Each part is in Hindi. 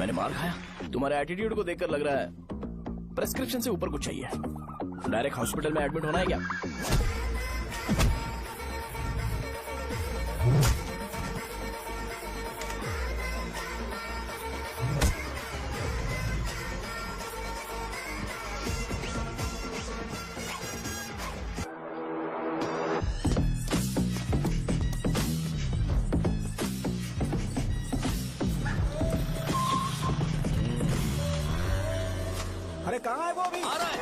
मैंने मार खाया? तुम्हारे एटीट्यूड को देखकर लग रहा है प्रेस्क्रिप्शन से ऊपर कुछ चाहिए। डायरेक्ट हॉस्पिटल में एडमिट होना है क्या? अरे कहाँ है वो अभी? आ रहा है।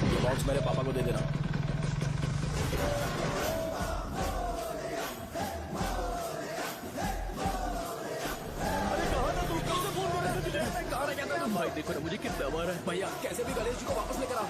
ये बॉक्स मेरे पापा को दे देना। भाई देखो ना मुझे कितना मारा है। भैया कैसे भी गणेश जी को वापस लेकर आओ।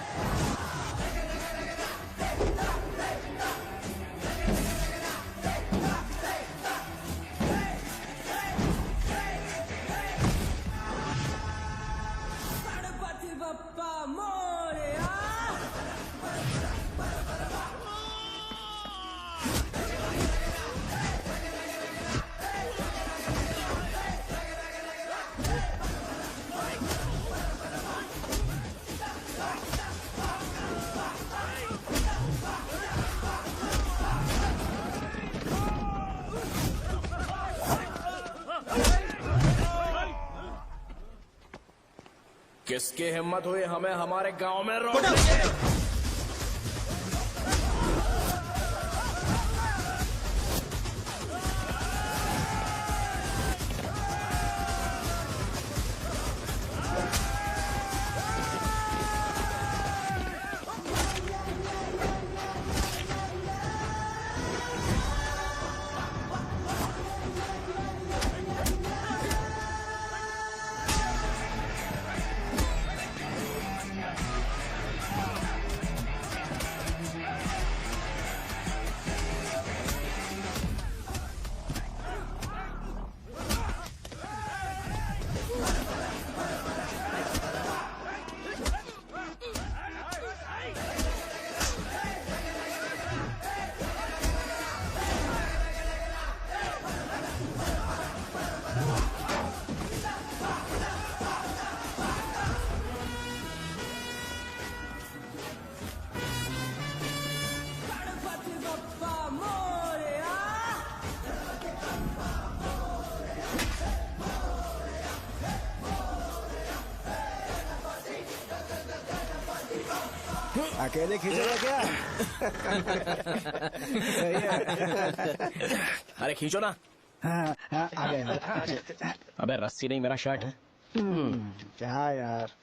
किसकी हिम्मत हुई हमें हमारे गांव में रोकने की? अकेले खींचेगा क्या? सही है। अरे खींचो ना। हाँ, आ गया। अबे रस्सी नहीं मेरा शर्ट है। क्या यार?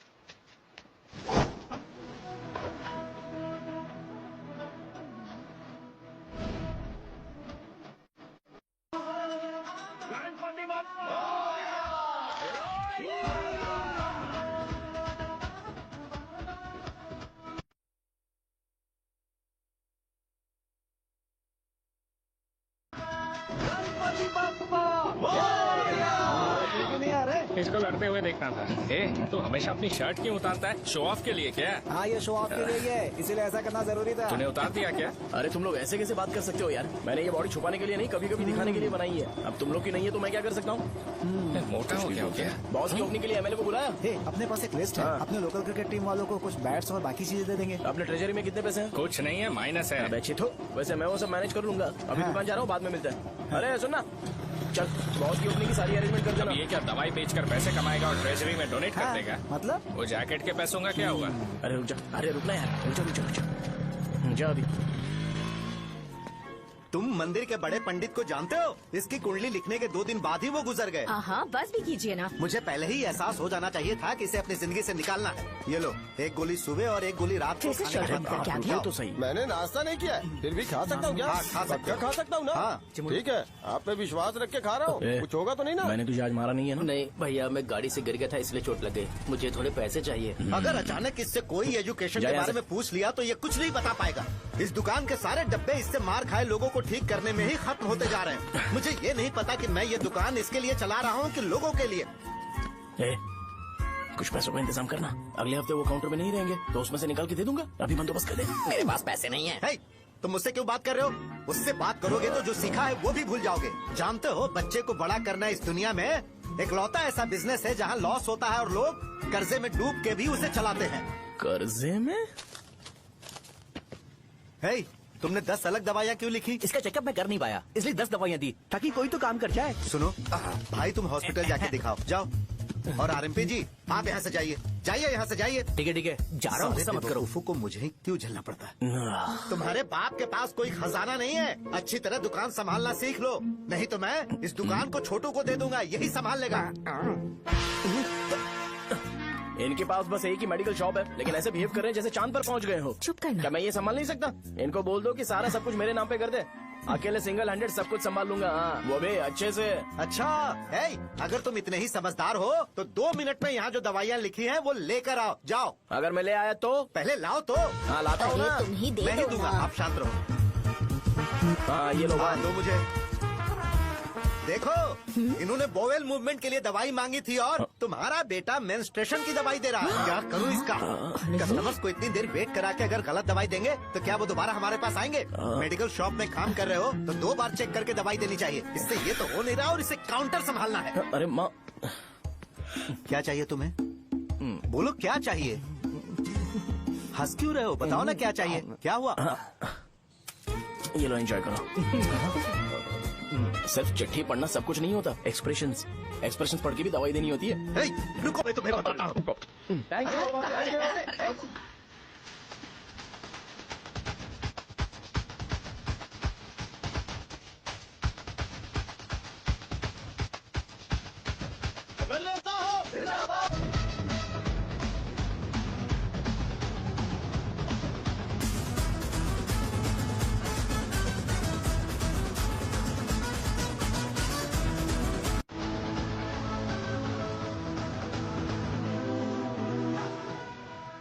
इसको लड़ते हुए देखना था। तू हमेशा अपनी शर्ट क्यों उतारता है? शो ऑफ के लिए क्या? हाँ ये शो ऑफ के लिए है, इसीलिए ऐसा करना जरूरी था। तूने उतार दिया क्या? अरे तुम लोग ऐसे कैसे बात कर सकते हो यार? मैंने ये बॉडी छुपाने के लिए नहीं, कभी कभी दिखाने के लिए बनाई है। अब तुम लोग की नहीं है तो मैं क्या कर सकता हूँ? मोटा हो गया? बॉस की ओपनिंग के लिए एमएलए को बुलाया। अपने पास एक लिस्ट है। हाँ। अपने लोकल क्रिकेट टीम वालों को कुछ बैट्स और बाकी चीजें दे देंगे। अपने ट्रेजरी में कितने पैसे हैं? कुछ नहीं है, माइनस है। अबे अच्छी तो वैसे मैं वो सब मैनेज कर लूंगा। अभी हाँ। दुकान जा रहा हूँ, बाद में मिलते हैं। अरे सुनना, चल बॉस की ओपनिंग की सारी अरेंजमेंट कर अब देना। ये क्या दवाई बेचकर पैसे कमाएगा और ट्रेजरी में डोनेट कर हाँ, देगा? मतलब? वो जैकेट के पैसों का क्या हुआ? अरे रुक जा, अरे रुकना यार, रुक जा अभी। तुम मंदिर के बड़े पंडित को जानते हो? इसकी कुंडली लिखने के 2 दिन बाद ही वो गुजर गए। हाँ बस भी कीजिए ना। मुझे पहले ही एहसास हो जाना चाहिए था कि इसे अपनी जिंदगी से निकालना है। ये लो, एक गोली सुबह और एक गोली रात को कैसे खाने के शर्ट बाद निकल के आ खाओ। गया? तो सही। मैंने नाश्ता नहीं किया है, फिर भी खा सकता हूँ क्या? हाँ, खा सकते पक्का हो। खा सकता हूँ ना? हाँ। ठीक है, आप पे विश्वास रख के खा रहा हूँ। ए, कुछ होगा तो नहीं ना? मैंने तुझे आज मारा नहीं है ना? नहीं भैया, मैं गाड़ी से गिर गया था इसलिए चोट लग गई। मुझे थोड़े पैसे चाहिए। अगर अचानक इससे कोई एजुकेशन जा के यहाँ बारे से। में पूछ लिया तो ये कुछ नहीं बता पाएगा। इस दुकान के सारे डब्बे इससे मार खाए लोगों को ठीक करने में ही खत्म होते जा रहे हैं। मुझे ये नहीं पता कि मैं ये दुकान इसके लिए चला रहा हूँ कि लोगों के लिए। ए, कुछ पैसों का इंतजाम करना। अगले हफ्ते वो काउंटर में नहीं रहेंगे तो उसमें से निकाल के दे दूंगा। अभी बंदोबस्त कर दे। मेरे पास पैसे नहीं है। हे, तुम मुझसे क्यों बात कर रहे हो? उससे बात करोगे तो जो सीखा है वो भी भूल जाओगे। जानते हो, बच्चे को बड़ा करना इस दुनिया में इकलौता ऐसा बिजनेस है जहाँ लॉस होता है और लोग कर्जे में डूब के भी उसे चलाते हैं। कर्जे में? हे, तुमने 10 अलग दवाइयाँ क्यों लिखी? इसका चेकअप मैं कर नहीं पाया, इसलिए 10 दवाइयाँ दी ताकि कोई तो काम कर जाए। सुनो भाई, तुम हॉस्पिटल जाके दिखाओ, जाओ। और आरएमपी जी, आप यहाँ से जाइए, जाइए यहाँ से जाइए। ठीक है, जा रहा हूँ, सारे गुस्सा मत करो। बेवकूफों को मुझे ही क्यों झेलना पड़ता है? तुम्हारे बाप के पास कोई खजाना नहीं है। अच्छी तरह दुकान संभालना सीख लो, नहीं तो मैं इस दुकान को छोटू को दे दूंगा, यही संभाल लेगा। इनके पास बस एक ही मेडिकल शॉप है, लेकिन ऐसे बिहेव कर रहे हैं जैसे चांद पर पहुंच गए हो। चुप करना। क्या मैं ये संभाल नहीं सकता? इनको बोल दो कि सारा सब कुछ मेरे नाम पे कर दे। अकेले सिंगल हैंडेड सब कुछ संभाल लूंगा। हाँ, वो भी अच्छे से। अच्छा है, अगर तुम इतने ही समझदार हो तो 2 मिनट में यहाँ जो दवाइयाँ लिखी हैं वो लेकर आओ, जाओ। अगर मैं ले आया तो? पहले लाओ तो। हाँ, लाता हूँ ना। तुम ही दे मैं ही दो दूंगा, ना। आप शांत रहो। हाँ, ये लो। हाँ, दो मुझे। देखो, इन्होंने बोवेल मूवमेंट के लिए दवाई मांगी थी और तुम्हारा बेटा मेंस्ट्रुएशन की दवाई दे रहा है। क्या करूँ इसका? कस्टमर्स को इतनी देर वेट करा के अगर गलत दवाई देंगे तो क्या वो दोबारा हमारे पास आएंगे? मेडिकल शॉप में काम कर रहे हो तो 2 बार चेक करके दवाई देनी चाहिए। इससे ये तो हो नहीं रहा और इसे काउंटर संभालना है। अरे माँ, क्या चाहिए तुम्हें? बोलो क्या चाहिए? हंस क्यों रहे हो? बताओ ना क्या चाहिए? क्या हुआ? ये लो, एंजॉय करो। सिर्फ चिट्ठी पढ़ना सब कुछ नहीं होता। एक्सप्रेशंस पढ़ के भी दवाई देनी होती है। हे, रुको, मैं तुम्हें बताता हूँ। Thank you.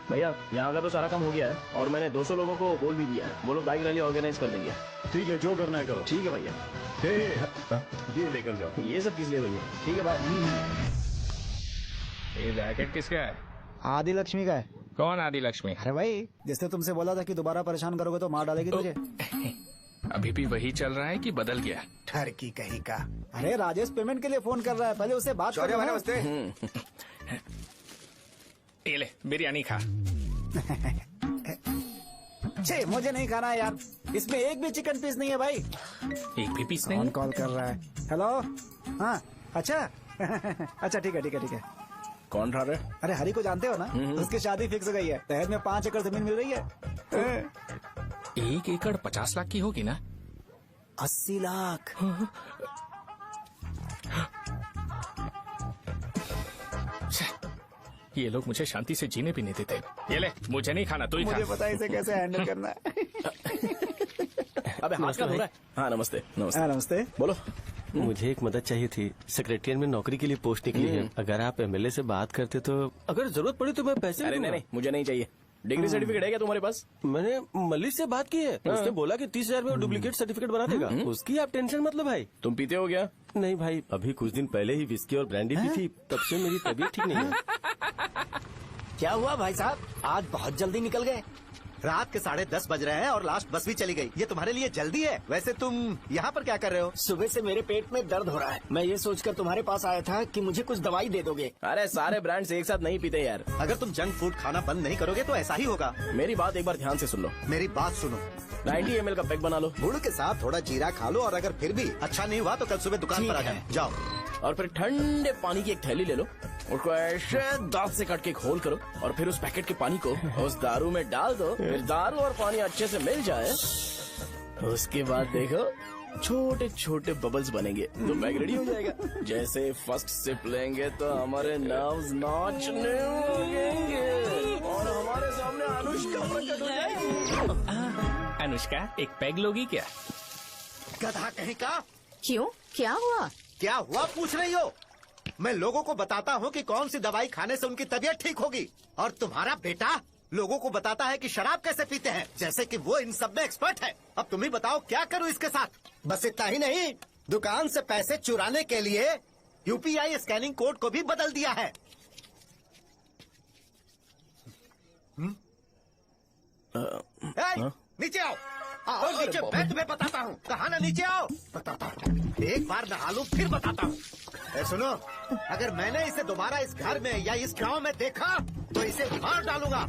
भैया, यहाँ का तो सारा काम हो गया है और मैंने 200 लोगों को बोल भी दिया है। वो लोग बाइक रैली ऑर्गेनाइज कर देंगे। ठीक है, जो करना है करो। ठीक है भैया। ये लेकर जाओ। ये सब किस लिए भैया? ठीक है बात। ये जैकेट किसका है? आदि लक्ष्मी का है। कौन आदि लक्ष्मी? अरे भाई, जिसने तुमसे बोला था कि दोबारा परेशान करोगे तो मार डालेगी तुझे। अभी भी वही चल रहा है कि बदल गया? ठरकी कहीं का। अरे राजेश पेमेंट के लिए फोन कर रहा है, पहले उससे बात करो ना। ये ले, बिरयानी खा। छे, मुझे नहीं खाना है यार, इसमें एक भी चिकन पीस नहीं है भाई। एक भी पीस कौन नहीं? कॉल कर रहा है? हेलो, हाँ, अच्छा। अच्छा, ठीक है। कौन रहा है? अरे हरी को जानते हो ना? उसकी शादी फिक्स हो गई है, शहर में 5 एकड़ जमीन मिल रही है। 1 एकड़ 50 लाख की होगी ना? 80 लाख। ये लोग मुझे शांति से जीने भी नहीं देते। ये ले, मुझे नहीं खाना, तू ही खा। मुझे पता है इसे कैसे हैंडल करना है। अबे हाथ का हो रहा है। हाँ, नमस्ते। हाँ, नमस्ते। बोलो। मुझे एक मदद चाहिए थी। सेक्रेटरिएट में नौकरी के लिए पोस्ट निकली है। अगर आप एमएलए से बात करते तो अगर जरूरत पड़ी तो मैं पैसे अरे नहीं, मुझे नहीं चाहिए। डिग्री सर्टिफिकेट है क्या तुम्हारे पास? मैंने मलिक से बात की है। उसने बोला कि 30,000 में वो डुप्लीकेट सर्टिफिकेट बना देगा। उसकी आप टेंशन मत लो भाई। तुम पीते हो क्या? नहीं भाई, अभी कुछ दिन पहले ही विस्की और ब्रांडी पी थी, तब से मेरी तबीयत ठीक नहीं है। क्या हुआ भाई साहब, आज बहुत जल्दी निकल गए? रात के 10:30 बज रहे हैं और लास्ट बस भी चली गई। ये तुम्हारे लिए जल्दी है। वैसे तुम यहाँ पर क्या कर रहे हो? सुबह से मेरे पेट में दर्द हो रहा है। मैं ये सोचकर तुम्हारे पास आया था कि मुझे कुछ दवाई दे दोगे। अरे सारे ब्रांड्स एक साथ नहीं पीते यार। अगर तुम जंक फूड खाना बंद नहीं करोगे तो ऐसा ही होगा। मेरी बात एक बार ध्यान से सुन लो। मेरी बात सुनो, 90 ml का पैक बना लो। गुड़ के साथ थोड़ा जीरा खा लो और अगर फिर भी अच्छा नहीं हुआ तो कल सुबह दुकान पर आ जाओ। जाओ। और फिर ठंडे पानी की एक थैली ले लो, उसको ऐसे दांत से काट के घोल करो और फिर उस पैकेट के पानी को उस दारू में डाल दो। फिर दारू और पानी अच्छे से मिल जाए, उसके बाद देखो छोटे छोटे बबल्स बनेंगे तो पैक रेडी हो जाएगा। जैसे फर्स्ट सिप लेंगे तो हमारे नर्व्स नाचने लगेंगे और हमारे सामने अनुष्का प्रकट हो जाएगी। अनुष्का, एक पैग लोगी क्या? गधा कहीं का। क्यों, क्या हुआ? क्या हुआ पूछ रही हो? मैं लोगों को बताता हूँ कि कौन सी दवाई खाने से उनकी तबीयत ठीक होगी और तुम्हारा बेटा लोगों को बताता है कि शराब कैसे पीते हैं, जैसे कि वो इन सब में एक्सपर्ट है। अब तुम ही बताओ क्या करूँ इसके साथ? बस इतना ही नहीं, दुकान से पैसे चुराने के लिए यूपीआई स्कैनिंग कोड को भी बदल दिया है। नीचे आओ। आओ नीचे, मैं तुम्हें बताता हूँ। कहा ना नीचे आओ, बताता हूँ। एक बार नहा लूं फिर बताता हूँ। सुनो, अगर मैंने इसे दोबारा इस घर में या इस गांव में देखा तो इसे मार डालूंगा।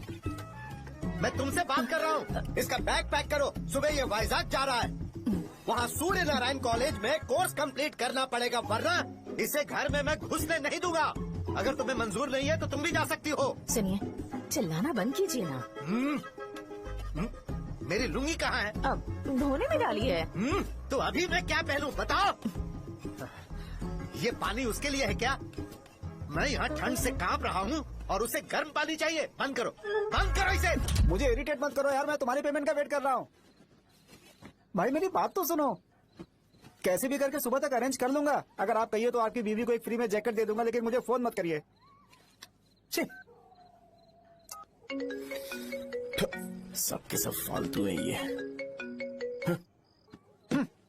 मैं तुमसे बात कर रहा हूँ। इसका बैग पैक करो, सुबह ये वाइजाग जा रहा है। वहाँ सूर्य नारायण कॉलेज में कोर्स कंप्लीट करना पड़ेगा, वरना इसे घर में मैं घुसने नहीं दूंगा। अगर तुम्हें मंजूर नहीं है तो तुम भी जा सकती हो। सुनिए, चिल्लाना बंद कीजिए ना। मेरी लुंगी कहाँ है? अब धोने में डाली है। तो अभी मैं क्या पहनूं बताओ? ये पानी उसके लिए है क्या? मैं यहाँ ठंड से कांप रहा हूँ और उसे गर्म पानी चाहिए। बंद करो, बंद करो इसे। मुझे इरिटेट मत करो यार, मैं तुम्हारी पेमेंट का वेट कर रहा हूँ। भाई मेरी बात तो सुनो, कैसे भी करके सुबह तक अरेंज कर लूंगा। अगर आप कहिए तो आपकी बीवी को एक फ्री में जैकेट दे दूंगा, लेकिन मुझे फोन मत करिए। सबके सब फालतू है ये।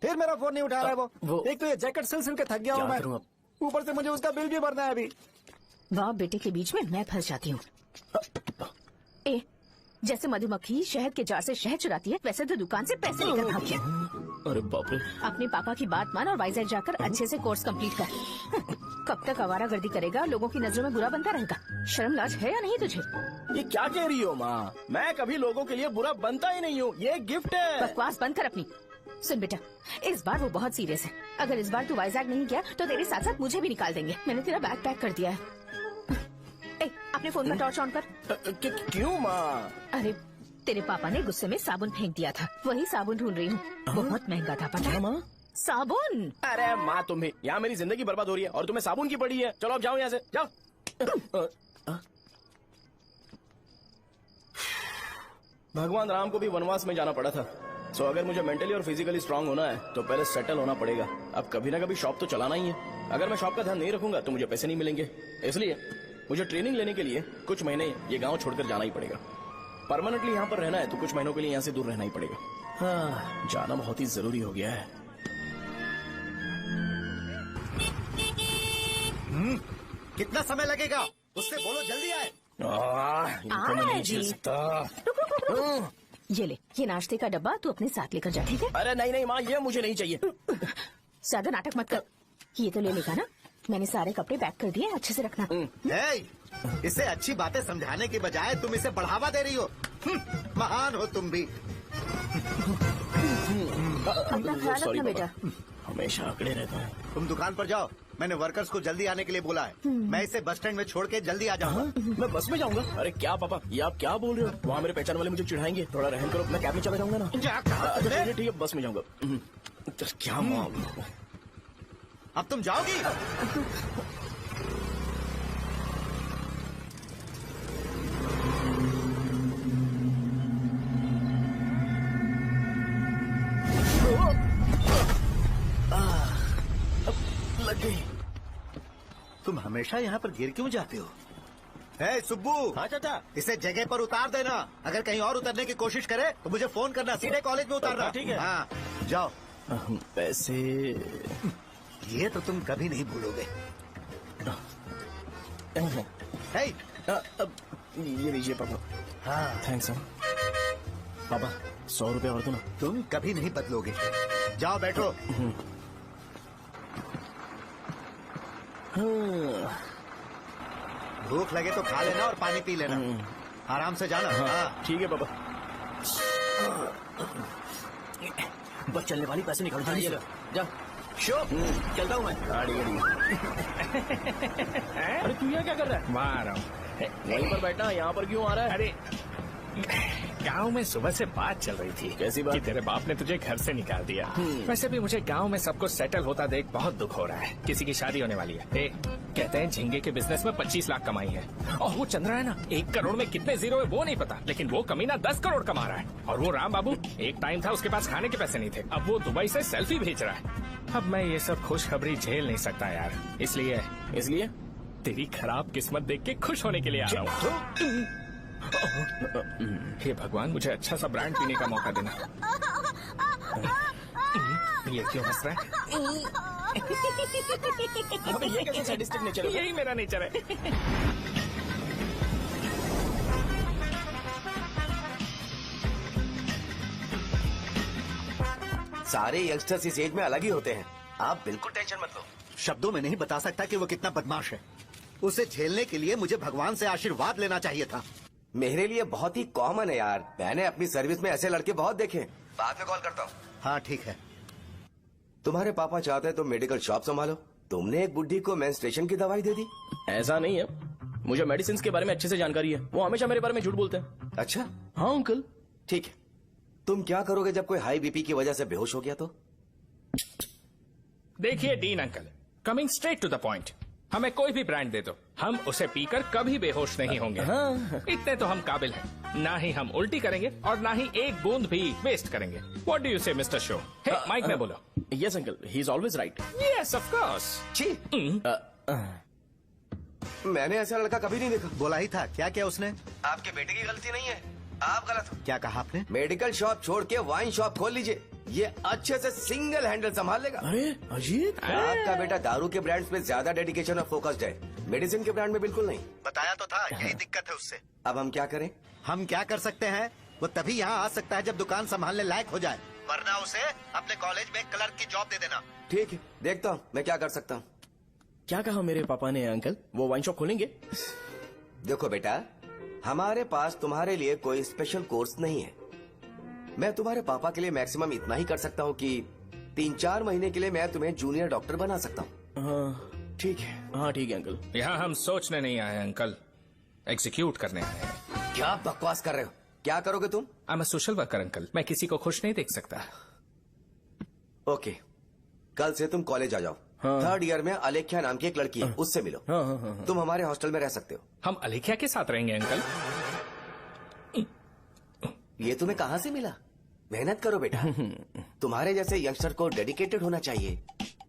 फिर मेरा फोन नहीं उठा रहा है वो। एक तो ये जैकेट सिल सिल के थक गया हूँ क्या करूं मैं, अब? ऊपर से मुझे उसका बिल भी भरना है अभी। बाप बेटे के बीच में मैं फंस जाती हूँ। ए, जैसे मधुमक्खी शहद के जार से शहद चुराती है, वैसे तो दुकान से पैसे लेकर भाग गया। अरे बाप रे। अपने पापा की बात मान और वाइजैक जाकर अच्छे से कोर्स कंप्लीट कर। कब तक आवारागर्दी करेगा, लोगों की नजरों में बुरा बनता रहेगा। शर्म लाज है या नहीं तुझे? ये क्या कह रही हो माँ? मैं कभी लोगों के लिए बुरा बनता ही नहीं हूँ, ये गिफ्ट है। बकवास बंद कर अपनी। सुन बेटा, इस बार वो बहुत सीरियस है। अगर इस बार तू वाइजैक नहीं गया तो तेरे साथ साथ मुझे भी निकाल देंगे। मैंने तेरा बैग पैक कर दिया है। ए, अपने फोन का टॉर्च ऑन कर। क्यों माँ? अरे तेरे पापा ने गुस्से में साबुन फेंक दिया था, वही साबुन ढूंढ रही हूँ। बहुत महंगा था, पता है? माँ? साबुन। अरे माँ, तुम्हें यहाँ मेरी जिंदगी बर्बाद हो रही है और तुम्हें साबुन की पड़ी है। चलो अब जाओ यहाँ से, जाओ। भगवान राम को भी वनवास में जाना पड़ा था। सो अगर मुझे मेंटली और फिजिकली स्ट्रांग होना है तो पहले सेटल होना पड़ेगा। अब कभी ना कभी शॉप तो चलाना ही है। अगर मैं शॉप का ध्यान नहीं रखूंगा तो मुझे पैसे नहीं मिलेंगे। इसलिए मुझे ट्रेनिंग लेने के लिए कुछ महीने ये गांव छोड़कर जाना ही पड़ेगा। परमानेंटली यहाँ पर रहना है तो कुछ महीनों के लिए यहाँ से दूर रहना ही पड़ेगा। हाँ, जाना बहुत ही जरूरी हो गया है। कितना समय लगेगा? उससे बोलो जल्दी आए। इनको मैं नहीं झेल सकता। रुक। ये ले, ये नाश्ते का डब्बा तू अपने साथ लेकर जा, ठीक है? अरे नहीं नहीं माँ, ये मुझे नहीं चाहिए। ज्यादा नाटक मत कर। ये तो ले लेगा ना? मैंने सारे कपड़े पैक कर दिए, अच्छे से रखना। इसे अच्छी बातें समझाने के बजाय तुम इसे बढ़ावा दे रही हो। महान हो तुम भी। अपना ख्याल रखना बेटा। हमेशा अकड़े रहता है। तुम दुकान पर जाओ, मैंने वर्कर्स को जल्दी आने के लिए बोला है। मैं इसे बस स्टैंड में छोड़ के जल्दी आ जाऊंगा। मैं बस में जाऊंगा? अरे क्या पापा, ये आप क्या बोल रहे हो? वहाँ मेरे पहचान वाले मुझे चिढ़ाएंगे। थोड़ा रहम करो, मैं कैब में चला जाऊंगा ना। ठीक है, बस में जाऊंगा। क्या मामला? अब तुम जाओगी? लग गई। तुम हमेशा यहाँ पर गिर क्यों जाते हो? है सुब्बू। हाँ चाचा। इसे जगह पर उतार देना। अगर कहीं और उतरने की कोशिश करे तो मुझे फोन करना, सीधे कॉलेज में उतारना। ठीक है। हाँ, जाओ। पैसे ये तो तुम कभी नहीं भूलोगे। हे, अब ये लीजिए पापा। हाँ, थैंक्स पापा। 100 रुपए और दो ना। तुम कभी नहीं बदलोगे। जाओ बैठो। भूख लगे तो खा लेना और पानी पी लेना। आराम से जाना। हाँ। ठीक है पापा। बस चलने वाली पैसे निकाल दीजिए। जा शो, चलता हूँ मैं। अरे तू यहाँ क्या कर रहा है? वहाँ आ रहा हूँ। वहीं पर बैठा, यहाँ पर क्यों आ रहा है? अरे गांव में सुबह से बात चल रही थी। कैसी बात? कि तेरे बाप ने तुझे घर से निकाल दिया। वैसे भी मुझे गांव में सब कुछ सेटल होता देख बहुत दुख हो रहा है। किसी की शादी होने वाली है। कहते हैं झींगे के बिजनेस में 25 लाख कमाई है। और वो चंद्रा है ना, 1 करोड़ में कितने जीरो है वो नहीं पता, लेकिन वो कमीना 10 करोड़ कमा रहा है। और वो राम बाबू, एक टाइम था उसके पास खाने के पैसे नहीं थे, अब वो दुबई से सेल्फी भेज रहा है। अब मैं ये सब खुशखबरी झेल नहीं सकता यार, इसलिए तेरी खराब किस्मत देख के खुश होने के लिए आ रहा हूँ। हे भगवान, मुझे अच्छा सा ब्रांड पीने का मौका देना। ये क्यों हंस रहा है? ये कैसे सैडिस्टिक नेचर है? यही मेरा नेचर है। सारे यंगस्टर्स इस एज में अलग ही होते हैं। आप बिल्कुल टेंशन मत लो। शब्दों में नहीं बता सकता कि वो कितना बदमाश है। उसे झेलने के लिए मुझे भगवान से आशीर्वाद लेना चाहिए था। मेरे लिए बहुत ही कॉमन है यार, मैंने अपनी सर्विस में ऐसे लड़के बहुत देखे। बाद में कॉल करता हूँ। हाँ ठीक है। तुम्हारे पापा चाहते हैं तुम मेडिकल शॉप संभालो। तुमने एक बुढ़ी को मेंस्ट्रुएशन की दवाई दे दी। ऐसा नहीं है, मुझे मेडिसिन के बारे में अच्छे से जानकारी है। वो हमेशा मेरे बारे में झूठ बोलते हैं। अच्छा हाँ अंकल। ठीक है, तुम क्या करोगे जब कोई हाई बीपी की वजह से बेहोश हो गया तो? देखिए dean uncle, coming straight to the point, हमें कोई भी ब्रांड दे दो, हम उसे पीकर कभी बेहोश नहीं होंगे। इतने तो हम काबिल हैं। ना ही हम उल्टी करेंगे और ना ही एक बूंद भी वेस्ट करेंगे। व्हाट डू यू से मिस्टर शो? हे माइक में बोलो। Yes uncle, he is always right. Yes of course. छी, मैंने ऐसा लड़का कभी नहीं देखा। बोला ही था। क्या क्या उसने? आपके बेटे की गलती नहीं है, आप गलत हो। क्या कहा आपने? मेडिकल शॉप छोड़ के वाइन शॉप खोल लीजिए, ये अच्छे से सिंगल हैंडल संभाल लेगा। अरे अजीत, आपका बेटा दारू के ब्रांड्स पे ज्यादा डेडिकेशन और फोकस्ड है, मेडिसिन के ब्रांड में बिल्कुल नहीं। बताया तो था, यही दिक्कत है उससे। अब हम क्या करें? हम क्या कर सकते हैं? वो तभी यहाँ आ सकता है जब दुकान संभालने लायक हो जाए, वरना उसे अपने कॉलेज में क्लर्क की जॉब दे देना। ठीक है, देखता हूँ मैं क्या कर सकता हूँ। क्या कहा मेरे पापा ने अंकल? वो वाइन शॉप खोलेंगे? देखो बेटा, हमारे पास तुम्हारे लिए कोई स्पेशल कोर्स नहीं है। मैं तुम्हारे पापा के लिए मैक्सिमम इतना ही कर सकता हूँ कि 3-4 महीने के लिए मैं तुम्हें जूनियर डॉक्टर बना सकता हूँ। हाँ ठीक है। हाँ ठीक है अंकल। यहाँ हम सोचने नहीं आए अंकल, एग्जीक्यूट करने आए हैं। क्या बकवास कर रहे हो? क्या करोगे तुम? I am a social worker uncle, मैं किसी को खुश नहीं देख सकता। ओके, कल से तुम कॉलेज आ जाओ। हाँ। 3rd ईयर में अलेख्या नाम की एक लड़की है, उससे मिलो। हाँ हाँ हाँ। तुम हमारे हॉस्टल में रह सकते हो। हम अलेख्या के साथ रहेंगे अंकल। ये तुम्हें कहाँ से मिला? मेहनत करो बेटा, तुम्हारे जैसे यंगस्टर को डेडिकेटेड होना चाहिए।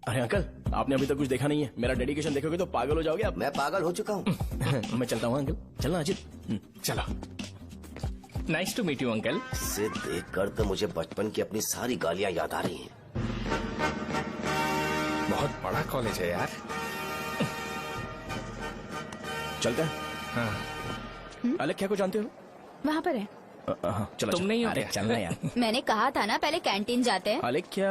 अरे अंकल, आपने अभी तक कुछ देखा नहीं है। मेरा डेडिकेशन देखोगे तो पागल हो जाओगे आप। मैं पागल हो चुका हूँ। मैं चलता हूँ अंकल। चलना अजीत। चलो, nice to meet you uncle. इसे देखकर तो मुझे बचपन की अपनी सारी गालियाँ याद आ रही हैं। बहुत बड़ा कॉलेज है यार। चलते हैं। हाँ। अलेख्या को जानते हो? वहाँ पर है। चलो तुम नहीं हो अरे क्या? चलना यार। मैंने कहा था ना पहले कैंटीन जाते हैं। अलेख्या,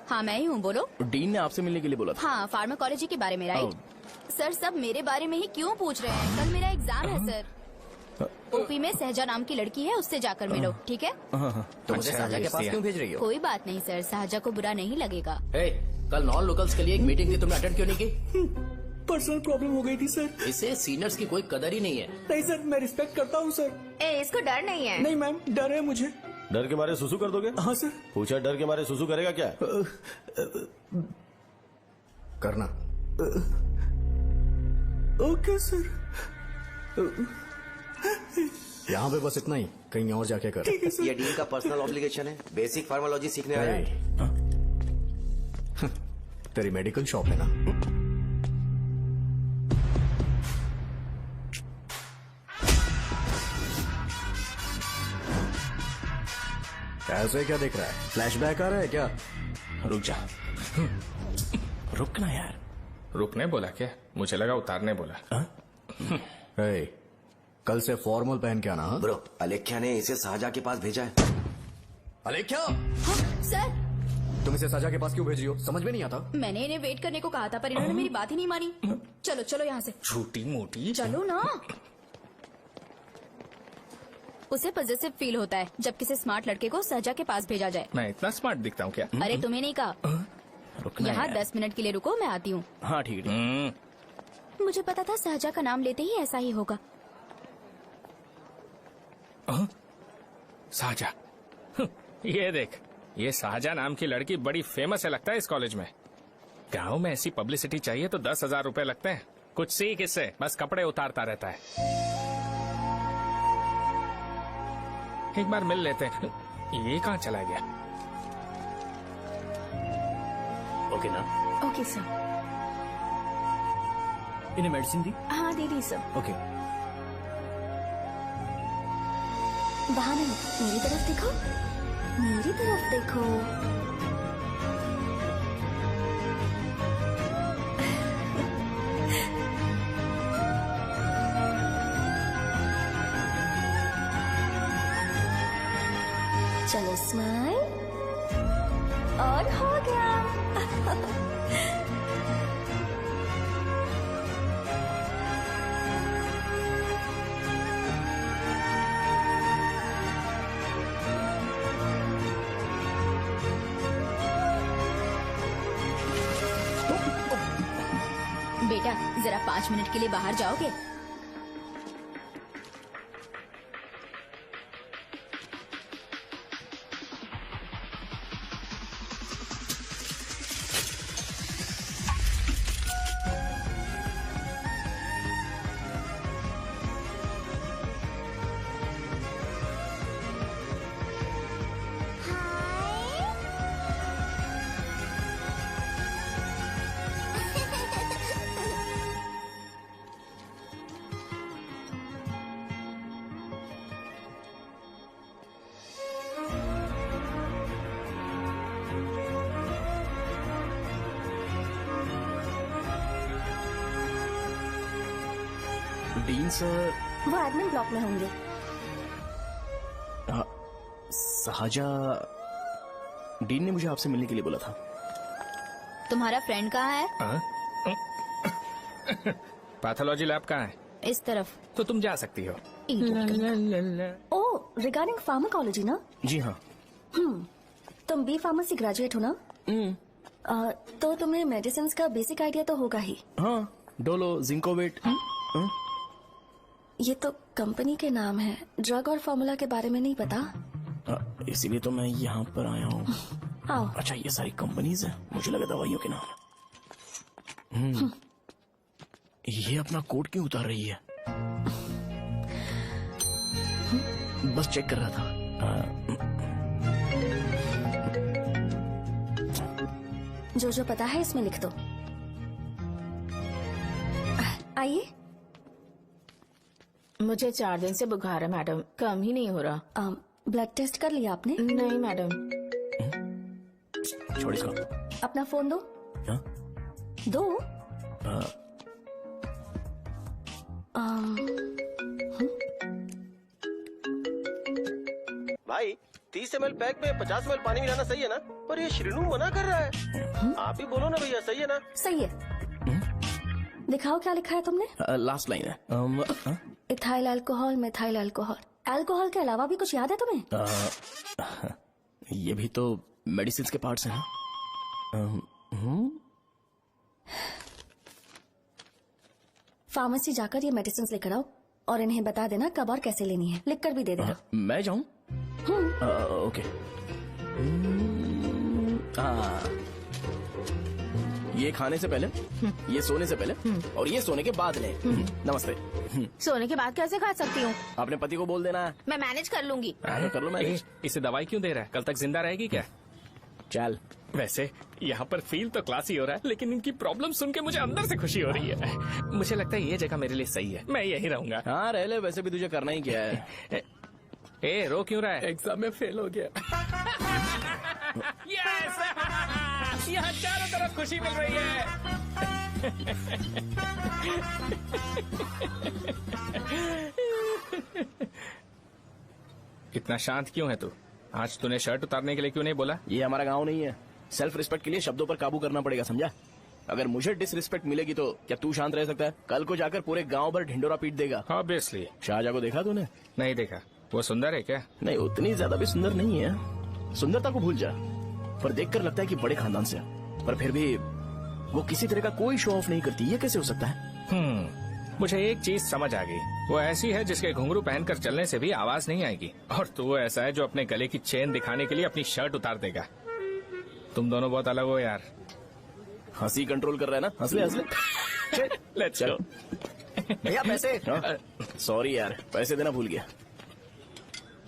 हाँ मैं ही हूँ, बोलो। डीन ने आपसे मिलने के लिए बोला था। हाँ, फार्माकोलॉजी के बारे में, राइट? सर सब मेरे बारे में ही क्यों पूछ रहे हैं? कल मेरा एग्जाम है सर। ओपी में सहजा नाम की लड़की है, उससे जाकर मिलो, ठीक है? तो मुझे साजा के पास क्यों भेज रही हो? कोई बात नहीं सर, सहजा को बुरा नहीं लगेगा। कल नॉन लोकल्स के लिए एक मीटिंग थी, तुमने अटेंड क्यों नहीं की? पर्सनल प्रॉब्लम हो गई थी सर। इसे सीनियर्स की कोई कदर ही नहीं है। नहीं सर, मैं रिस्पेक्ट करता हूँ सर। इसको डर नहीं है? नहीं मैम, डर है मुझे। डर के मारे सुसु कर दोगे? हाँ सर। पूछा डर के मारे सुसु करेगा क्या? करना। Okay sir. यहाँ पे बस इतना ही, कहीं और जाके कर। ठीक है सर। ये डीन का पर्सनल ऑब्लिगेशन है, बेसिक फार्माकोलॉजी सीखने आया है। तेरी मेडिकल शॉप है ना? ऐसे क्या देख रहा है? फ्लैशबैक आ रहा है क्या? रुक जा। रुकना यार। रुकने बोला क्या? मुझे लगा उतारने बोला। हे, कल से फॉर्मल पहन के आना। हाँ? ब्रो, अलेख्या ने इसे साजा के पास भेजा है। अलेख्या, हाँ, सर तुम इसे साजा के पास क्यों भेज रही हो? समझ में नहीं आता। मैंने इन्हें वेट करने को कहा था, पर इन्होंने मेरी बात ही नहीं मानी। चलो चलो यहाँ से। छोटी मोटी। चलो ना। उसे पॉजिटिव फील होता है जब किसी स्मार्ट लड़के को सहजा के पास भेजा जाए। मैं इतना स्मार्ट दिखता हूँ क्या? अरे तुम्हें नहीं कहा। रुकना यहाँ यार। 10 मिनट के लिए रुको, मैं आती हूँ। हाँ ठीक है। मुझे पता था सहजा का नाम लेते ही ऐसा ही होगा। साजा। ये देख, ये साजा नाम की लड़की बड़ी फेमस है लगता है इस कॉलेज में। गांव में ऐसी पब्लिसिटी चाहिए तो 10,000 रुपए लगते हैं। कुछ सीख इससे, बस कपड़े उतारता रहता है। एक बार मिल लेते हैं। ये कहाँ चला गया? ओके ना? Okay sir. इन्हें मेडिसिन दी? हाँ दे दी सर। ओके। वहाँ नहीं, मेरी तरफ देखो, मेरी तरफ देखो। चलो स्माइल। और हो गया। बेटा जरा 5 मिनट के लिए बाहर जाओगे? Dean sir. वो एडमिन ब्लॉक में होंगे। सहाजा, डीन ने मुझे आपसे मिलने के लिए बोला था। तुम्हारा फ्रेंड कहाँ है? पैथोलॉजी लैब कहाँ है? इस तरफ। तो तुम जा सकती हो। ओ, रिगार्डिंग फार्माकोलॉजी ना? जी हाँ। तुम बी फार्मेसी ग्रेजुएट हो ना? तो तुम्हें मेडिसिन का बेसिक आइडिया तो होगा ही। हाँ, डोलो, जिंकोवेट। ये तो कंपनी के नाम है, ड्रग और फॉर्मूला के बारे में नहीं पता। इसीलिए तो मैं यहाँ पर आया हूँ। आओ। अच्छा, ये सारी कंपनीज है, मुझे लगा दवाइयों के नाम। ये अपना कोट क्यों उतार रही है? बस चेक कर रहा था। जो जो पता है इसमें लिख दो। आइए। मुझे 4 दिन से बुखार है मैडम, कम ही नहीं हो रहा। ब्लड टेस्ट कर लिया आपने? नहीं मैडम। छोड़ इसको। अपना फोन दो। हाँ? दो। भाई 30 ml पैक में 50 ml पानी मिलाना सही है ना? पर ये श्रीनू मना कर रहा है। आप ही बोलो ना भैया, सही है ना? सही है। दिखाओ क्या लिखा है तुमने? लास्ट लाइन है। Ethyl alcohol, methyl alcohol. Alcohol के अलावा भी कुछ याद है तुम्हें? ये भी तो मेडिसिन के पार्ट्स हैं। फार्मेसी जाकर ये मेडिसिन लेकर आओ और इन्हें बता देना कब और कैसे लेनी है। लिख कर भी दे देना। मैं जाऊं? ओके। ये खाने से पहले, ये सोने से पहले और ये सोने के बाद ले। नमस्ते। सोने के बाद कैसे खा सकती हूँ? अपने पति को बोल देना। मैं मैनेज कर लूंगी। कर लो मैनेज। इसे दवाई क्यों दे रहा है? कल तक जिंदा रहेगी क्या? चल। वैसे यहाँ पर फील तो क्लासी हो रहा है, लेकिन इनकी प्रॉब्लम सुन के मुझे अंदर से खुशी हो रही है। मुझे लगता है ये जगह मेरे लिए सही है, मैं यही रहूंगा। हाँ रह ले, वैसे भी तुझे करना ही क्या है। ए, रो क्यों रहा है? एग्जाम में फेल हो गया। यस! यहाँ चारों तरफ खुशी मिल रही है। इतना शांत क्यों है तू? आज तूने शर्ट उतारने के लिए क्यों नहीं बोला? ये हमारा गांव नहीं है। सेल्फ रिस्पेक्ट के लिए शब्दों पर काबू करना पड़ेगा, समझा? अगर मुझे डिसरिस्पेक्ट मिलेगी तो क्या तू शांत रह सकता है? कल को जाकर पूरे गांव भर ढिंडोरा पीट देगा। ऑब्वियसली। शाहजहां को देखा तूने? नहीं देखा। वो सुंदर है क्या? नहीं, उतनी ज्यादा भी सुंदर नहीं है। सुंदरता को भूल जा, पर देखकर लगता है कि बड़े खानदान से है। पर फिर भी वो किसी तरह का कोई शो ऑफ नहीं करती। ये कैसे हो सकता है? मुझे एक चीज समझ आ गई। वो ऐसी है जिसके घुंघरू पहनकर चलने से भी आवाज नहीं आएगी, और तू ऐसा है जो अपने गले की चेन दिखाने के लिए अपनी शर्ट उतार देगा। तुम दोनों बहुत अलग हो यार। हंसी कंट्रोल कर रहा है ना? हंस ले हंस ले। Let's go. भैया पैसे। सॉरी यार, पैसे देना भूल गया।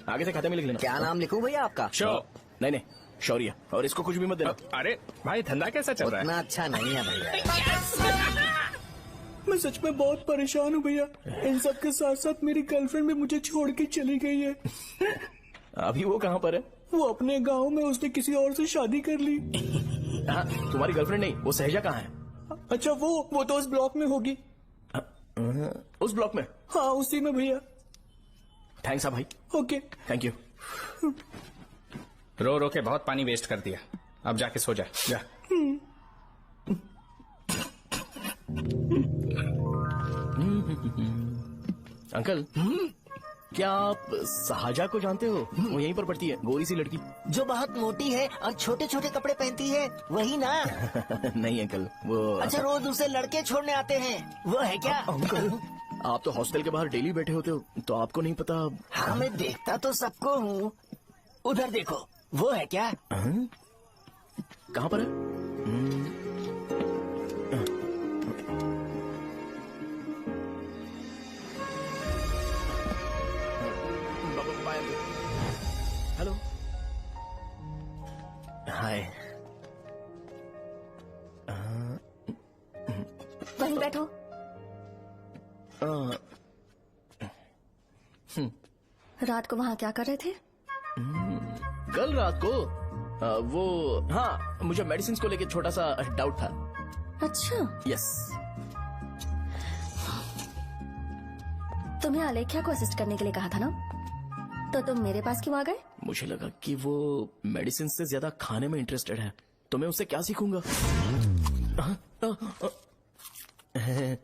आगे से खाते में लिख लेना। क्या नाम लिखूं भैया आपका? शो। नहीं, शौर्य। और इसको कुछ भी मत देना। अरे भाई, धंधा कैसा चल रहा है? उतना अच्छा नहीं है भैया। मैं सच में बहुत परेशान हूँ भैया। इन सब के साथ साथ मेरी गर्लफ्रेंड भी मुझे छोड़ के चली गई है। अभी वो कहाँ पर है? वो अपने गांव में, उसने किसी और से शादी कर ली। हाँ, तुम्हारी गर्लफ्रेंड नहीं, वो सहजा कहाँ है? अच्छा, वो तो उस ब्लॉक में होगी। उस ब्लॉक में? हाँ, उसी में भैया। थैंक्स भाई। Okay, thank you. रो रो के बहुत पानी वेस्ट कर दिया। अब जाके सो जा जा। अंकल, क्या आप साहजा को जानते हो? वो यहीं पर पढ़ती है, गोरी सी लड़की। जो बहुत मोटी है और छोटे छोटे कपड़े पहनती है, वही ना? नहीं अंकल, वो अच्छा, रोज उसे लड़के छोड़ने आते हैं, वो है क्या? अंकल, आप तो हॉस्टल के बाहर डेली बैठे होते हो, तो आपको नहीं पता? हाँ, मैं देखता तो सबको हूँ। उधर देखो, वो है क्या? कहाँ पर है? हेलो, हाय। वहीं बैठो। रात को वहाँ क्या कर रहे थे? कल रात को वो, हाँ, मुझे मेडिसिन को लेके छोटा सा डाउट था। अच्छा, यस। तुम्हें आलेख्या को असिस्ट करने के लिए कहा था ना, तो तुम मेरे पास क्यों आ गए? मुझे लगा कि वो मेडिसिन से ज्यादा खाने में इंटरेस्टेड है, तो मैं उससे क्या सीखूंगा।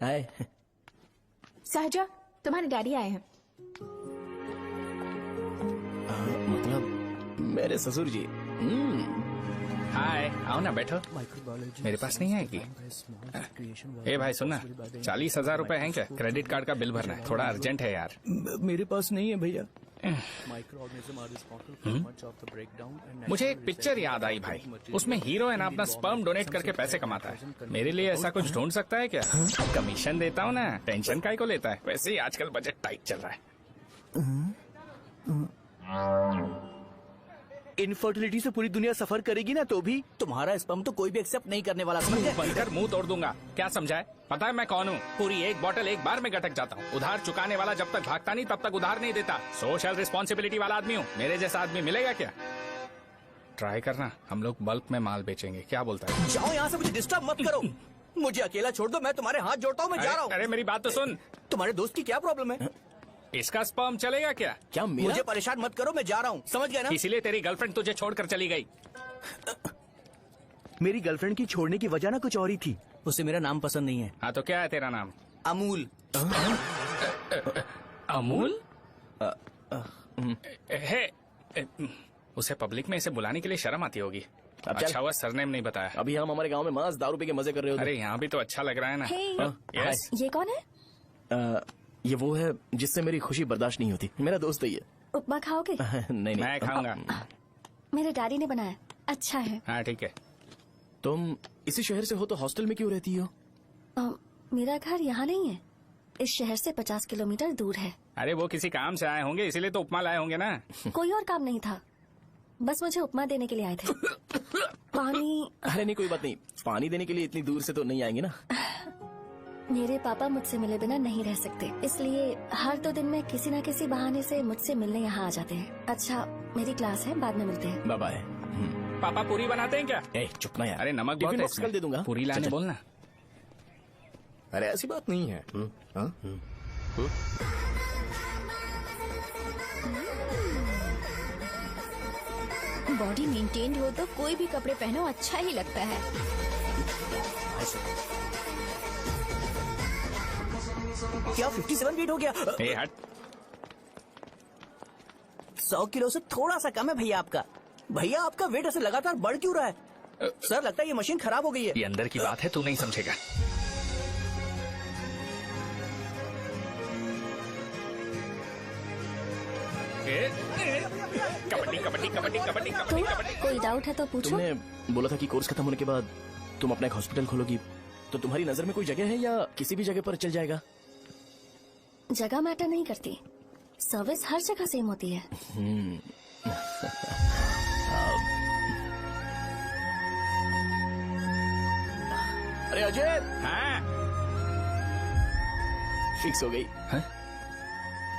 हाय। सहजा, तुम्हारे डैडी आए हैं। मतलब मेरे ससुर जी। हाय, आओ ना, बैठो। मेरे पास नहीं आएगी। ए भाई सुनना, 40,000 रुपए हैं क्या? क्रेडिट कार्ड का बिल भरना है, थोड़ा अर्जेंट है यार। मेरे पास नहीं है भैया। मुझे एक पिक्चर याद आई भाई, उसमें हीरो है ना अपना स्पर्म डोनेट करके पैसे कमाता है। मेरे लिए ऐसा कुछ ढूंढ सकता है क्या? कमीशन देता हूँ ना, टेंशन काहे को लेता है? वैसे ही आजकल बजट टाइट चल रहा है। इनफर्टिलिटी से पूरी दुनिया सफर करेगी ना, तो भी तुम्हारा स्पर्म तो कोई भी एक्सेप्ट नहीं करने वाला, समझ गए? बनकर मुंह तोड़ दूंगा। क्या समझा है? पता है मैं कौन हूँ? पूरी एक बोतल एक बार में गटक जाता हूँ। उधार चुकाने वाला जब तक भागता नहीं तब तक उधार नहीं देता। सोशल रिस्पॉन्सिबिलिटी वाला आदमी हूँ। मेरे जैसा आदमी मिलेगा क्या? ट्राई करना, हम लोग बल्क में माल बेचेंगे। क्या बोलता है? जाओ यहाँ से, मुझे डिस्टर्ब मत करो। मुझे अकेला छोड़ दो, मैं तुम्हारे हाथ जोड़ता हूँ, मैं जा रहा हूँ। अरे मेरी बात तो सुन। तुम्हारे दोस्त की क्या प्रॉब्लम है? इसका स्पर्म चलेगा क्या? क्या मेरा? मुझे परेशान मत करो, मैं जा रहा हूँ, समझ गया ना? इसीलिए तेरी गर्लफ्रेंड तुझे छोड़कर चली गई। मेरी गर्लफ्रेंड की छोड़ने की वजह ना कुछ और ही थी। उसे मेरा नाम पसंद नहीं है। हाँ तो क्या है तेरा नाम? अमूल। अमूल? उसे पब्लिक में इसे बुलाने के लिए शर्म आती होगी। अच्छा हुआ सरनेम नहीं बताया। अभी हम हमारे गांव में मस्त दारू पी के मजे कर रहे होते। अरे यहाँ भी तो अच्छा लग रहा है ना। हे, यस। ये कौन है? ये वो है जिससे मेरी खुशी बर्दाश्त नहीं होती। मेरा दोस्त है ये। उपमा खाओगे? नहीं। मैं खाऊंगा। मेरे डैडी ने बनाया, अच्छा है। हाँ ठीक है। तुम इसी शहर से हो तो हॉस्टल में क्यों रहती हो? मेरा घर यहाँ नहीं है, इस शहर से 50 किलोमीटर दूर है। अरे वो किसी काम से आए होंगे, इसीलिए तो उपमा लाए होंगे ना। कोई और काम नहीं था, बस मुझे उपमा देने के लिए आए थे। पानी? अरे नहीं, कोई बात नहीं। पानी देने के लिए इतनी दूर से तो नहीं आएंगे ना। मेरे पापा मुझसे मिले बिना नहीं रह सकते, इसलिए हर 2 दिन में किसी न किसी बहाने से मुझसे मिलने यहाँ आ जाते हैं। अच्छा, मेरी क्लास है, बाद में मिलते हैं। Bye bye. पापा पूरी बनाते हैं क्या? चुप ना यार। अरे नमक बहुत है इसमें। कल दे दूंगा। पूरी लाने बोलना। अरे ऐसी बात नहीं है। बॉडी मेंटेन्ड हो तो कोई भी कपड़े पहनो अच्छा ही लगता है। क्या 57 फीट हो गया? ए हट। 100 किलो से थोड़ा सा कम है भैया आपका। भैया आपका वेट ऐसे लगातार बढ़ क्यों रहा है? सर लगता है ये मशीन खराब हो गई है। ये अंदर की बात है, तू नहीं समझेगा। कबड्डी कबड्डी कबड्डी कबड्डी कबड्डी कबड्डी। कोई डाउट है तो पूछो। तुमने बोला था कि कोर्स खत्म होने के बाद तुम अपना एक हॉस्पिटल खोलोगी, तो तुम्हारी नजर में कोई जगह है या किसी भी जगह पर चल जाएगा? जगह मैटर नहीं करती, सर्विस हर जगह सेम होती है। अरे अजय। हाँ? फिक्स हो गई।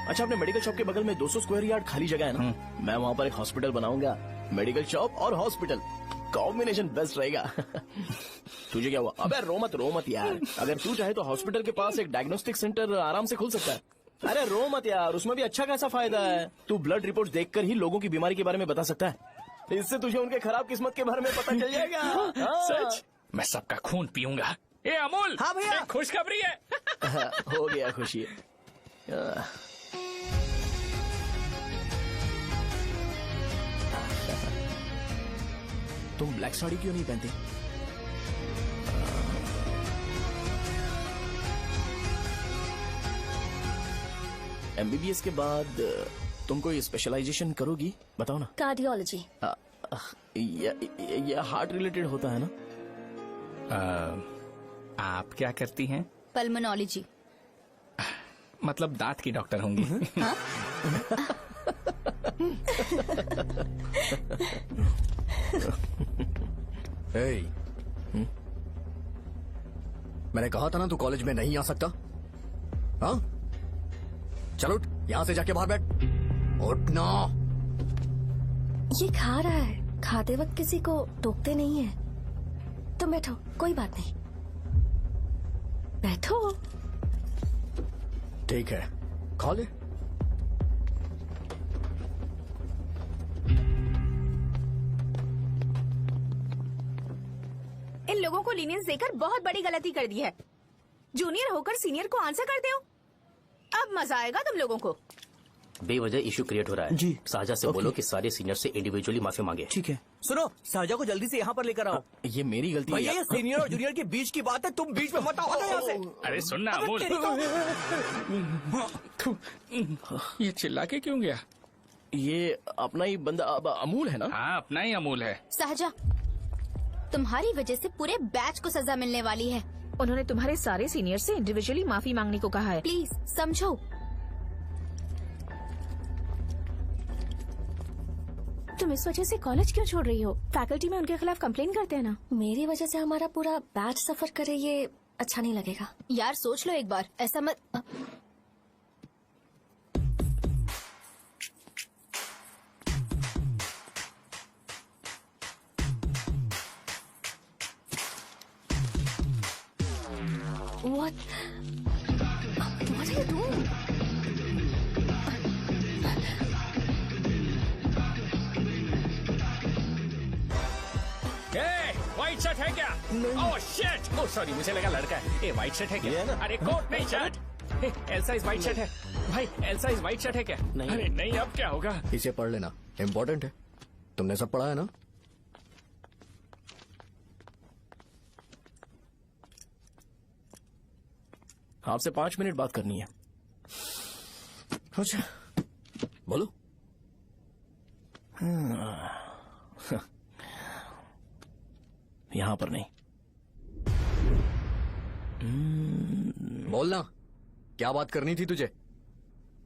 अच्छा, अपने मेडिकल शॉप के बगल में 200 स्क्वायर यार्ड खाली जगह है ना, मैं वहाँ पर एक हॉस्पिटल बनाऊंगा। मेडिकल शॉप और हॉस्पिटल कॉम्बिनेशन बेस्ट रहेगा। तुझे क्या हुआ? अबे रो मत यार। अगर तू चाहे तो हॉस्पिटल के पास एक डायग्नोस्टिक सेंटर आराम से खुल सकता है। अरे रो मत यार, उसमें भी अच्छा खासा फायदा है। तू ब्लड रिपोर्ट देखकर ही लोगों की बीमारी के बारे में बता सकता है। इससे तुझे उनके खराब किस्मत के बारे में पता चल जाएगा। हाँ। सच? मैं सबका खून पीऊंगा। ए अमूल, हाँ भैया। एक खुशखबरी है। हो गया खुशी। तुम ब्लैक साड़ी क्यों नहीं पहनते? एमबीबीएस के बाद तुम कोई स्पेशलाइजेशन करोगी? बताओ ना। कार्डियोलॉजी। ये हार्ट रिलेटेड होता है ना? आप क्या करती हैं? पल्मोनोलॉजी। मतलब दांत की डॉक्टर होंगी। हाँ? मैंने कहा था ना तू कॉलेज में नहीं आ सकता। हाँ, चलो उठ, यहाँ से जाके बाहर बैठ। उठना। ये खा रहा है, खाते वक्त किसी को टोकते नहीं है। तुम बैठो, कोई बात नहीं, बैठो। ठीक है, खा ले। इन लोगों को लीनियंस देकर बहुत बड़ी गलती कर दी है। जूनियर होकर सीनियर को आंसर करते हो। अब मजा आएगा तुम लोगों को। बेवजह इशू क्रिएट हो रहा है जी। साजा से बोलो कि सारे सीनियर से इंडिविजुअली माफी मांगे। ठीक है। सुनो, साजा को जल्दी से यहाँ पर लेकर आओ। ये मेरी गलती है। भैया, ये सीनियर और जूनियर के बीच की बात है, तुम बीच में मत आओ यहाँ से। अरे सुनना अमूल, ये चिल्ला के क्यों गया? ये अपना ही बंदा अमूल है ना? हाँ, अपना ही अमूल है। सहजा, तुम्हारी वजह से पूरे बैच को सजा मिलने वाली है। उन्होंने तुम्हारे सारे सीनियर से इंडिविजुअली माफी मांगने को कहा है। प्लीज समझो। तुम इस वजह से कॉलेज क्यों छोड़ रही हो? फैकल्टी में उनके खिलाफ कंप्लेन करते हैं ना। मेरी वजह से हमारा पूरा बैच सफर करे, ये अच्छा नहीं लगेगा। यार सोच लो एक बार, ऐसा मत। What are you doing? White shirt है क्या? Oh shit! ओह सॉरी, मुझे लगा लड़का है। ए व्हाइट शर्ट है क्या? अरे कोट नहीं shirt. L size white shirt है भाई। एल साइज व्हाइट शर्ट है क्या? नहीं। अरे नहीं, अब क्या होगा? इसे पढ़ लेना, इम्पोर्टेंट है। तुमने सब पढ़ा है ना? आपसे 5 मिनट बात करनी है। अच्छा, बोलो। यहाँ पर नहीं। बोलना, क्या बात करनी थी तुझे?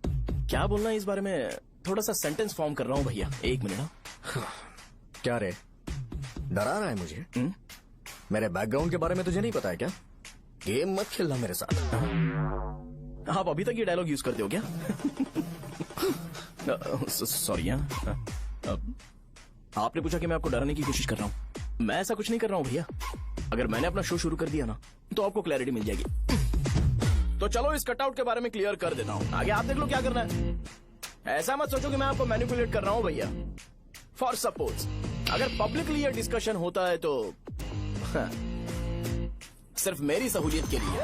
क्या बोलना है इस बारे में? थोड़ा सा सेंटेंस फॉर्म कर रहा हूँ भैया, 1 मिनट। क्या रे, डरा रहा है मुझे? मेरे बैकग्राउंड के बारे में तुझे नहीं पता है क्या? गेम मत खेलना मेरे साथ। आप अभी तक ये डायलॉग यूज करते हो क्या? सॉरी। आपने पूछा कि मैं आपको डराने की कोशिश कर रहा हूँ। मैं ऐसा कुछ नहीं कर रहा हूँ भैया। अगर मैंने अपना शो शुरू कर दिया ना, तो आपको क्लैरिटी मिल जाएगी। तो चलो इस कटआउट के बारे में क्लियर कर देता हूँ, आगे आप देख लो क्या करना है। ऐसा मत सोचो कि मैं आपको मैनिपुलेट कर रहा हूँ भैया। फॉर सपोज अगर पब्लिकली ये डिस्कशन होता है तो सिर्फ मेरी सहूलियत के लिए।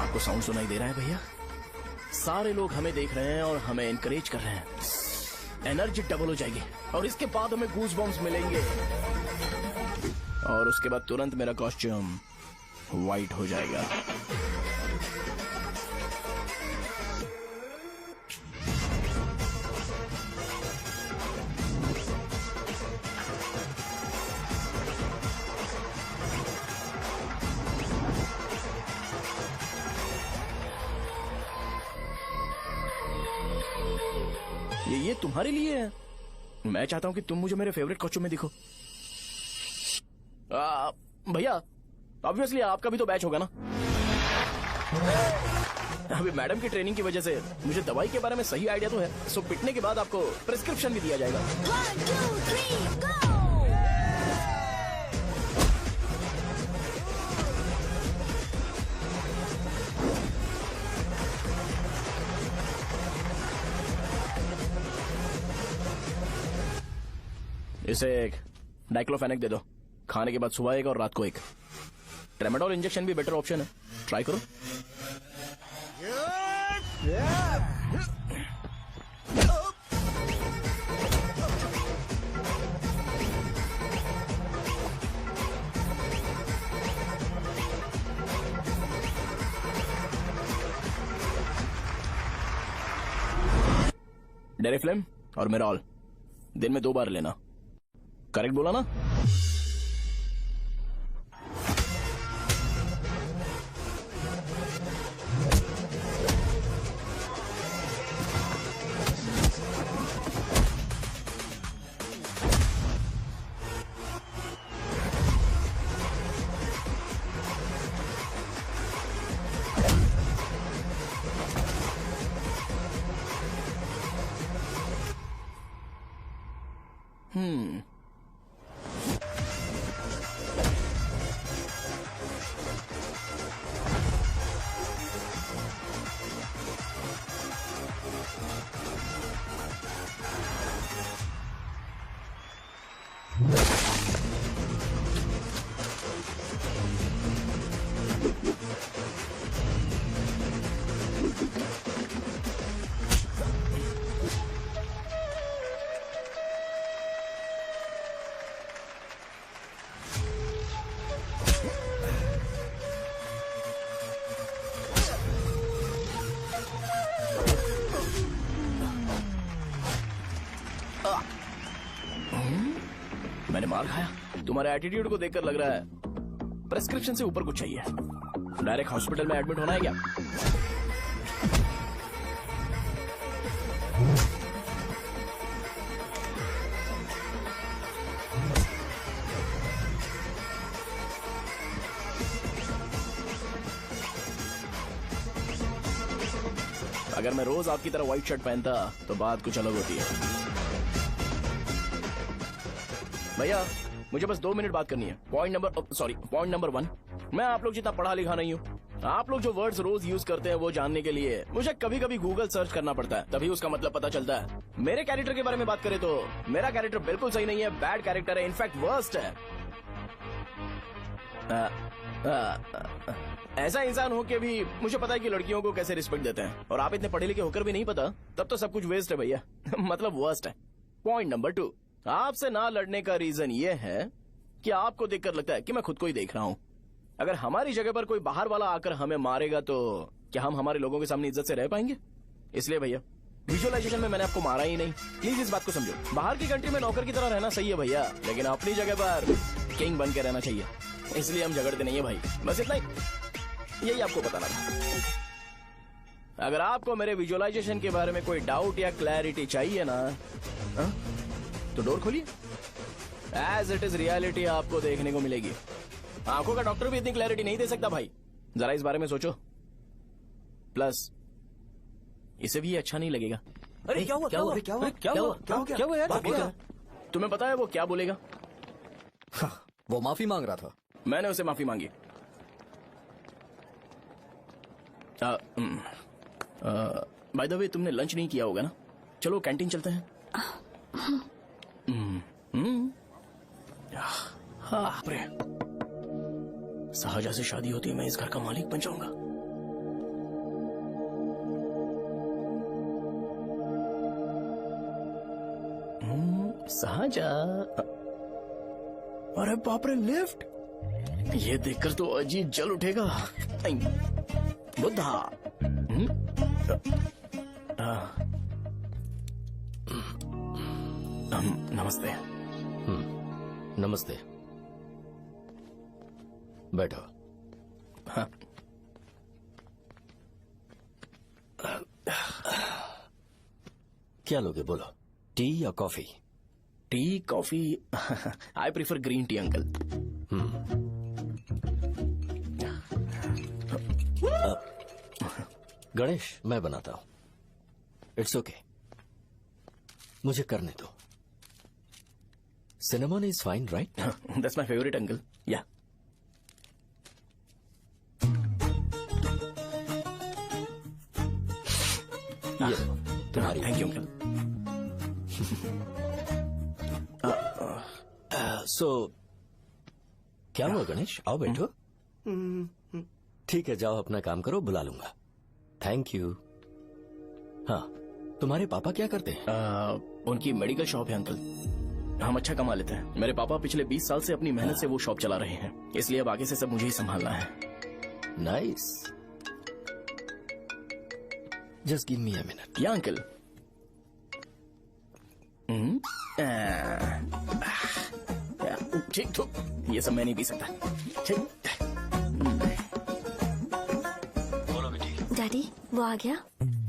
आपको साउंड सुनाई दे रहा है भैया? सारे लोग हमें देख रहे हैं और हमें एनकरेज कर रहे हैं। एनर्जी डबल हो जाएगी और इसके बाद हमें गूज बम्स मिलेंगे और उसके बाद तुरंत मेरा कॉस्ट्यूम व्हाइट हो जाएगा। ये तुम्हारे लिए है। मैं चाहता हूं कि तुम मुझे मेरे फेवरेट कॉस्ट्यूम में दिखो। भैया ऑब्वियसली आपका भी तो बैच होगा ना। अभी मैडम की ट्रेनिंग की वजह से मुझे दवाई के बारे में सही आइडिया तो है। सो पिटने के बाद आपको प्रिस्क्रिप्शन भी दिया जाएगा। 1 2 3 गो। इसे एक डाइक्लोफेनेक दे दो, खाने के बाद सुबह एक और रात को एक। ट्रेमाडोल इंजेक्शन भी बेटर ऑप्शन है, ट्राई करो। डेरिफ्लेम और मेरॉल दिन में 2 बार लेना। करेक्ट बोला ना? मैंने मार खाया? तुम्हारे एटीट्यूड को देखकर लग रहा है प्रेस्क्रिप्शन से ऊपर कुछ चाहिए। डायरेक्ट हॉस्पिटल में एडमिट होना है क्या? अगर मैं रोज आपकी तरह व्हाइट शर्ट पहनता तो बात कुछ अलग होती है। भैया मुझे बस 2 मिनट बात करनी है। पॉइंट नंबर 1, मैं आप लोग जितना पढ़ा लिखा नहीं हूँ। आप लोग जो वर्ड्स रोज यूज करते हैं वो जानने के लिए मुझे कभी कभी गूगल सर्च करना पड़ता है, तभी उसका मतलब पता चलता है। मेरे कैरेक्टर के बारे में बात करें तो मेरा कैरेक्टर बिल्कुल सही नहीं है, बैड कैरेक्टर है, इनफैक्ट वर्स्ट है। ऐसा इंसान हो के भी मुझे पता है कि लड़कियों को कैसे रिस्पेक्ट देते हैं, और आप इतने पढ़े लिखे होकर भी नहीं पता, तब तो सब कुछ वेस्ट है भैया। मतलब वर्स्ट है। पॉइंट नंबर 2, आपसे ना लड़ने का रीजन ये है कि आपको देखकर लगता है कि मैं खुद को ही देख रहा हूँ। अगर हमारी जगह पर कोई बाहर वाला आकर हमें मारेगा तो क्या हम हमारे लोगों के सामने इज्जत से रह पाएंगे? इसलिए भैया विजुअलाइजेशन में मैंने आपको मारा ही नहीं, प्लीज इस बात को समझो। बाहर की कंट्री में नौकर की तरह रहना सही है भैया, लेकिन अपनी जगह पर किंग बन के रहना चाहिए। इसलिए हम झगड़ते नहीं है भाई, बस इतना ही, यही आपको बताना था। अगर आपको मेरे विजुअलाइजेशन के बारे में कोई डाउट या क्लैरिटी चाहिए ना, तो डोर खोलिए। एज इट इज रियलिटी आपको देखने को मिलेगी। आंखों का डॉक्टर भी इतनी क्लैरिटी नहीं दे सकता भाई, जरा इस बारे में सोचो। प्लस इसे भी ये अच्छा नहीं लगेगा। अरे क्या हुआ? क्या हुआ? क्या हुआ? क्या हुआ? क्या हुआ यार? तुम्हें पता है वो क्या बोलेगा? वो माफी मांग रहा था। मैंने उसे माफी मांगी। बाय द वे तुमने लंच नहीं किया होगा ना? चलो कैंटीन चलते हैं। साहजा से शादी होती है, मैं इस घर का मालिक बन जाऊंगा। साहजा, अरे बाप रे, लिफ्ट! ये देखकर तो अजीब जल उठेगा। बुद्धा। नमस्ते। नमस्ते, बैठो। हाँ। क्या लोगे बोलो, टी या coffee? T, coffee? I prefer green tea uncle. Ganesh, मैं बनाता हूं। इट्स ओके, मुझे करने दो। Cinnamon is fine, right? That's my favourite uncle. या ये तुम्हारी। Thank you uncle. क्या हुआ गणेश? आओ बैठो। ठीक है, जाओ अपना काम करो, बुला लूंगा। Thank you. हाँ, तुम्हारे पापा क्या करते हैं? उनकी मेडिकल शॉप है अंकल। हम अच्छा कमा लेते हैं। मेरे पापा पिछले 20 साल से अपनी मेहनत से वो शॉप चला रहे हैं, इसलिए अब आगे से सब मुझे ही संभालना है। Nice. Just give me a minute. या अंकल। ठीक तो ये सब मैं नहीं पी सकता। ठीक। डैडी, वो आ गया?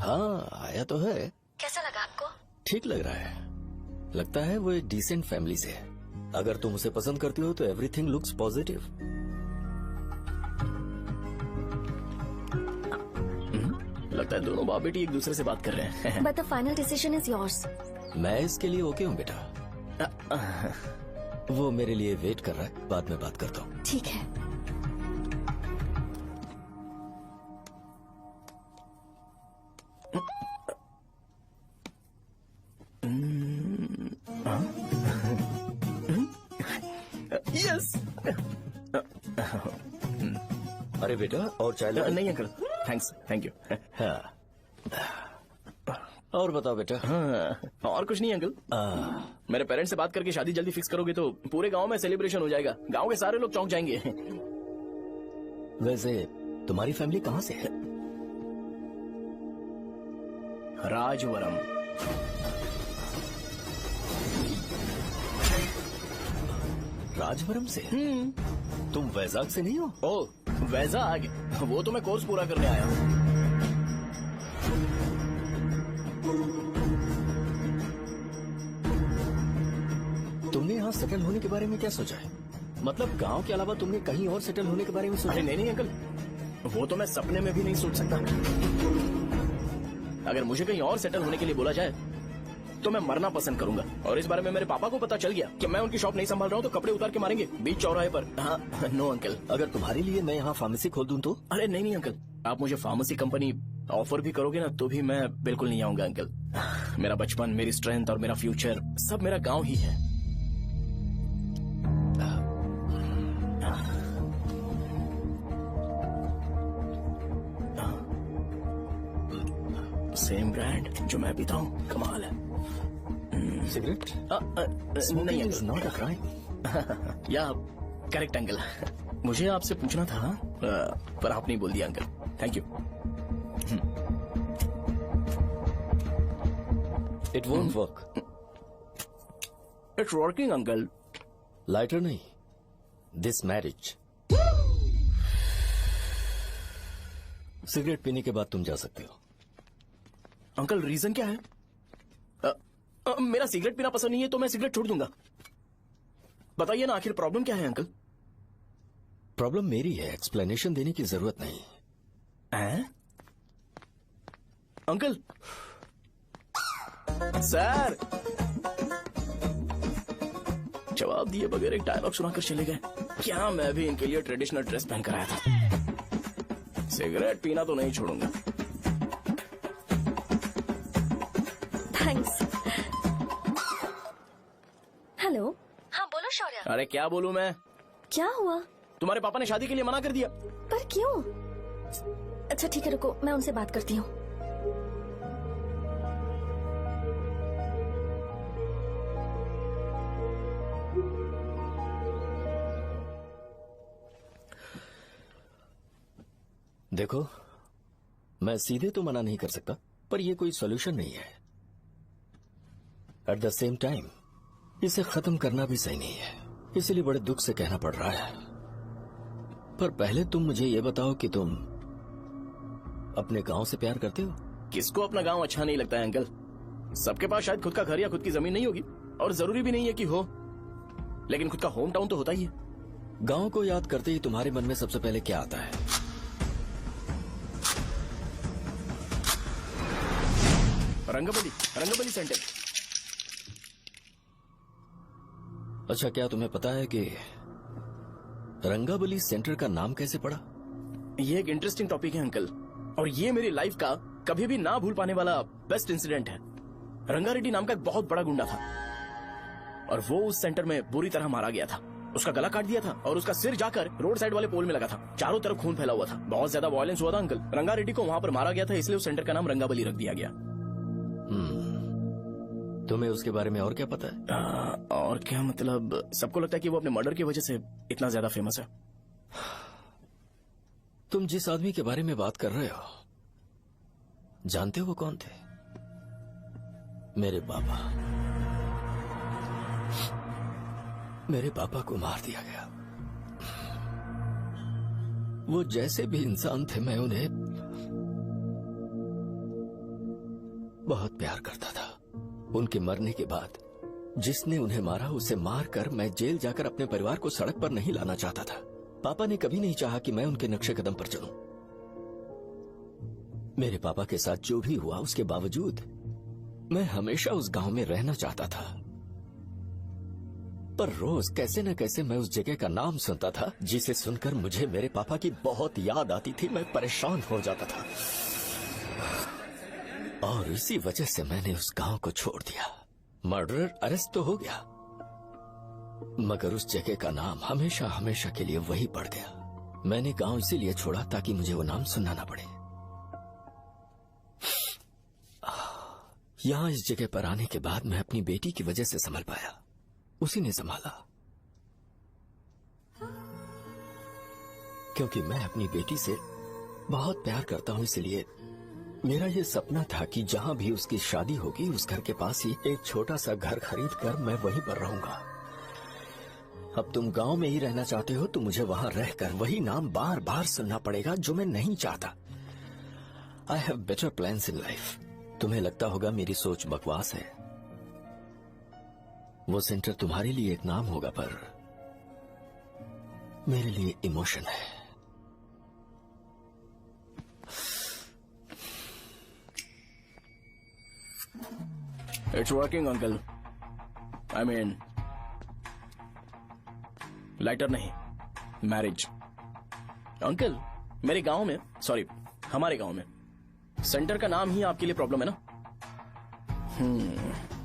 हाँ, आया तो है। कैसा लगा आपको? ठीक लग रहा है। लगता है वो एक डिसेंट फैमिली से है। अगर तुम उसे पसंद करती हो तो एवरीथिंग लुक्स पॉजिटिव। लगता है दोनों बाप बेटी एक दूसरे से बात कर रहे हैं। But the final decision is yours. मैं इसके लिए ओके हूँ बेटा। वो मेरे लिए वेट कर रहा है, बाद में बात करता हूँ। ठीक है। यस। अरे बेटा, और चाय लो? नहीं अंकल, थैंक्स, थैंक यू। हाँ। और बताओ बेटा। हाँ, और कुछ नहीं अंकल। मेरे पेरेंट्स से बात करके शादी जल्दी फिक्स करोगे तो पूरे गांव में सेलिब्रेशन हो जाएगा। गांव के सारे लोग चौंक जाएंगे। वैसे तुम्हारी फैमिली कहाँ से है? राजवरम। राजवरम से? तुम वैजाग से नहीं हो? ओ, वैजाग? वो तो मैं कोर्स पूरा करने आया हूँ। तुमने यहाँ सेटल होने के बारे में क्या सोचा है? मतलब गांव के अलावा तुमने कहीं और सेटल होने के बारे में सोचा? अरे नहीं अंकल, वो तो मैं सपने में भी नहीं सोच सकता। अगर मुझे कहीं और सेटल होने के लिए बोला जाए तो मैं मरना पसंद करूंगा। और इस बारे में मेरे पापा को पता चल गया कि मैं उनकी शॉप नहीं संभाल रहा हूँ तो कपड़े उतार के मारेंगे बीच चौराहे पर। हाँ, नो अंकल। अगर तुम्हारे लिए मैं यहाँ फार्मेसी खोल दूं तो? अरे नहीं अंकल, आप मुझे फार्मेसी कंपनी ऑफर भी करोगे ना तो भी मैं बिल्कुल नहीं आऊंगा अंकल। मेरा बचपन, मेरी स्ट्रेंथ और मेरा फ्यूचर सब मेरा गाँव ही है। सेम ब्रांड जो मैं पीता हूँ, कमाल है। सिगरेट? नहीं इज नॉट अ क्राइम। या करेक्ट अंकल। मुझे आपसे पूछना था पर आप नहीं बोल दिया uncle. Thank you. It won't work. It's working uncle. Lighter नहीं, दिस मैरिज। सिगरेट पीने के बाद तुम जा सकते हो। अंकल रीजन क्या है? मेरा सिगरेट पीना पसंद नहीं है तो मैं सिगरेट छोड़ दूंगा। बताइए ना, आखिर प्रॉब्लम क्या है अंकल? प्रॉब्लम मेरी है, एक्सप्लेनेशन देने की जरूरत नहीं है। अंकल सर जवाब दिए बगैर एक डायलॉग सुनाकर चले गए। क्या मैं भी इनके लिए ट्रेडिशनल ड्रेस पहन कर आया था। सिगरेट पीना तो नहीं छोड़ूंगा। थैंक्स। हेलो। हाँ बोलो शौर्य। अरे क्या बोलूं मैं? क्या हुआ? तुम्हारे पापा ने शादी के लिए मना कर दिया। पर क्यों? अच्छा ठीक है, रुको मैं उनसे बात करती हूँ। देखो, मैं सीधे तो मना नहीं कर सकता, पर यह कोई सॉल्यूशन नहीं है। एट द सेम टाइम इसे खत्म करना भी सही नहीं है, इसलिए बड़े दुख से कहना पड़ रहा है। पर पहले तुम मुझे ये बताओ कि तुम अपने गांव से प्यार करते हो? किसको अपना गांव अच्छा नहीं लगता है अंकल? सबके पास शायद खुद का घर या खुद की जमीन नहीं होगी, और जरूरी भी नहीं है कि हो, लेकिन खुद का होम टाउन तो होता ही है। गांव को याद करते ही तुम्हारे मन में सबसे पहले क्या आता है? रंगबली सेंटर। अच्छा, क्या तुम्हें पता है कि रंगाबली सेंटर का नाम कैसे पड़ा? ये एक इंटरेस्टिंग टॉपिक है अंकल, और ये मेरी लाइफ का कभी भी ना भूल पाने वाला बेस्ट इंसिडेंट है। रंगारेड्डी नाम का एक बहुत बड़ा गुंडा था, और वो उस सेंटर में बुरी तरह मारा गया था। उसका गला काट दिया था और उसका सिर जाकर रोड साइड वाले पोल में लगा था। चारों तरफ खून फैला हुआ था। बहुत ज्यादा वायलेंस हुआ था अंकल। रंगा रेड्डी को वहाँ पर मारा गया था, इसलिए उस सेंटर का नाम रंगाबली रख दिया गया। तुम्हें उसके बारे में और क्या पता है? और क्या मतलब, सबको लगता है कि वो अपने मर्डर की वजह से इतना ज्यादा फेमस है। तुम जिस आदमी के बारे में बात कर रहे हो, जानते हो वो कौन थे? मेरे पापा। मेरे पापा को मार दिया गया। वो जैसे भी इंसान थे, मैं उन्हें बहुत प्यार करता था। उनके मरने के बाद जिसने उन्हें मारा उसे मारकर मैं जेल जाकर अपने परिवार को सड़क पर नहीं लाना चाहता था। पापा ने कभी नहीं चाहा कि मैं उनके नक्शे कदम पर चलूं। मेरे पापा के साथ जो भी हुआ उसके बावजूद मैं हमेशा उस गांव में रहना चाहता था। पर रोज कैसे न कैसे मैं उस जगह का नाम सुनता था, जिसे सुनकर मुझे मेरे पापा की बहुत याद आती थी। मैं परेशान हो जाता था और इसी वजह से मैंने उस गांव को छोड़ दिया। मर्डरर अरेस्ट तो हो गया, मगर उस जगह का नाम हमेशा हमेशा के लिए वही पड़ गया। मैंने गांव इसीलिए छोड़ा ताकि मुझे वो नाम सुनना ना पड़े। यहां इस जगह पर आने के बाद मैं अपनी बेटी की वजह से संभल पाया। उसी ने संभाला, क्योंकि मैं अपनी बेटी से बहुत प्यार करता हूं। इसलिए मेरा ये सपना था कि जहां भी उसकी शादी होगी उस घर के पास ही एक छोटा सा घर खरीद कर मैं वहीं पर रहूंगा। अब तुम गांव में ही रहना चाहते हो तो मुझे वहां रहकर वही नाम बार बार सुनना पड़ेगा, जो मैं नहीं चाहता। I have better plans in life. तुम्हें लगता होगा मेरी सोच बकवास है। वो सेंटर तुम्हारे लिए एक नाम होगा, पर मेरे लिए इमोशन है। It's working uncle. I mean lighter नहीं, मैरिज। अंकल मेरे गांव में, सॉरी हमारे गांव में सेंटर का नाम ही आपके लिए प्रॉब्लम है ना?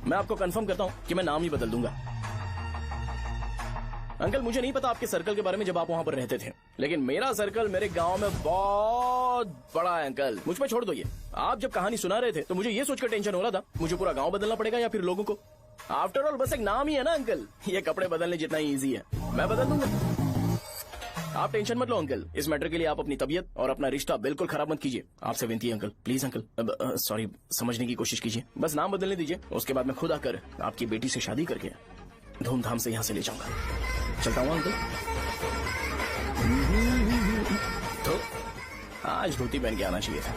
मैं आपको कंफर्म करता हूं कि मैं नाम ही बदल दूंगा। अंकल मुझे नहीं पता आपके सर्कल के बारे में जब आप वहां पर रहते थे, लेकिन मेरा सर्कल मेरे गांव में बहुत बड़ा है अंकल। मुझ पे छोड़ दो ये। आप जब कहानी सुना रहे थे तो मुझे ये सोचकर टेंशन हो रहा था मुझे पूरा गांव बदलना पड़ेगा या फिर लोगों को। आफ्टर ऑल बस एक नाम ही है ना अंकल, ये कपड़े बदलने जितना ही ईजी है। मैं बदल दूंगा, आप टेंशन मत लो अंकल। इस मैटर के लिए आप अपनी तबीयत और अपना रिश्ता बिल्कुल खराब मत कीजिए। आपसे विनती है अंकल, प्लीज अंकल। सॉरी, समझने की कोशिश कीजिए। बस नाम बदलने दीजिए, उसके बाद मैं खुद आकर आपकी बेटी से शादी करके धूमधाम से यहाँ से ले जाऊंगा। चलता हूँ अंकल। तो आज धोती पहन के आना चाहिए था।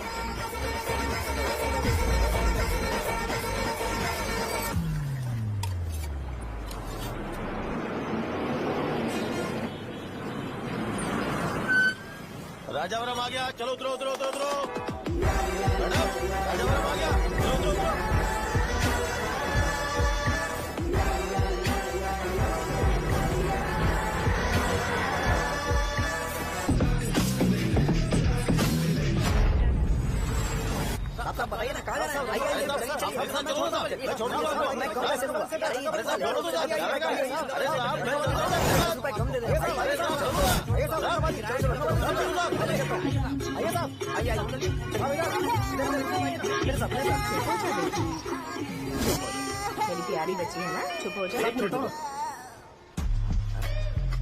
राजावरम आ गया, चलो उतरो उतरो उतरो उतरो। राजावरम आ गया, चलो उतरो उतरो। आप बताइए ना, कहाँ जा रहे मेरी प्यारी बच्ची है ना, चुप हो जाओ।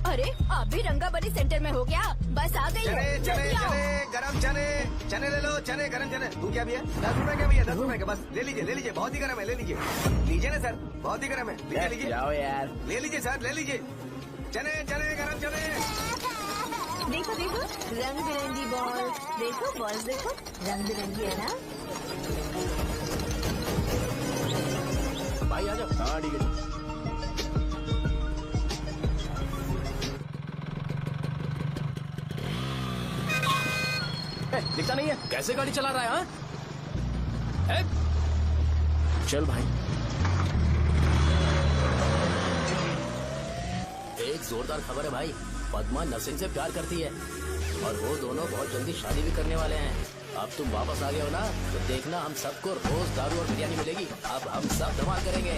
अरे आप भी रंगाबली सेंटर में हो गया? बस आ गई है। चने गरम चने ले लो। चने गरम चने। तू क्या भैया? 10 रुपए का भैया, 10 रुपए का। बस ले लीजिए। बहुत ही गरम है, ले लीजिए ना सर, बहुत ही गरम है। लीजिए जाओ यार, ले लीजिए सर, ले लीजिए। चने गरम चने। देखो रंग बिरंगी बॉल, देखो रंग बिरंगी है ना। भाई आ जाओ। हाँ ठीक है। दिखता नहीं है, कैसे गाड़ी चला रहा है? हाँ? चल भाई। एक जोरदार खबर है भाई, पद्मा नसीम से प्यार करती है और वो दोनों बहुत जल्दी शादी भी करने वाले हैं। अब तुम वापस आ गए हो ना, तो देखना हम सबको रोज दारू और बिरयानी मिलेगी। अब हम सब धमाल करेंगे।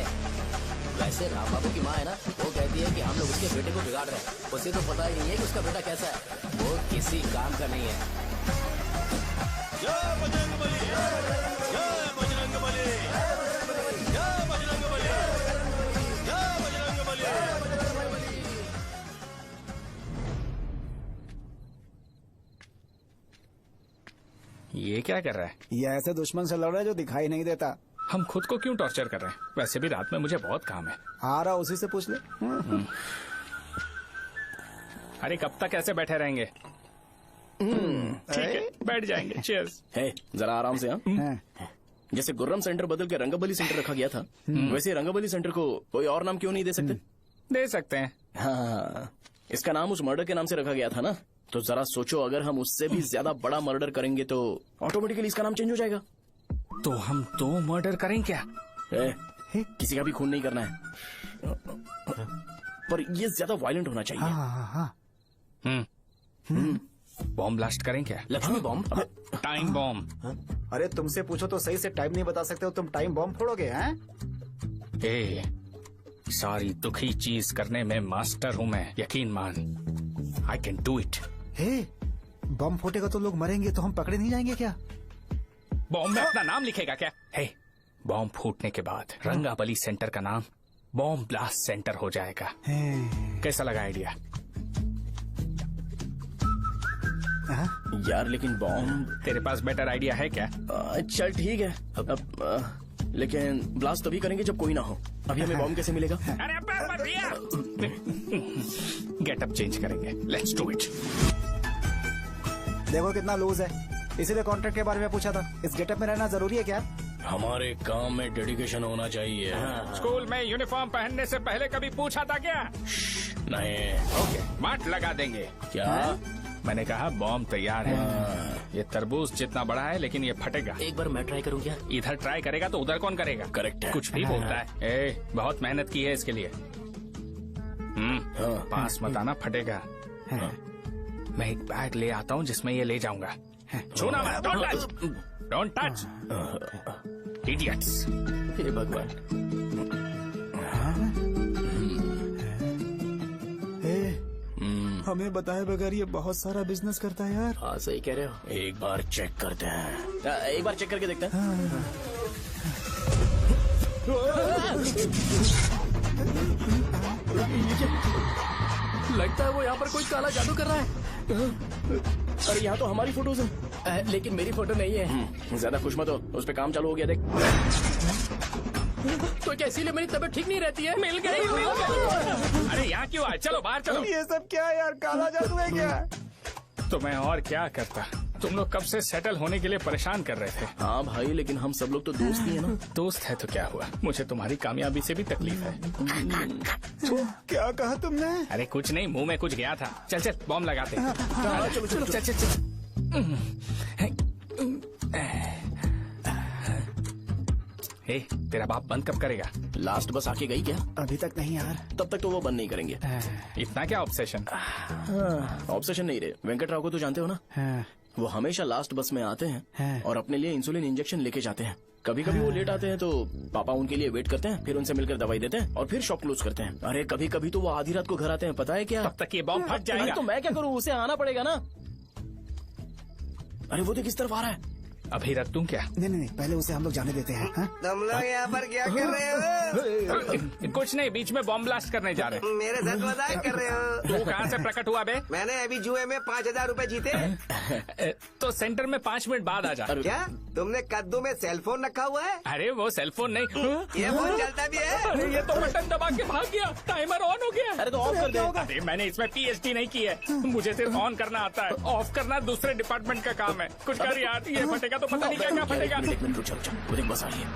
वैसे राम बाबू की माँ है ना, वो कहती है कि हम लोग उसके बेटे को बिगाड़ रहे हैं। उसे तो पता ही नहीं है कि उसका बेटा कैसा है। वो किसी काम का नहीं है। जय बजरंग बली, जय बजरंग बली, जय बजरंग बली, जय बजरंग बली। ये क्या कर रहा है? ये ऐसे दुश्मन से लड़ रहा है जो दिखाई नहीं देता। हम खुद को क्यों टॉर्चर कर रहे हैं? वैसे भी रात में मुझे बहुत काम है। आ रहा उसी से पूछ ले। अरे कब तक ऐसे बैठे रहेंगे? ठीक है, बैठ जाएंगे। चीयर्स। है, जरा आराम से। हाँ, जैसे गुर्रम सेंटर बदल के रंगबली सेंटर रखा गया था, वैसे रंगबली सेंटर को कोई और नाम क्यों नहीं दे सकते? दे सकते हैं। हाँ, इसका नाम उस मर्डर के नाम से रखा गया था ना, तो जरा सोचो, अगर हम उससे भी ज्यादा बड़ा मर्डर करेंगे तो ऑटोमेटिकली इसका नाम चेंज हो जाएगा। तो हम 2 मर्डर करें क्या? किसी का भी खून नहीं करना है, पर ये ज्यादा वायलेंट होना चाहिए। बॉम्ब ब्लास्ट करें क्या? लक्ष्मी बॉम्ब? Time bomb. अरे तुमसे पूछो तो सही से टाइम नहीं बता सकते हो, तुम टाइम बॉम्ब फोड़ोगे? हैं? ए, सारी दुखी चीज करने में मास्टर हूँ मैं, यकीन मान। I can do it. Bomb फूटेगा तो लोग मरेंगे, तो हम पकड़े नहीं जाएंगे क्या? बॉम्ब में अपना नाम लिखेगा क्या? हे, बॉम्ब फूटने के बाद रंगाबली सेंटर का नाम बॉम्ब ब्लास्ट सेंटर हो जाएगा। कैसा लगा आइडिया? यार लेकिन बॉम्ब, तेरे पास बेटर आइडिया है क्या? चल ठीक है, अब लेकिन ब्लास्ट तभी करेंगे जब कोई ना हो। अभी हमें बॉम्ब कैसे मिलेगा? अरे गेटअप चेंज करेंगे। Let's do it. देखो कितना लूज है, इसीलिए कॉन्ट्रैक्ट के बारे में पूछा था। इस गेटअप में रहना जरूरी है क्या? हमारे काम में डेडिकेशन होना चाहिए। स्कूल में यूनिफॉर्म पहनने से पहले कभी पूछा था क्या? नहीं। ओके, मार्ट लगा देंगे। क्या? मैंने कहा बॉम्ब तैयार है। ये तरबूज जितना बड़ा है, लेकिन ये फटेगा। एक बार मैं ट्राई करूँ क्या? इधर ट्राई करेगा तो उधर कौन करेगा? करेक्ट है। कुछ भी बोलता है। बहुत मेहनत की है इसके लिए। पास मत आना, फटेगा। मैं एक बैग ले आता हूँ जिसमें ये ले जाऊंगा। छूना मत, don't touch, don't touch, idiots. हे भगवान। हमें बताए बगैर ये बहुत सारा बिजनेस करता है यार। हाँ सही कह रहे हो। एक बार चेक करते हैं। एक बार चेक करके देखते हैं। लगता है वो यहाँ पर कोई काला जादू कर रहा है। अरे यहाँ तो हमारी फोटोज हैं, लेकिन मेरी फोटो नहीं है। ज्यादा खुश मत हो, उस पे काम चालू हो गया। देख तो क्या, इसीलिए मेरी तबीयत ठीक नहीं रहती है? मिल गई, मिल गई। अरे यहाँ क्यों आए? चलो बाहर चलो। ये सब क्या है यार, काला जादू है क्या? तो मैं और क्या करता? तुम लोग कब से सेटल होने के लिए परेशान कर रहे थे। हाँ भाई, लेकिन हम सब लोग तो दोस्त ही है ना। दोस्त है तो क्या हुआ? मुझे तुम्हारी कामयाबी से भी तकलीफ है। तो क्या कहा तुमने? अरे कुछ नहीं, मुंह में कुछ गया था। चल चल बॉम्ब लगाते हैं। चलो चलो चल चल चल। तेरा बाप बंद कब करेगा? लास्ट बस आके गई क्या? अभी तक नहीं यार। तब तक तो वो बंद नहीं करेंगे। इतना क्या ऑब्सेशन? ऑब्सेशन नहीं रे, वेंकट राव को तो जानते हो ना? वो हमेशा लास्ट बस में आते हैं और अपने लिए इंसुलिन इंजेक्शन लेके जाते हैं। कभी कभी वो लेट आते हैं तो पापा उनके लिए वेट करते हैं, फिर उनसे मिलकर दवाई देते हैं और फिर शॉप क्लोज करते हैं। अरे कभी कभी तो वो आधी रात को घर आते हैं, पता है क्या? तब तक ये बॉम्ब फट जाएगा। तो मैं क्या करूँ, उसे आना पड़ेगा ना। अरे वो तो किस तरफ आ रहा है? अभी रख दूं क्या? नहीं, पहले उसे हम लोग जाने देते हैं। तुम लोग यहाँ पर क्या कर रहे हो? कुछ नहीं, बीच में बॉम्ब ब्लास्ट करने जा रहे हैं। मेरे साथ मजाक कर रहे हो? तू कहाँ से प्रकट हुआ बे? मैंने अभी जुए में 5000 रूपए जीते। तो सेंटर में 5 मिनट बाद आ जा। क्या तुमने कद्दू में सेलफोन रखा हुआ है? अरे वो सेलफोन नहीं, ये फोन चलता भी है। अरे ये तो बटन दबा के भाग गया, टाइमर ऑन हो गया। अरे तो ऑफ कर दे। अरे मैंने इसमें PhD नहीं की है, मुझे सिर्फ ऑन करना आता है। ऑफ करना दूसरे डिपार्टमेंट का काम है। कुछ कर यार, ये फटेगा तो पता नहीं क्या क्या फटेगा। एक मिनट रुक जाओ, वो देख बस आ रही है।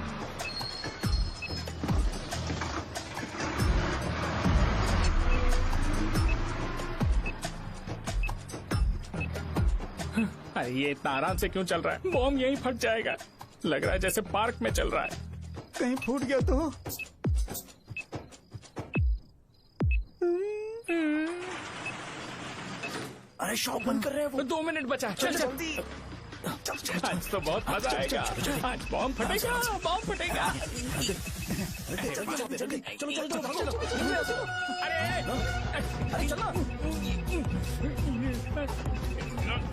अरे ये इतना आराम से क्यों चल रहा है? बॉम्ब यहीं फट जाएगा। लग रहा है जैसे पार्क में चल रहा है। कहीं फूट गया तो? अरे शॉप बंद कर रहे हैं वो। 2 मिनट बचा। चल जल्दी। आज तो बहुत मजा आएगा। आज बॉम्ब फटेगा, बॉम्ब फटेगा। अरे चलो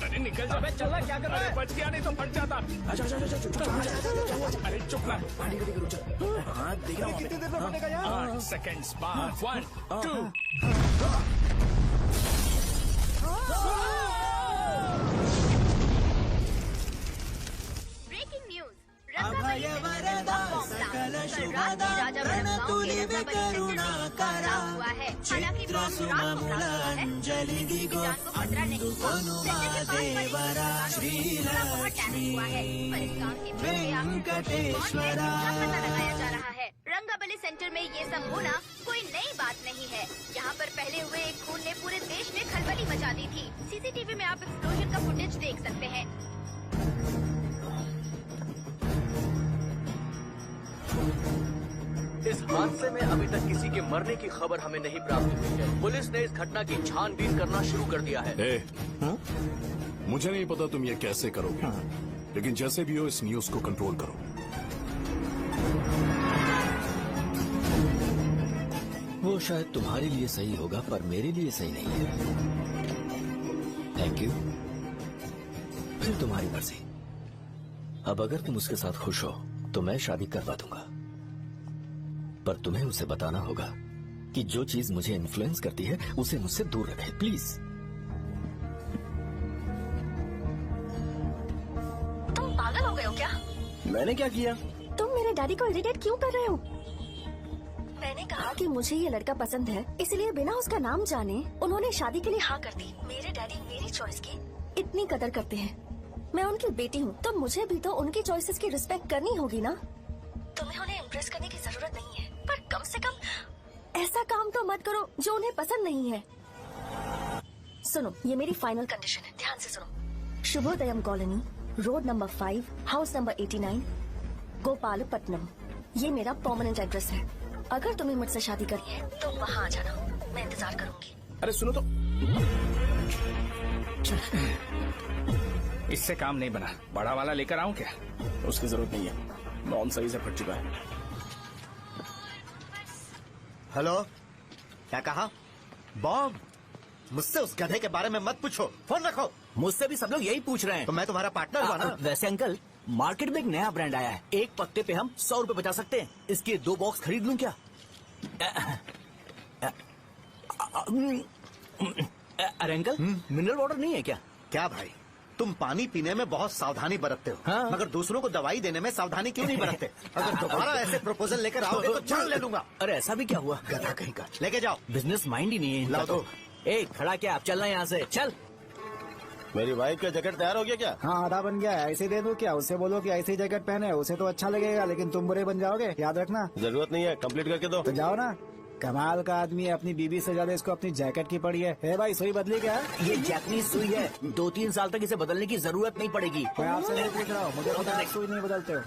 अरे निकल जा। चलना क्या कर रहा है? बच गया नहीं तो फट जाता। अरे चुप ना। हाँ देखना कितनी देर में फटेगा यार? 8 seconds बाद 1 2 ब्रेकिंग न्यूज अभय वरदा सकल शुभदा प्रणतुलिवे करुणाकरा हुआ है। हालांकि अंजलि दिगो अनुदेवरा श्रीलक्ष्मी वेंकटेश्वरा लगाया जा रहा है। रंगाबली सेंटर में ये सब होना कोई नई बात नहीं है। यहाँ पर पहले हुए एक खून ने पूरे देश में खलबली मचा दी थी। सीसीटीवी में आप एक्सप्लोजन का फुटेज देख सकते हैं। इस हादसे में अभी तक किसी के मरने की खबर हमें नहीं प्राप्त हुई है। पुलिस ने इस घटना की छानबीन करना शुरू कर दिया है। मुझे नहीं पता तुम ये कैसे करोगे, लेकिन जैसे भी हो इस न्यूज को कंट्रोल करो। वो शायद तुम्हारे लिए सही होगा पर मेरे लिए सही नहीं है। Thank you. फिर तुम्हारी मर्जी। अब अगर तुम उसके साथ खुश हो तो मैं शादी करवा दूंगा, पर तुम्हें उसे बताना होगा कि जो चीज मुझे इन्फ्लुएंस करती है उसे मुझसे दूर रखे, प्लीज। तुम पागल हो गए हो क्या? मैंने क्या किया? तुम मेरे डैडी को इरिटेट क्यों कर रहे हो? मैंने कहा कि मुझे ये लड़का पसंद है, इसलिए बिना उसका नाम जाने उन्होंने शादी के लिए हाँ कर दी। मेरे डैडी मेरी चॉइस की इतनी कदर करते हैं। मैं उनकी बेटी हूँ तो मुझे भी तो उनकी चॉइसेस की रिस्पेक्ट करनी होगी ना। तुम्हें उन्हें इम्प्रेस करने की जरूरत नहीं है, पर कम से कम ऐसा काम तो मत करो जो उन्हें पसंद नहीं है। सुनो, ये मेरी फाइनल कंडीशन है, ध्यान से सुनो। Shubhodayam colony, road number 5, house number 89, Gopalapatnam. ये मेरा परमानेंट एड्रेस है। अगर तुम्हें मुझसे शादी करनी है तो वहाँ आ जाना, मैं इंतजार करूंगी। अरे सुनो तो, इससे काम नहीं बना। बड़ा वाला लेकर आऊं क्या? उसकी जरूरत नहीं है, नॉन सही से फट चुका है। हेलो, क्या कहा? बॉम्ब? मुझसे उस गधे के बारे में मत पूछो, फोन रखो। मुझसे भी सब लोग यही पूछ रहे हैं। तो मैं तुम्हारा पार्टनर हुआ ना? वैसे अंकल, मार्केट में एक नया ब्रांड आया है। एक पत्ते पे हम 100 रुपए बचा सकते हैं। इसके 2 बॉक्स खरीद लूं क्या? अरे अंकल, मिनरल वाटर नहीं है क्या? क्या भाई, तुम पानी पीने में बहुत सावधानी बरतते हो, हाँ। मगर दूसरों को दवाई देने में सावधानी क्यों नहीं बरतते? अगर दोबारा ऐसे प्रपोजल लेकर आओगे तो जान ले लूंगा। अरे ऐसा भी क्या हुआ? गधा कहीं का, लेके जाओ। बिजनेस माइंड ही नहीं है इनका लाओ तो। ए, खड़ा क्या? आप चलना यहाँ से, चल। मेरी वाइफ का जैकेट तैयार हो गया क्या? हाँ, आधा बन गया है। ऐसे दे दो क्या? उससे बोलो कि ऐसी जैकेट पहने, उसे तो अच्छा लगेगा, लेकिन तुम बुरे बन जाओगे, याद रखना। जरूरत नहीं है, कंप्लीट करके दो। तो जाओ ना। कमाल का आदमी है, अपनी बीबी से ज्यादा इसको अपनी जैकेट की पड़ी है। हे भाई, सुई बदली क्या? ये जैपनीज सुई है, 2-3 साल तक इसे बदलने की जरूरत नहीं पड़ेगी। मैं आपसे नहीं पूछ रहा हूँ, मुझे पता है सुई नहीं बदलते हो।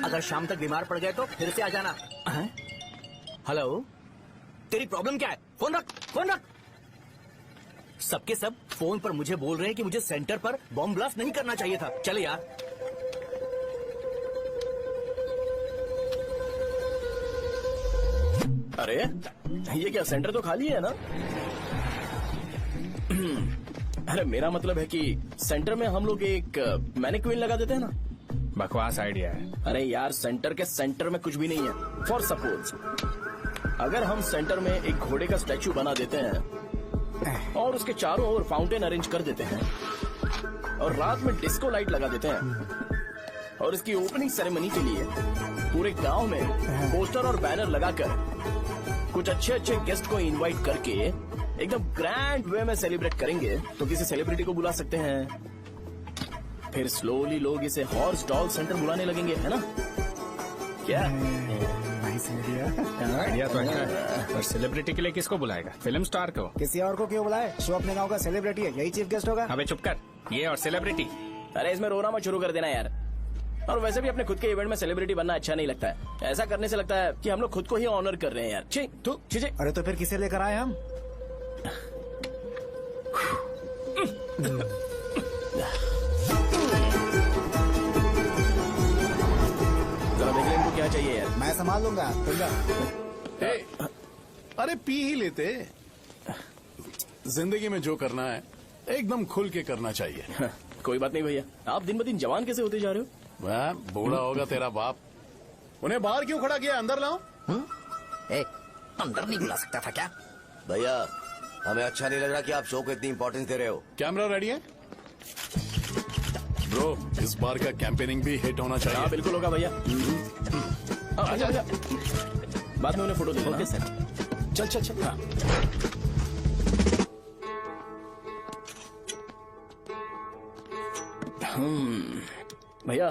अगर शाम तक बीमार पड़ गए तो फिर से आ जाना। हेलो, तेरी प्रॉब्लम क्या है? फोन रख, फोन रख। सबके सब फोन पर मुझे बोल रहे हैं कि मुझे सेंटर पर बॉम्ब ब्लास्ट नहीं करना चाहिए था। चले यार। अरे ये क्या, सेंटर तो खाली है ना? अरे मेरा मतलब है कि सेंटर में हम लोग एक मैनिक्विन लगा देते हैं ना। बकवास आइडिया है। अरे यार, सेंटर के सेंटर में कुछ भी नहीं है। फॉर सपोज अगर हम सेंटर में एक घोड़े का स्टैचू बना देते हैं और उसके चारों ओर फाउंटेन अरेंज कर देते हैं और रात में डिस्को लाइट लगा देते हैं और इसकी ओपनिंग सेरेमनी के लिए पूरे गांव में पोस्टर और बैनर लगाकर कुछ अच्छे अच्छे गेस्ट को इनवाइट करके एकदम ग्रैंड वे में सेलिब्रेट करेंगे, तो किसी सेलिब्रिटी को बुला सकते हैं। फिर स्लोली लोग इसे हॉर्स डॉल सेंटर बुलाने लगेंगे, है ना? क्या आइडिया तो अच्छा है, पर सेलिब्रिटी के लिए किसको बुलाएगा? फिल्म स्टार को। किसी और को क्यों बुलाए? शो अपने गांव का सेलिब्रिटी है, यही चीफ गेस्ट होगा। अबे चुप कर, ये और सेलिब्रिटी। अरे इसमें रोना मत शुरू कर देना यार। और वैसे भी अपने खुद के इवेंट में सेलिब्रिटी बनना अच्छा नहीं लगता है। ऐसा करने से लगता है कि हम लोग खुद को ही ऑनर कर रहे हैं यार। छी। अरे तो फिर किसे लेकर आए हम? क्या चाहिए यार? मैं संभाल लूंगा। अरे पी ही लेते। जिंदगी में जो करना है एकदम खुल के करना चाहिए। कोई बात नहीं भैया, आप दिन ब दिन जवान कैसे होते जा रहे हो? वह बूढ़ा होगा तेरा बाप। उन्हें बाहर क्यों खड़ा किया? अंदर लाओ। अंदर नहीं बुला सकता था क्या? भैया हमें अच्छा नहीं लग रहा कि आप शो को इतनी इंपॉर्टेंस दे रहे हो। कैमरा रेडी है ब्रो? इस बार का कैंपेनिंग भी हिट होना चाहिए। हाँ बिल्कुल होगा भैया। आजा आजा, बाद में उन्हें फोटो दे देना। Okay sir. चल चल चल। हाँ। भैया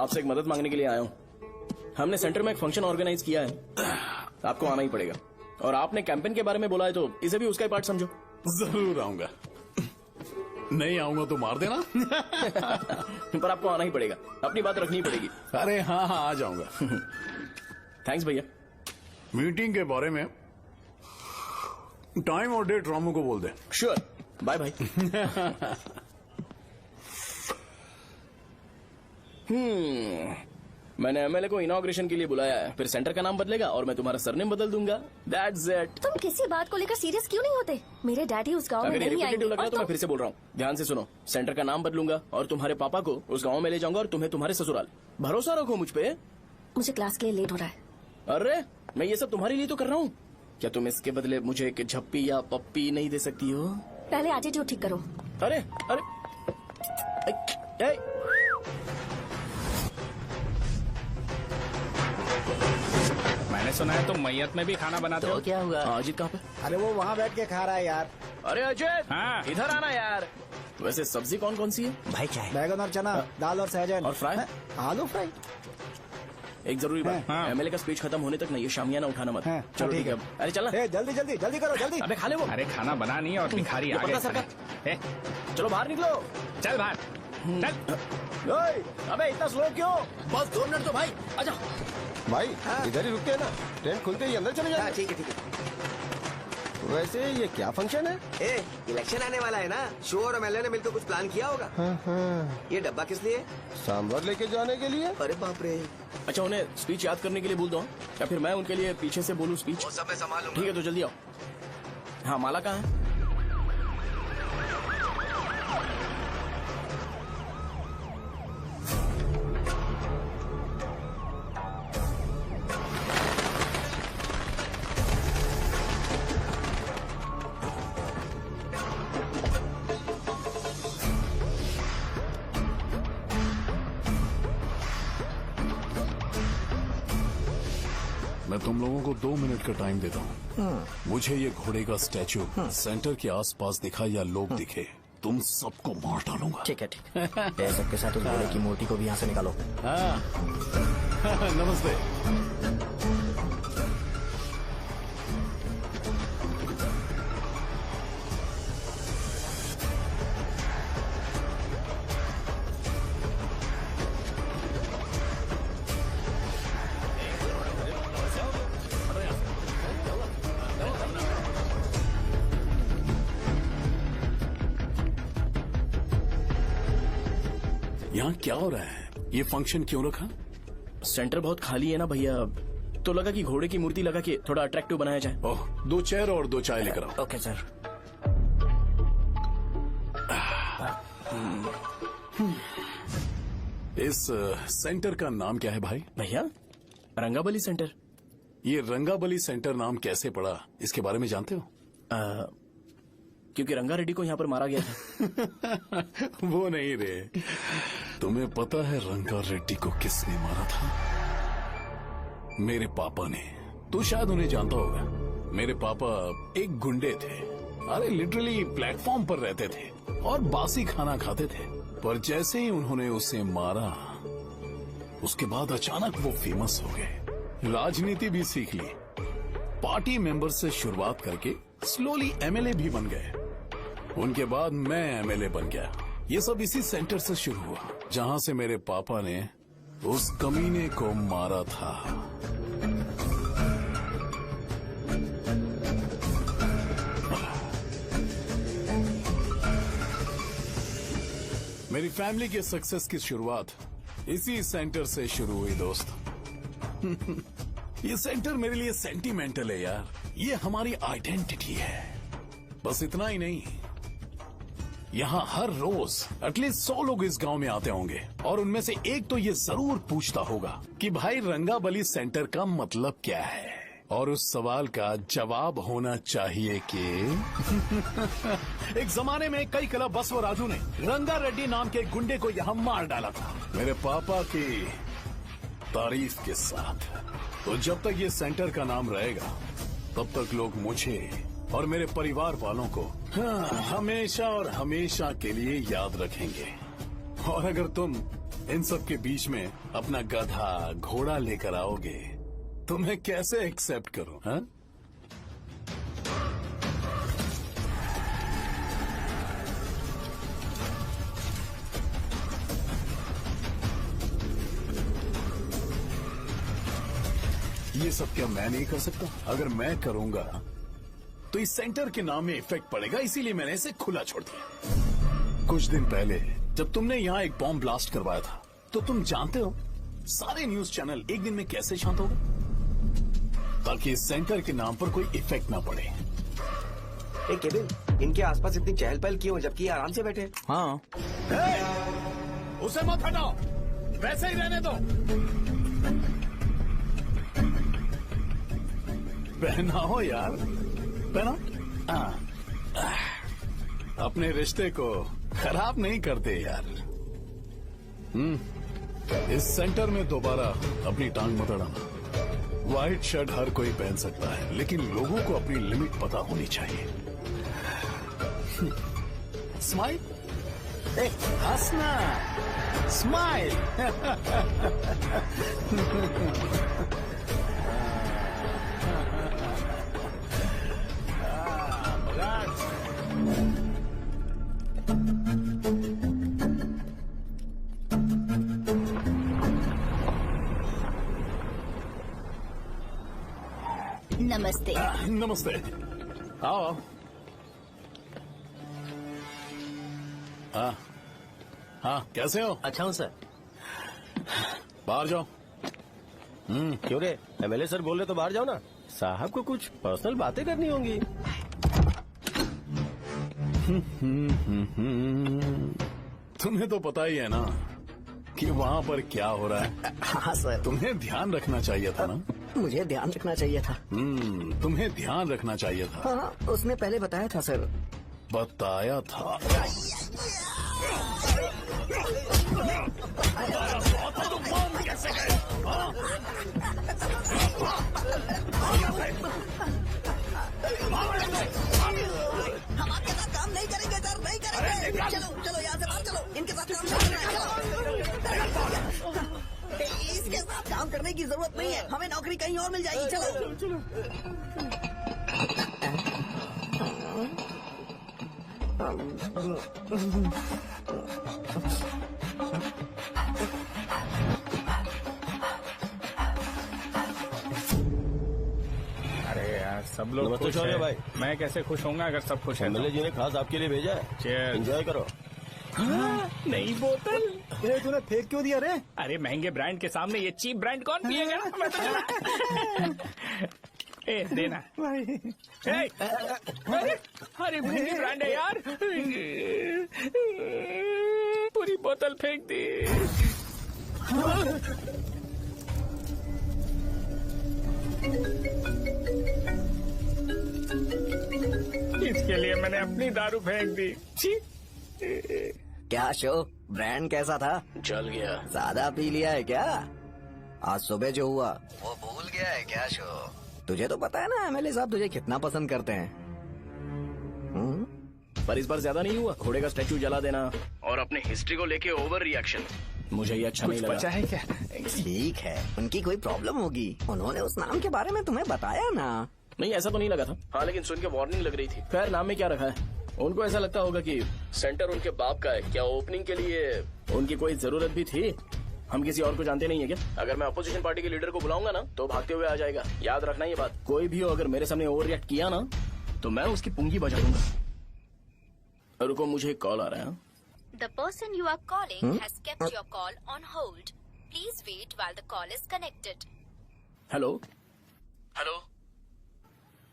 आपसे एक मदद मांगने के लिए आया हूँ। हमने सेंटर में एक फंक्शन ऑर्गेनाइज किया है, आपको आना ही पड़ेगा। और आपने कैंपेन के बारे में बोला है तो इसे भी उसका ही पार्ट समझो। जरूर आऊंगा। नहीं आऊंगा तो मार देना। पर आपको आना ही पड़ेगा, अपनी बात रखनी पड़ेगी। अरे हाँ हाँ आ जाऊंगा। थैंक्स भैया। मीटिंग के बारे में टाइम और डेट रामू को बोल दे। Sure, bye bye. मैंने एमएलए को इनॉग्रेशन के लिए बुलाया है, फिर सेंटर का नाम बदलेगा और मैं तुम्हारा सरनेम बदल दूंगा। That's it. तुम किसी बात को लेकर सीरियस क्यों नहीं होते? मेरे डैडी उस गांव में अगर नहीं आएंगे। लग रहा है तो मैं फिर से बोल रहा हूँ, ध्यान से सुनो। सेंटर का नाम बदलूंगा और तुम्हारे पापा को उस गांव में ले जाऊंगा और तुम्हें तुम्हारे ससुराल। भरोसा रखो मुझ पे। मुझे क्लास के लिए लेट हो रहा है। अरे मैं ये सब तुम्हारे लिए तो कर रहा हूँ। क्या तुम इसके बदले मुझे एक झप्पी या पप्पी नहीं दे सकती हो? पहले एटीट्यूड ठीक करो। अरे अरे मैंने सुना है तुम मैयत में भी खाना बनाते हो। क्या हुआ? अजीत कहाँ पे? अरे वो वहाँ बैठ के खा रहा है यार। अरे अजय हाँ। इधर आना यार। वैसे सब्जी कौन कौन सी है? भाई क्या है? बैगन और चना, दाल और सहजन और फ्राई? आलू फ्राई। एक जरूरी बात, हाँ। एमएलए का स्पीच खत्म होने तक ना ये शामियाना उठाना मत। चलो ठीक है। अरे चलना। जल्दी जल्दी जल्दी करो जल्दी। अबे खा ले वो। अरे खाना बना नहीं और भिखारी ये आ पर्दा गए। सरका। ए, चलो बाहर निकलो। चल बाहर चल। अबे इतना स्लो क्यों? बस 2 मिनट तो भाई। आजा भाई इधर ही रुकते हैं ना, ट्रेन खुलते ही अंदर चले जाए। ठीक है ठीक है। वैसे ये क्या फंक्शन है? इलेक्शन आने वाला है ना, शो और एमएलए ने मिलकर कुछ प्लान किया होगा। ये डब्बा किस लिए? सांभर लेके जाने के लिए। अरे बाप रे। अच्छा उन्हें स्पीच याद करने के लिए बोल दो या फिर मैं उनके लिए पीछे से बोलूं स्पीच? वो सब मैं संभाल लूंगा। ठीक है तो जल्दी आओ। हाँ माला कहाँ है? मैं तुम लोगों को 2 मिनट का टाइम देता हूँ। मुझे ये घोड़े का स्टैचू सेंटर के आसपास दिखा या लोग दिखे, तुम सबको मार डालूंगा। ठीक है ठीक है। सबके साथ उस घोड़े की मूर्ति को भी यहाँ से निकालो। नमस्ते। यहाँ क्या हो रहा है? ये फंक्शन क्यों रखा? सेंटर बहुत खाली है ना भैया, तो लगा कि घोड़े की मूर्ति लगा के थोड़ा अट्रैक्टिव बनाया जाए। ओह 2 चेयर और 2 चाय लेकर आओ। Okay sir. इस सेंटर का नाम क्या है भाई? भैया रंगाबली सेंटर। ये रंगाबली सेंटर नाम कैसे पड़ा, इसके बारे में जानते हो? क्योंकि रंगा रेड्डी को यहाँ पर मारा गया था। वो नहीं रे, तुम्हें पता है रंगा रेड्डी को किसने मारा था? मेरे पापा ने। तू शायद उन्हें जानता होगा। मेरे पापा एक गुंडे थे। अरे लिटरली प्लेटफॉर्म पर रहते थे और बासी खाना खाते थे। पर जैसे ही उन्होंने उसे मारा, उसके बाद अचानक वो फेमस हो गए। राजनीति भी सीख ली, पार्टी मेंबर से शुरुआत करके स्लोली एमएलए भी बन गए। उनके बाद मैं एमएलए बन गया। ये सब इसी सेंटर से शुरू हुआ, जहां से मेरे पापा ने उस कमीने को मारा था। मेरी फैमिली के सक्सेस की शुरुआत इसी सेंटर से शुरू हुई दोस्त। ये सेंटर मेरे लिए सेंटिमेंटल है यार। ये हमारी आइडेंटिटी है। बस इतना ही नहीं, यहाँ हर रोज एटलीस्ट 100 लोग इस गांव में आते होंगे और उनमें से एक तो ये जरूर पूछता होगा कि भाई रंगाबली सेंटर का मतलब क्या है, और उस सवाल का जवाब होना चाहिए कि एक जमाने में कई कला बसव राजू ने रंगा रेड्डी नाम के गुंडे को यहाँ मार डाला था, मेरे पापा की तारीफ के साथ। तो जब तक ये सेंटर का नाम रहेगा तब तक लोग मुझे और मेरे परिवार वालों को हमेशा और हमेशा के लिए याद रखेंगे। और अगर तुम इन सब के बीच में अपना गधा घोड़ा लेकर आओगे तो मैं कैसे एक्सेप्ट करूं? हाँ? ये सब क्या मैं नहीं कर सकता? अगर मैं करूंगा तो इस सेंटर के नाम में इफेक्ट पड़ेगा, इसीलिए मैंने इसे खुला छोड़ दिया। कुछ दिन पहले जब तुमने यहाँ एक बॉम्ब ब्लास्ट करवाया था तो तुम जानते हो सारे न्यूज चैनल एक दिन में कैसे शांत हो गए, ताकि इस सेंटर के नाम पर कोई इफेक्ट ना पड़े। केविन, इनके आसपास इतनी चहल पहल क्यों जबकि आराम से बैठे? हाँ, उसे मत हटाओ, वैसे ही रहने दो। पहनाओ यार, पहनाओ। अपने रिश्ते को खराब नहीं करते यार। इस सेंटर में दोबारा अपनी टांग मत अड़ाना। व्हाइट शर्ट हर कोई पहन सकता है, लेकिन लोगों को अपनी लिमिट पता होनी चाहिए। स्माइल, हंसना, स्माइल। नमस्ते। नमस्ते, आओ। हाँ, कैसे हो? अच्छा हूँ सर। बाहर जाओ। क्यों रे, एमएलए सर बोल रहे तो बाहर जाओ ना। साहब को कुछ पर्सनल बातें करनी होंगी। तुम्हें तो पता ही है ना कि वहाँ पर क्या हो रहा है। हाँ सर। तुम्हें ध्यान रखना चाहिए था ना। मुझे ध्यान रखना चाहिए था। तुम्हें ध्यान रखना चाहिए था। हाँ, उसने पहले बताया था सर। बताया था। हम आपके साथ काम नहीं करेंगे सर, नहीं करेंगे। चलो यहाँ से बाहर चलो, इनके साथ काम नहीं करेंगे। इसके साथ काम करने की जरूरत नहीं है, हमें नौकरी कहीं और मिल जाएगी। चलो। अरे यार, सब लोग खुश हैं। भाई मैं कैसे खुश होऊंगा अगर सब खुश हैं? एमएलए जी ने खास आपके लिए भेजा है, एंजॉय करो। नई बोतल। तूने फेंक क्यों दिया रे? अरे महंगे ब्रांड के सामने ये चीप ब्रांड कौन पिएगा? मैं तो चला। ए, देना। ए, अरे महंगी ब्रांड है यार। पूरी बोतल फेंक दी। इसके लिए मैंने अपनी दारू फेंक दी। छी। क्या शो, ब्रांड कैसा था? चल गया। ज्यादा पी लिया है क्या? आज सुबह जो हुआ वो भूल गया है क्या शो? तुझे तो पता है ना एमएलए साहब तुझे कितना पसंद करते हैं। पर इस बार ज्यादा नहीं हुआ। घोड़े का स्टैचू जला देना और अपने हिस्ट्री को लेके ओवर रिएक्शन, मुझे ये अच्छा नहीं लगा। बचा है क्या? ठीक है, उनकी कोई प्रॉब्लम होगी। उन्होंने उस नाम के बारे में तुम्हें बताया ना? नहीं, ऐसा तो नहीं लगा था। हाँ, लेकिन सुन के वार्निंग लग रही थी। खैर, नाम में क्या रखा है? उनको ऐसा लगता होगा कि सेंटर उनके बाप का है। क्या ओपनिंग के लिए उनकी कोई जरूरत भी थी? हम किसी और को जानते नहीं है क्या? अगर मैं अपोजिशन पार्टी के लीडर को बुलाऊंगा ना तो भागते हुए आ जाएगा। याद रखना ये बात। कोई भी हो अगर मेरे सामने ओवर रिएक्ट किया ना तो मैं उसकी पुंगी बजा दूंगा। रुको, मुझे एक कॉल आ रहा है। The person you are calling has kept your call on hold. Please wait while the call is connected. Hello hello,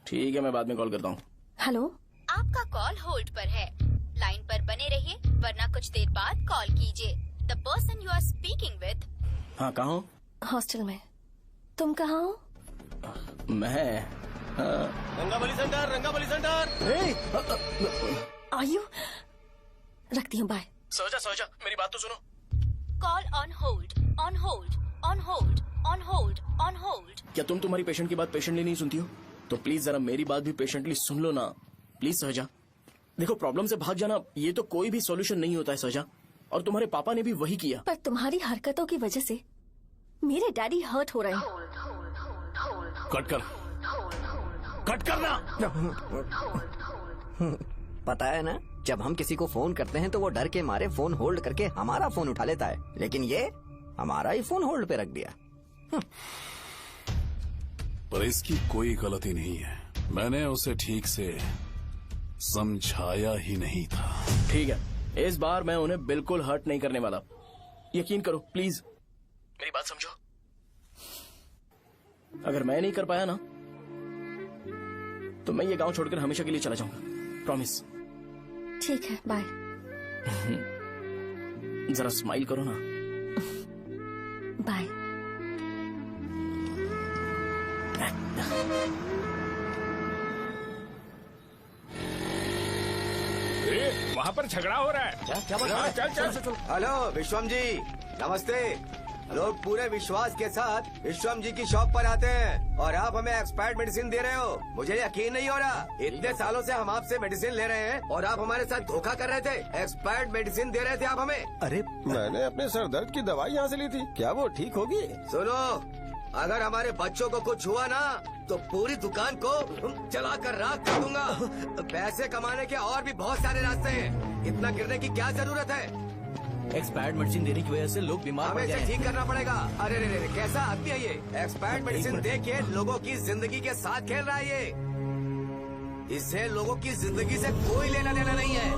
ठीक है मैं बाद में कॉल करता हूँ। हेलो, आपका कॉल होल्ड पर है, लाइन पर बने रहिए वरना कुछ देर बाद कॉल कीजिए। The person you are speaking with. हाँ कहाँ हो? हॉस्टल में। तुम कहाँ हो? मैं रंगाबली सेंटर, रंगाबली सेंटर। आयु, रखती हूँ, बाय। सोचा मेरी बात तो सुनो। Call on hold, on hold, on hold, on hold, on hold. क्या तुम तुम्हारी पेशेंट की बात पेशेंटली नहीं सुनती हो? तो प्लीज जरा मेरी बात भी पेशेंटली सुन लो ना प्लीज सहजा। देखो प्रॉब्लम से भाग जाना ये तो कोई भी सॉल्यूशन नहीं होता है सहजा, और तुम्हारे पापा ने भी वही किया। पर तुम्हारी हरकतों की वजह से मेरे डैडी हर्ट हो रहे हैं। कट करना। पता है ना, जब हम किसी को फोन करते हैं तो वो डर के मारे फोन होल्ड करके हमारा फोन उठा लेता है, लेकिन ये हमारा ही फोन होल्ड पे रख दिया। पर इसकी कोई गलती नहीं है, मैंने उसे ठीक से समझाया ही नहीं था। ठीक है, इस बार मैं उन्हें बिल्कुल हर्ट नहीं करने वाला, यकीन करो प्लीज, मेरी बात समझो। अगर मैं नहीं कर पाया ना तो मैं ये गांव छोड़कर हमेशा के लिए चला जाऊंगा, प्रॉमिस। ठीक है, बाय। जरा स्माइल करो ना। बाय। वहाँ पर झगड़ा हो रहा है। क्या बात है? चल। हेलो विश्वम जी, नमस्ते। लोग पूरे विश्वास के साथ विश्वम जी की शॉप पर आते हैं और आप हमें एक्सपायर्ड मेडिसिन दे रहे हो। मुझे यकीन नहीं हो रहा, इतने सालों से हम आपसे मेडिसिन ले रहे हैं और आप हमारे साथ धोखा कर रहे थे। एक्सपायर्ड मेडिसिन दे रहे थे आप हमें। अरे मैंने अपने सर दर्द की दवाई यहाँ से ली थी, क्या वो ठीक होगी? सुनो, अगर हमारे बच्चों को कुछ हुआ ना तो पूरी दुकान को जला कर राख कर दूंगा। पैसे कमाने के और भी बहुत सारे रास्ते हैं, इतना गिरने की क्या जरूरत है? एक्सपायर्ड मेडिसिन देने की वजह से लोग बीमार पड़ हमें गए इसे हैं। ठीक करना पड़ेगा। अरे रे कैसा आदमी है ये? एक्सपायर्ड मेडिसिन दे के लोगों की जिंदगी के साथ खेल रहा है ये। इससे लोगों की जिंदगी से कोई लेना देना नहीं है।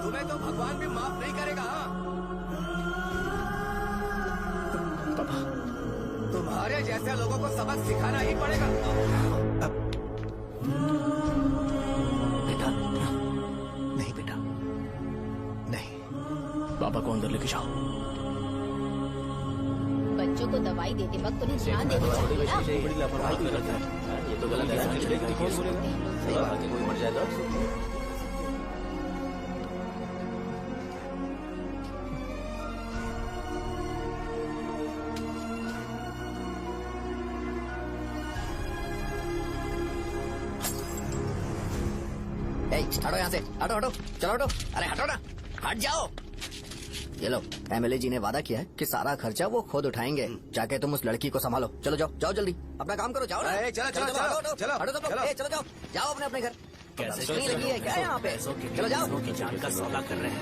तुम्हें तो भगवान भी माफ नहीं करेगा। तुम्हारे जैसे लोगों को सबक सिखाना ही पड़ेगा। बेटा नहीं, पापा को अंदर लेके जाओ। बच्चों को दवाई देते वक्त उन्हें ध्यान देना चाहिए ना। बड़ी लापरवाही की गलत है, ये तो गलत है। कोई मर जाएगा। हटो यहाँ से, हटो हटो, चलो हटो, अरे हटो ना, हट जाओ। ये लो, एमएलए जी ने वादा किया है कि सारा खर्चा वो खुद उठाएंगे। जाके तुम उस लड़की को संभालो। चलो जाओ, जाओ जल्दी, अपना काम करो, जाओ ना। चलो चलो हटो, चलो हटो, चलो हटो सब लोग, चलो जाओ, जाओ अपने अपने घर। कैसे नहीं लगी है क्या यहाँ पे? चलो जाओ। की जान का सौदा कर रहे हैं।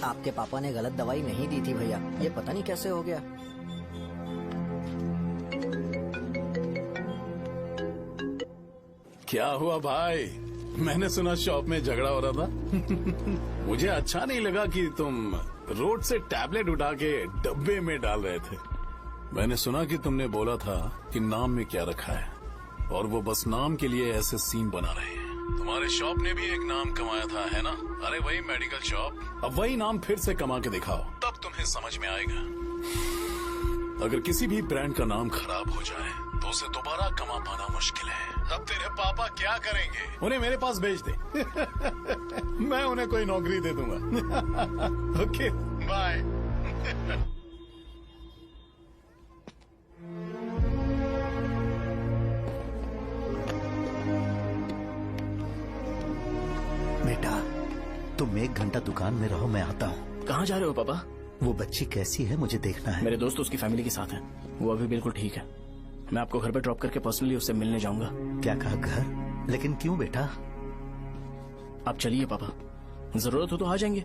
आपके पापा ने गलत दवाई नहीं दी थी भैया, ये पता नहीं कैसे हो गया। क्या हुआ भाई? मैंने सुना शॉप में झगड़ा हो रहा था। मुझे अच्छा नहीं लगा कि तुम रोड से टैबलेट उठा के डब्बे में डाल रहे थे। मैंने सुना कि तुमने बोला था कि नाम में क्या रखा है, और वो बस नाम के लिए ऐसे सीन बना रहे हैं। तुम्हारे शॉप ने भी एक नाम कमाया था, है ना? अरे वही मेडिकल शॉप, अब वही नाम फिर से कमा के दिखाओ, तब तुम्हें समझ में आएगा। अगर किसी भी ब्रांड का नाम खराब हो जाए तो उसे दोबारा कमा पाना मुश्किल है। अब तेरे पापा क्या करेंगे? उन्हें मेरे पास भेज दे। मैं उन्हें कोई नौकरी दे दूंगा। Okay bye. बेटा तुम 1 घंटा दुकान में रहो, मैं आता हूँ। कहाँ जा रहे हो पापा? वो बच्ची कैसी है मुझे देखना है। मेरे दोस्त उसकी फैमिली के साथ है, वो अभी बिल्कुल ठीक है। मैं आपको घर पे ड्रॉप करके पर्सनली उससे मिलने जाऊंगा। क्या कहा घर? लेकिन क्यों बेटा? आप चलिए पापा, जरूरत हो तो आ जाएंगे।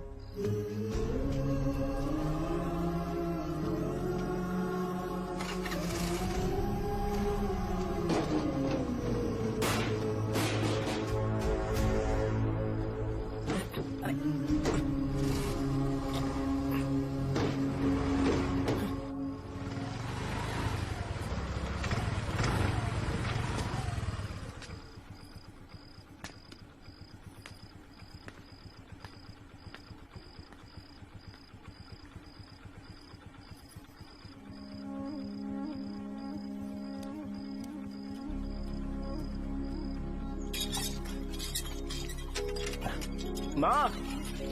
माँ,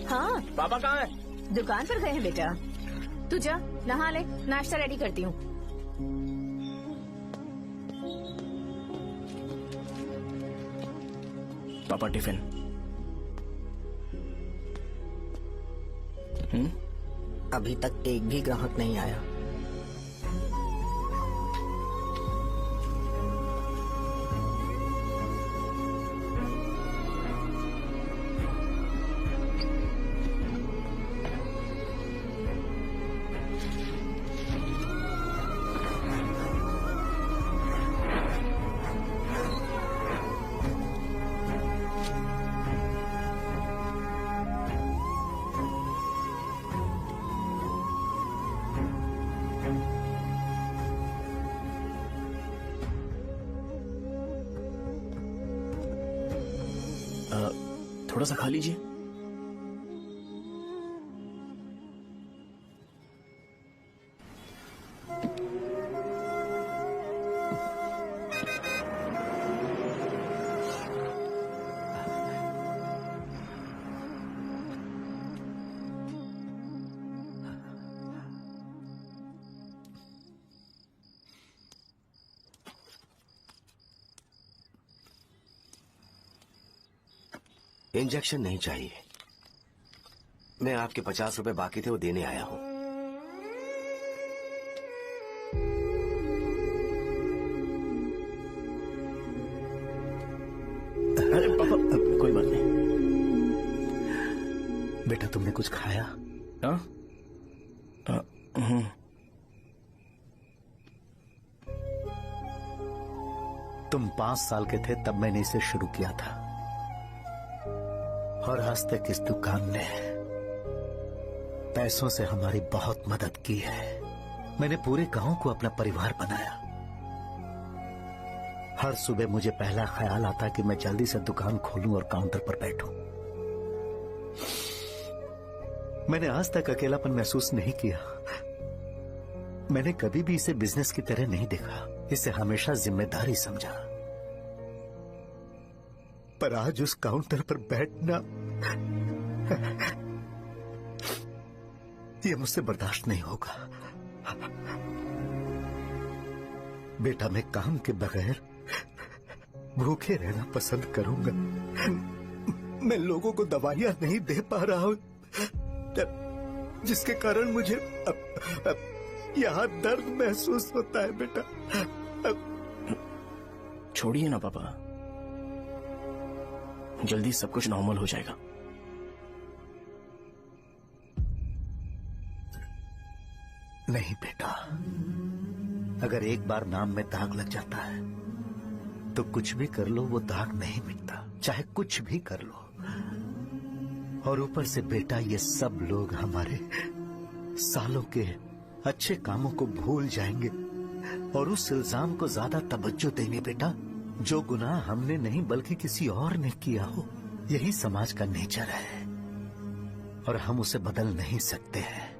हाँ पापा कहाँ है? दुकान पर गए हैं बेटा। तू जा नहा ले, नाश्ता रेडी करती हूँ। पापा टिफिन। अभी तक एक भी ग्राहक नहीं आया। थोड़ा सा खा लीजिए। इंजेक्शन नहीं चाहिए। मैं आपके 50 रुपए बाकी थे वो देने आया हूं। अरे पापा, कोई बात नहीं। बेटा तुमने कुछ खाया? हाँ? तुम 5 साल के थे तब मैंने इसे शुरू किया था, और आज तक इस दुकान ने पैसों से हमारी बहुत मदद की है। मैंने पूरे गांव को अपना परिवार बनाया। हर सुबह मुझे पहला ख्याल आता कि मैं जल्दी से दुकान खोलूं और काउंटर पर बैठूं। मैंने आज तक अकेलापन महसूस नहीं किया। मैंने कभी भी इसे बिजनेस की तरह नहीं देखा, इसे हमेशा जिम्मेदारी समझा। पर आज उस काउंटर पर बैठना ये मुझसे बर्दाश्त नहीं होगा। बेटा मैं काम के बगैर भूखे रहना पसंद करूंगा। मैं लोगों को दवाइयां नहीं दे पा रहा हूं, जिसके कारण मुझे यहां दर्द महसूस होता है। बेटा छोड़िए ना पापा, जल्दी सब कुछ नॉर्मल हो जाएगा। नहीं बेटा, अगर एक बार नाम में दाग लग जाता है तो कुछ भी कर लो वो दाग नहीं मिटता, चाहे कुछ भी कर लो। और ऊपर से बेटा ये सब लोग हमारे सालों के अच्छे कामों को भूल जाएंगे और उस इल्जाम को ज्यादा तवज्जो देंगे बेटा जो गुनाह हमने नहीं बल्कि किसी और ने किया हो। यही समाज का नेचर है और हम उसे बदल नहीं सकते हैं।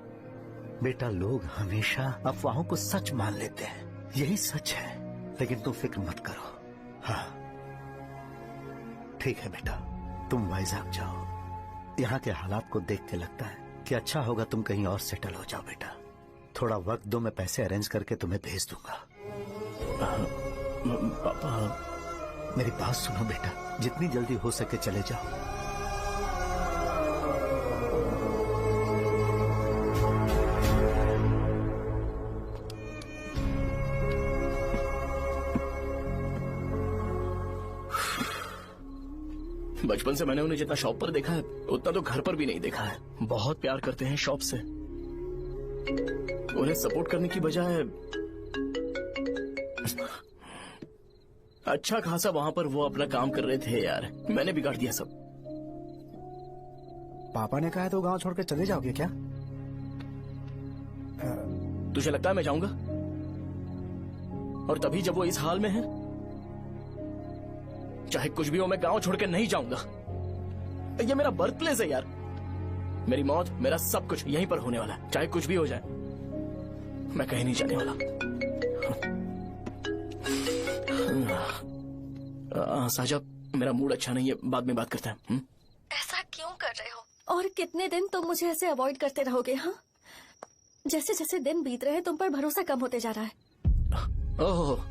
बेटा लोग हमेशा अफवाहों को सच मान लेते हैं, यही सच है। लेकिन तुम फिक्र मत करो। हाँ ठीक है बेटा, तुम वाइजैक जाओ। यहाँ के हालात को देख के लगता है कि अच्छा होगा तुम कहीं और सेटल हो जाओ। बेटा थोड़ा वक्त दो, मैं पैसे अरेंज करके तुम्हें भेज दूंगा। पापा मेरी बात सुनो बेटा, जितनी जल्दी हो सके चले जाओ। बचपन से मैंने उन्हें जितना शॉप पर देखा है उतना तो घर पर भी नहीं देखा है। बहुत प्यार करते हैं शॉप से। उन्हें सपोर्ट करने की बजाय अच्छा खासा वहां पर वो अपना काम कर रहे थे। यार मैंने बिगाड़ दिया सब। पापा ने कहा तो गांव छोड़ के चले जाओगे क्या? तुझे लगता है मैं जाऊंगा? और तभी जब वो इस हाल में है, चाहे कुछ भी हो मैं गांव छोड़ के नहीं जाऊंगा। ये मेरा बर्थ प्लेस है यार। मेरी मौत, मेरा सब कुछ यहीं पर होने वाला है। चाहे कुछ भी हो जाए, मैं कहीं नहीं जाने वाला। साहब, मेरा मूड अच्छा नहीं है, बाद में बात करते हैं। ऐसा क्यों कर रहे हो? और कितने दिन तुम मुझे ऐसे अवॉइड करते रहोगे? हाँ, जैसे जैसे दिन बीत रहे हैं तुम पर भरोसा कम होते जा रहा है। ओह,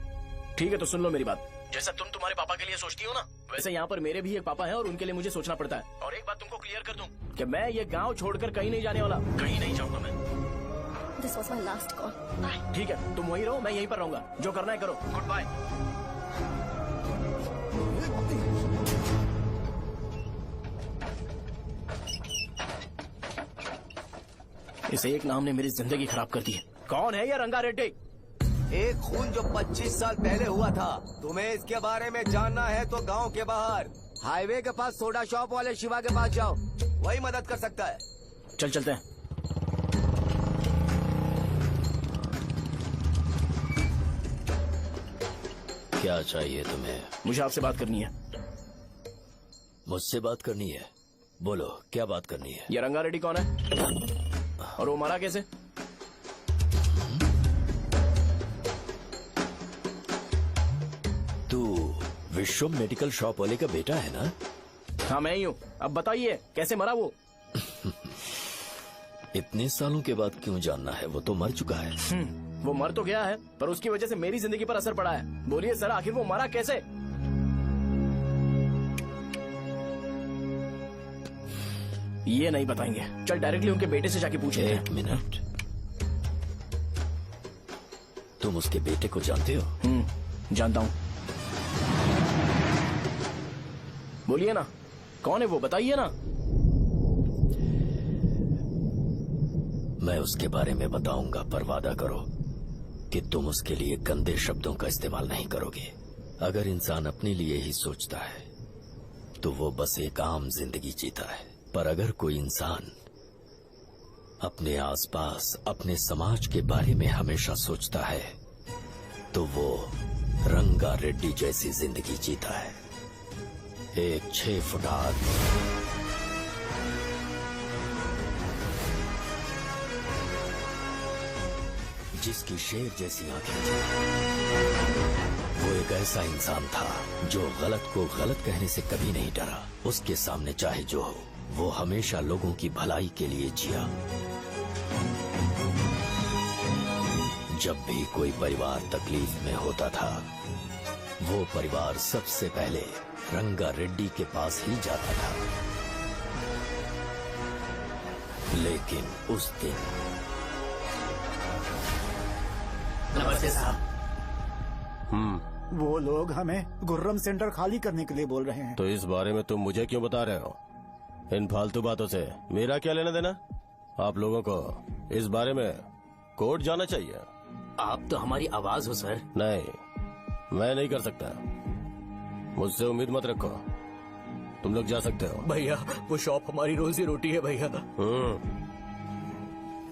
ठीक है, तो सुन लो मेरी बात। जैसा तुम तुम्हारे पापा के लिए सोचती हो ना, वैसे यहाँ पर मेरे भी एक पापा हैं और उनके लिए मुझे सोचना पड़ता है। और एक बात तुमको क्लियर कर दूं कि मैं ये गांव छोड़कर कहीं नहीं जाने वाला, कहीं नहीं जाऊंगा मैं। This was my last call. ठीक है, तुम वहीं रहो, मैं यहीं पर रहूंगा। जो करना है करो। Goodbye. इस एक नाम ने मेरी जिंदगी खराब कर दी है। कौन है ये रंगा रेड्डी? एक खून जो 25 साल पहले हुआ था। तुम्हें इसके बारे में जानना है तो गांव के बाहर हाईवे के पास सोडा शॉप वाले शिवा के पास जाओ, वही मदद कर सकता है। चल चलते हैं। क्या चाहिए तुम्हें? मुझे आपसे बात करनी है। मुझसे बात करनी है? बोलो, क्या बात करनी है? ये रंगा रेड्डी कौन है और वो मरा कैसे? तू विश्वम मेडिकल शॉप वाले का बेटा है ना? हाँ, मैं ही हूँ। अब बताइए कैसे मरा वो? इतने सालों के बाद क्यों जानना है? वो तो मर चुका है। वो मर तो गया है, पर उसकी वजह से मेरी जिंदगी पर असर पड़ा है। बोलिए सर, आखिर वो मरा कैसे? ये नहीं बताएंगे। चल डायरेक्टली उनके बेटे से जाके पूछे। एक मिनट, तुम उसके बेटे को जानते हो? जानता हूँ। बोलिए ना, कौन है वो? बताइए ना। मैं उसके बारे में बताऊंगा, पर वादा करो कि तुम उसके लिए गंदे शब्दों का इस्तेमाल नहीं करोगे। अगर इंसान अपने लिए ही सोचता है तो वो बस एक आम जिंदगी जीता है, पर अगर कोई इंसान अपने आसपास, अपने समाज के बारे में हमेशा सोचता है तो वो रंगा रेड्डी जैसी जिंदगी जीता है। एक 6 फुट आदमी, जिसकी शेर जैसी आंखें थी। वो एक ऐसा इंसान था जो गलत को गलत कहने से कभी नहीं डरा। उसके सामने चाहे जो हो, वो हमेशा लोगों की भलाई के लिए जिया। जब भी कोई परिवार तकलीफ में होता था, वो परिवार सबसे पहले रंगा रेड्डी के पास ही जाता था। लेकिन उस दिन नमस्ते साहब। वो लोग हमें गुर्रम सेंटर खाली करने के लिए बोल रहे हैं। तो इस बारे में तुम मुझे क्यों बता रहे हो? इन फालतू बातों से मेरा क्या लेना देना? आप लोगों को इस बारे में कोर्ट जाना चाहिए। आप तो हमारी आवाज हो सर। नहीं, मैं नहीं कर सकता। मुझसे उम्मीद मत रखो। तुम लोग जा सकते हो। भैया, वो शॉप हमारी रोजी रोटी है भैया।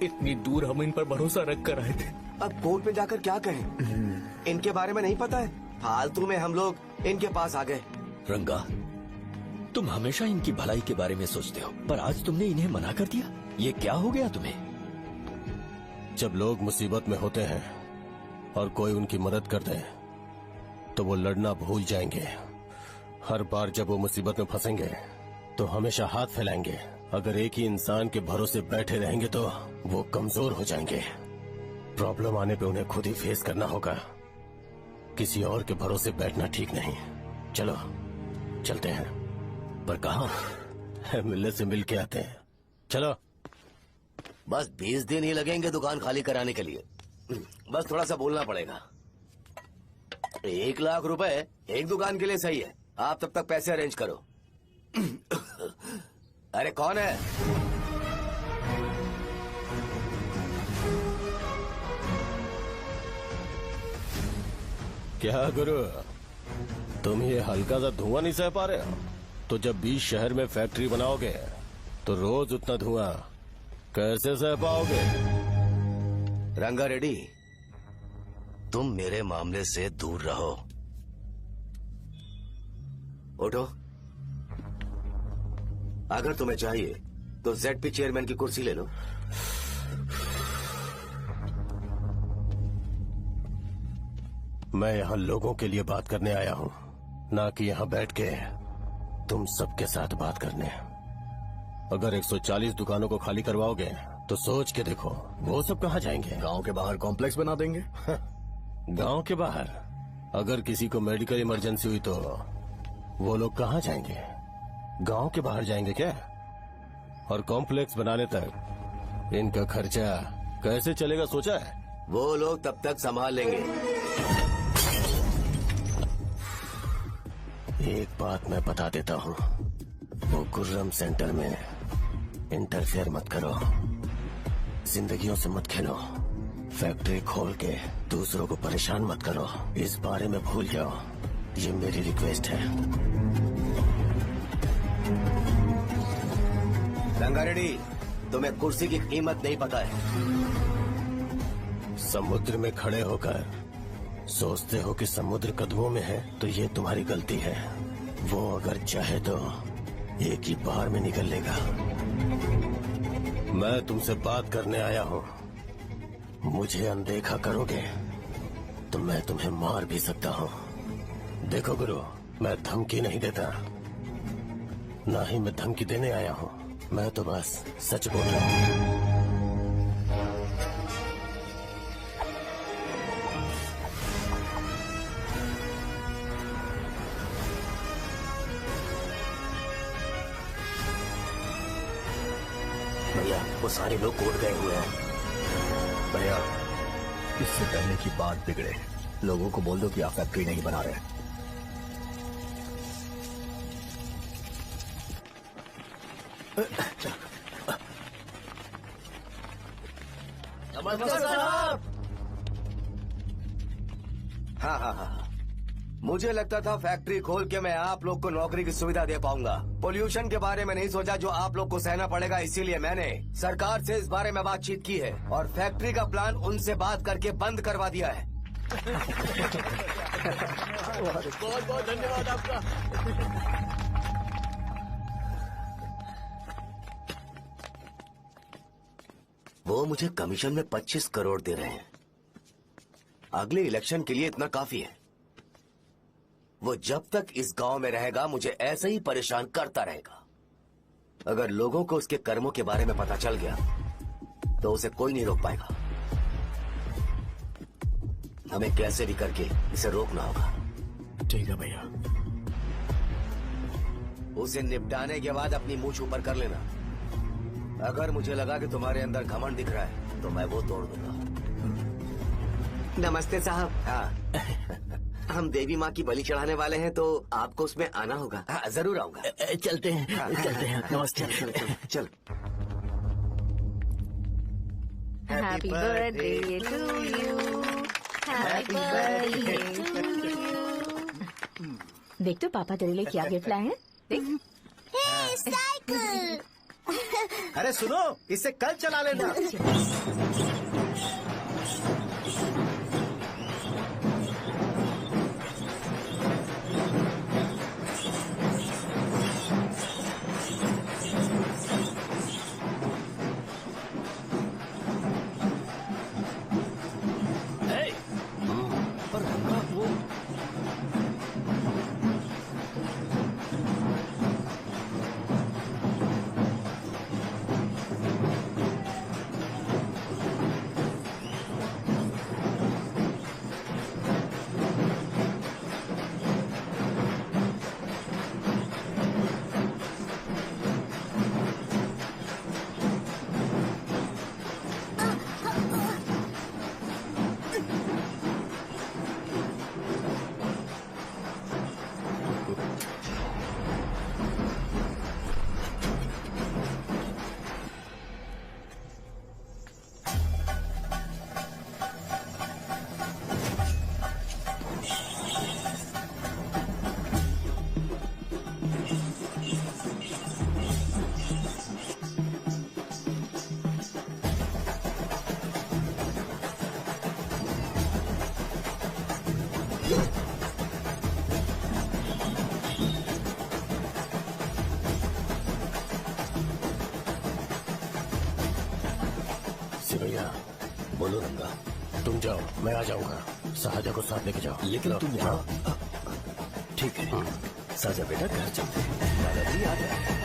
इतनी दूर हम इन पर भरोसा रख कर आए थे। अब कोर्ट में जाकर क्या कहें? इनके बारे में नहीं पता है। फालतू में हम लोग इनके पास आ गए। रंगा, तुम हमेशा इनकी भलाई के बारे में सोचते हो, पर आज तुमने इन्हें मना कर दिया। ये क्या हो गया तुम्हें? जब लोग मुसीबत में होते हैं और कोई उनकी मदद करते हैं तो वो लड़ना भूल जाएंगे। हर बार जब वो मुसीबत में फंसेंगे तो हमेशा हाथ फैलाएंगे। अगर एक ही इंसान के भरोसे बैठे रहेंगे तो वो कमजोर हो जाएंगे। प्रॉब्लम आने पे उन्हें खुद ही फेस करना होगा। किसी और के भरोसे बैठना ठीक नहीं। चलो चलते हैं। पर कहाँ? मिलने से मिल के आते हैं। चलो। बस 20 दिन ही लगेंगे दुकान खाली कराने के लिए। बस थोड़ा सा बोलना पड़ेगा। 1 लाख रुपए एक दुकान के लिए सही है। आप तब तक पैसे अरेंज करो। अरे कौन है? क्या गुरु, तुम ये हल्का सा धुआं नहीं सह पा रहे हो? तो जब 20 शहर में फैक्ट्री बनाओगे तो रोज उतना धुआं कैसे सह पाओगे? रंगा रेड्डी, तुम मेरे मामले से दूर रहो। उठो। अगर तुम्हें चाहिए तो ZP चेयरमैन की कुर्सी ले लो। मैं यहाँ लोगों के लिए बात करने आया हूँ, ना कि यहाँ बैठ के तुम सबके साथ बात करने। अगर 140 दुकानों को खाली करवाओगे तो सोच के देखो वो सब कहाँ जाएंगे? गांव के बाहर कॉम्प्लेक्स बना देंगे। गांव के बाहर अगर किसी को मेडिकल इमरजेंसी हुई तो वो लोग कहाँ जाएंगे? गांव के बाहर जाएंगे क्या? और कॉम्प्लेक्स बनाने तक इनका खर्चा कैसे चलेगा सोचा है? वो लोग तब तक संभाल लेंगे। एक बात मैं बता देता हूँ, वो गुर्रम सेंटर में इंटरफेयर मत करो, जिंदगियों से मत खेलो, फैक्ट्री खोल के दूसरों को परेशान मत करो। इस बारे में भूल जाओ, ये मेरी रिक्वेस्ट है। रंगा रेड्डी, तुम्हें कुर्सी की कीमत नहीं पता है। समुद्र में खड़े होकर सोचते हो कि समुद्र कदमों में है तो ये तुम्हारी गलती है। वो अगर चाहे तो एक ही बार में निकल लेगा। मैं तुमसे बात करने आया हूँ, मुझे अनदेखा करोगे तो मैं तुम्हें मार भी सकता हूँ। देखो गुरु, मैं धमकी नहीं देता, ना ही मैं धमकी देने आया हूँ, मैं तो बस सच बोल रहा हूँ। भैया, वो सारे लोग कोर्ट गए हुए हैं। भैया, इससे पहले की बात बिगड़े, लोगों को बोल दो कि आप फैक्ट्री नहीं बना रहे। हाँ। मुझे लगता था फैक्ट्री खोल के मैं आप लोग को नौकरी की सुविधा दे पाऊंगा। पोल्यूशन के बारे में नहीं सोचा जो आप लोग को सहना पड़ेगा, इसीलिए मैंने सरकार से इस बारे में बातचीत की है और फैक्ट्री का प्लान उनसे बात करके बंद करवा दिया है। बहुत बहुत धन्यवाद आपका। वो मुझे कमीशन में 25 करोड़ दे रहे हैं। अगले इलेक्शन के लिए इतना काफी है। वो जब तक इस गांव में रहेगा मुझे ऐसे ही परेशान करता रहेगा। अगर लोगों को उसके कर्मों के बारे में पता चल गया तो उसे कोई नहीं रोक पाएगा। हमें कैसे भी करके इसे रोकना होगा। ठीक है भैया। उसे निपटाने के बाद अपनी मूंछ ऊपर कर लेना। अगर मुझे लगा कि तुम्हारे अंदर घमंड दिख रहा है तो मैं वो तोड़ दूंगा। नमस्ते साहब। हाँ। हम देवी माँ की बलि चढ़ाने वाले हैं तो आपको उसमें आना होगा। हाँ, जरूर आऊंगा। चलते हैं। चलते हैं। नमस्ते। चल। Happy birthday to you, happy birthday to you. देख तो पापा तेरे लिए क्या गिफ्ट लाए हैं, देख। साइकिल। अरे सुनो, इसे कल चला लेना। एसपी भैया, बोलो रंगा। तुम जाओ, मैं आ जाऊंगा। साजा को साथ लेके जाओ। लेकिन तुम यहाँ ठीक है। साजा बेटा घर चलते हैं, दादाजी आ जाए।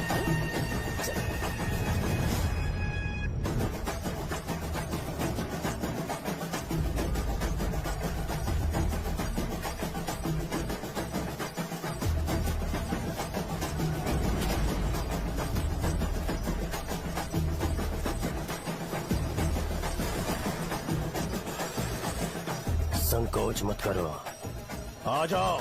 संकोच मत करो, आ जाओ।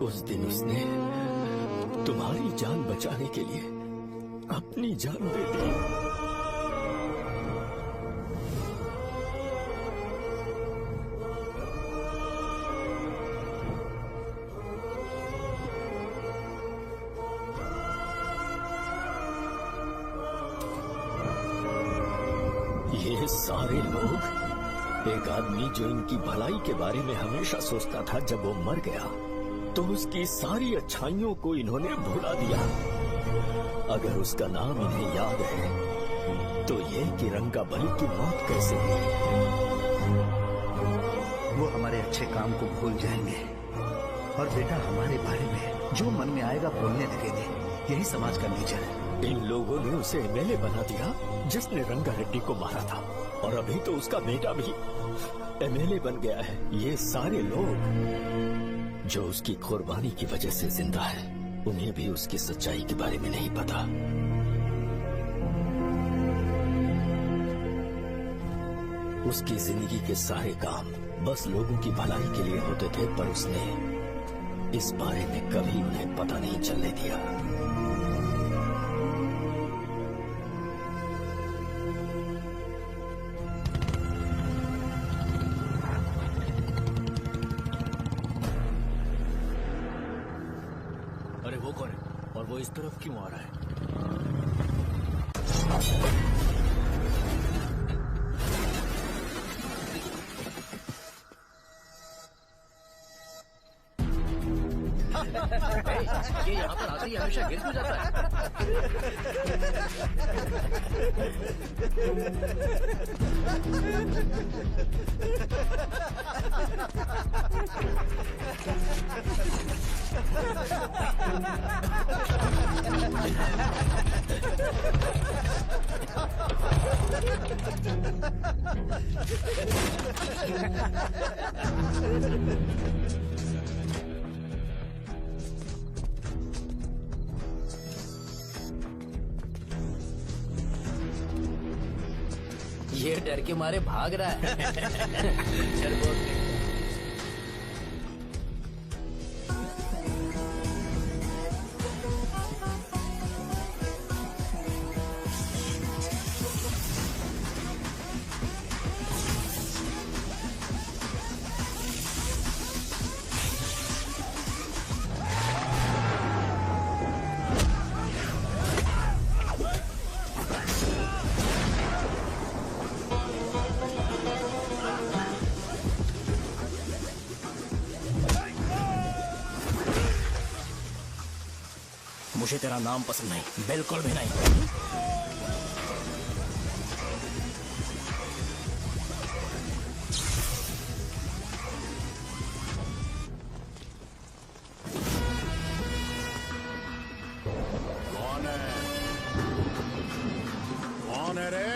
उस दिन उसने तुम्हारी जान बचाने के लिए अपनी जान दे दी। ये सारे लोग, एक आदमी जो इनकी भलाई के बारे में हमेशा सोचता था, जब वो मर गया तो उसकी सारी अच्छाइयों को इन्होंने भुला दिया। अगर उसका नाम इन्हें याद है तो ये कि रंगाबली की मौत कैसे हुई। वो हमारे अच्छे काम को भूल जाएंगे और बेटा हमारे बारे में जो मन में आएगा बोलने लगेंगे। यही समाज का नेचर है। इन लोगों ने उसे एमएलए बना दिया जिसने रंगा रेड्डी को मारा था, और अभी तो उसका बेटा भी एमएलए बन गया है। ये सारे लोग जो उसकी कुर्बानी की वजह से जिंदा है, उन्हें भी उसकी सच्चाई के बारे में नहीं पता। उसकी जिंदगी के सारे काम बस लोगों की भलाई के लिए होते थे, पर उसने इस बारे में कभी उन्हें पता नहीं चलने दिया। अरे वो कौन है और वो इस तरफ क्यों आ रहा है? ये यहाँ पर आते ही हमेशा गिर क्यों जाता है? ये डर के मारे भाग रहा है। डरपोक नहीं। मुझे तेरा नाम पसंद नहीं, बिल्कुल भी नहीं। कौन है रे?